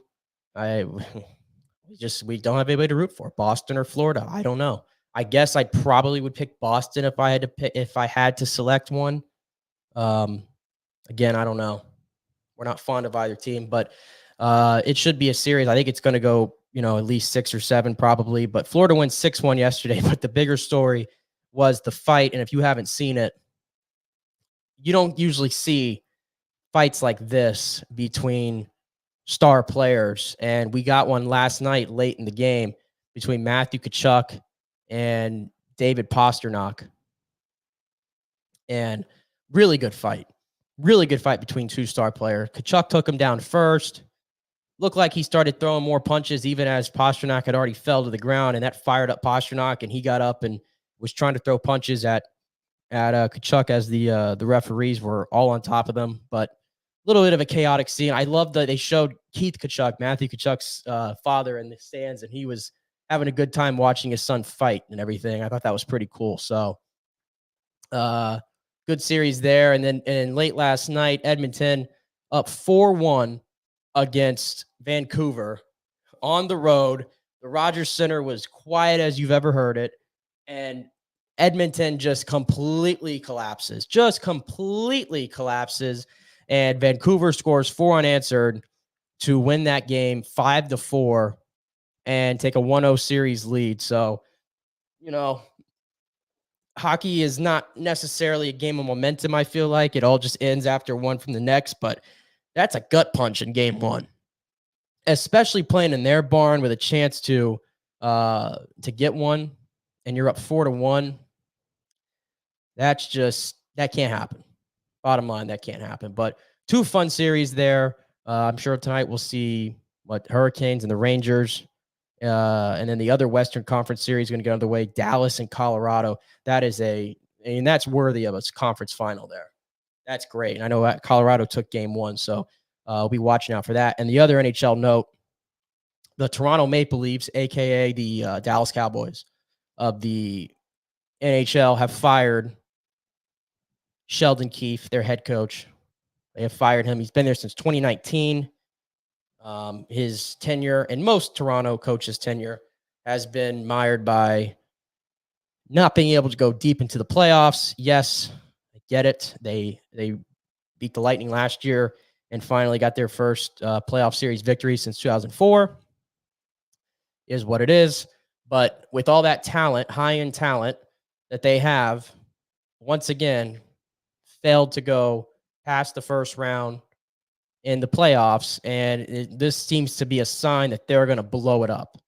We don't have anybody to root for. Boston or Florida. I don't know. I guess I probably would pick Boston if I had to select one. Again, I don't know. We're not fond of either team, but it should be a series. I think it's going to go, at least 6 or 7 probably. But Florida wins 6-1 yesterday. But the bigger story was the fight. And if you haven't seen it, you don't usually see fights like this between star players. And we got one last night late in the game between Matthew Tkachuk and David Pastrnak. And really good fight. Really good fight between two star players. Tkachuk took him down first. Looked like he started throwing more punches even as Pastrnak had already fell to the ground, and that fired up Pastrnak, and he got up and was trying to throw punches at Tkachuk as the referees were all on top of them. But a little bit of a chaotic scene. I love that they showed Keith Tkachuk, Matthew Tkachuk's father, in the stands, and he was having a good time watching his son fight and everything. I thought that was pretty cool. So, good series there. And then late last night, Edmonton up 4-1 against Vancouver on the road. The Rogers Center was quiet as you've ever heard it. And Edmonton just completely collapses. And Vancouver scores 4 unanswered to win that game 5-4 and take a 1-0 series lead. So, hockey is not necessarily a game of momentum, I feel like. It all just ends after one from the next, but that's a gut punch in Game 1. Especially playing in their barn with a chance to get one, and you're up 4-1. That can't happen. Bottom line, that can't happen. But 2 fun series there. I'm sure tonight we'll see Hurricanes and the Rangers. And then the other Western Conference series is going to get underway, Dallas and Colorado. That's worthy of a conference final there. That's great. And I know Colorado took Game 1, so we'll be watching out for that. And the other NHL note, the Toronto Maple Leafs, a.k.a. the Dallas Cowboys of the NHL, have fired Sheldon Keefe, their head coach. They have fired him. He's been there since 2019. His tenure, and most Toronto coaches' tenure, has been mired by not being able to go deep into the playoffs. Yes, I get it. They beat the Lightning last year and finally got their first playoff series victory since 2004. Is what it is. But with all that talent, high-end talent that they have, once again, failed to go past the first round in the playoffs, and this seems to be a sign that they're going to blow it up.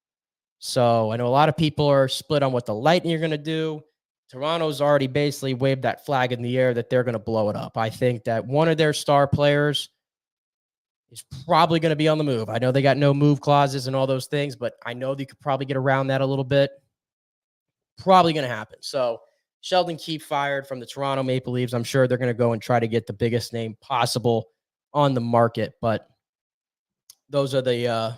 So I know a lot of people are split on what the Lightning are going to do. Toronto's already basically waved that flag in the air that they're going to blow it up. I think that one of their star players is probably going to be on the move. I know they got no move clauses and all those things, but I know they could probably get around that a little bit. Probably going to happen. So Sheldon Keefe fired from the Toronto Maple Leafs. I'm sure they're going to go and try to get the biggest name possible on the market, but those are the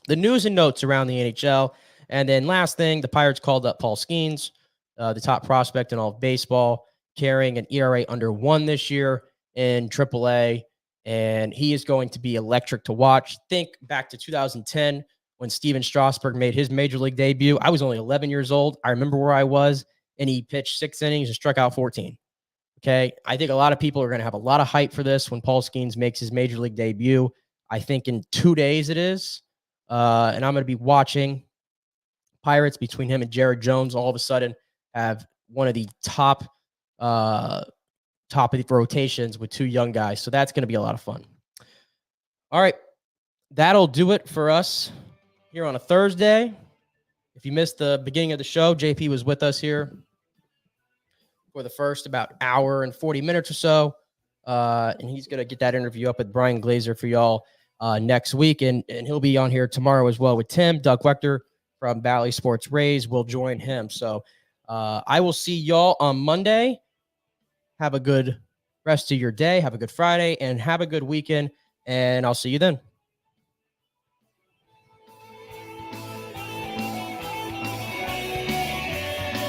news and notes around the NHL. And then last thing, the Pirates called up Paul Skeens, the top prospect in all of baseball, carrying an ERA under 1 this year in AAA, and he is going to be electric to watch. Think back to 2010 when Steven Strasburg made his major league debut. I was only 11 years old. I remember where I was, and he pitched 6 innings and struck out 14. Okay, I think a lot of people are going to have a lot of hype for this when Paul Skeens makes his major league debut. I think in 2 days it is. And I'm going to be watching. Pirates, between him and Jared Jones, all of a sudden have one of the top of the rotations with 2 young guys. So that's going to be a lot of fun. All right, that'll do it for us here on a Thursday. If you missed the beginning of the show, JP was with us here for the first about hour and 40 minutes or so. And he's going to get that interview up with Brian Glazer for y'all next week. And he'll be on here tomorrow as well with Tim. Doug Wechter from Valley Sports Rays will join him. So I will see y'all on Monday. Have a good rest of your day. Have a good Friday and have a good weekend. And I'll see you then.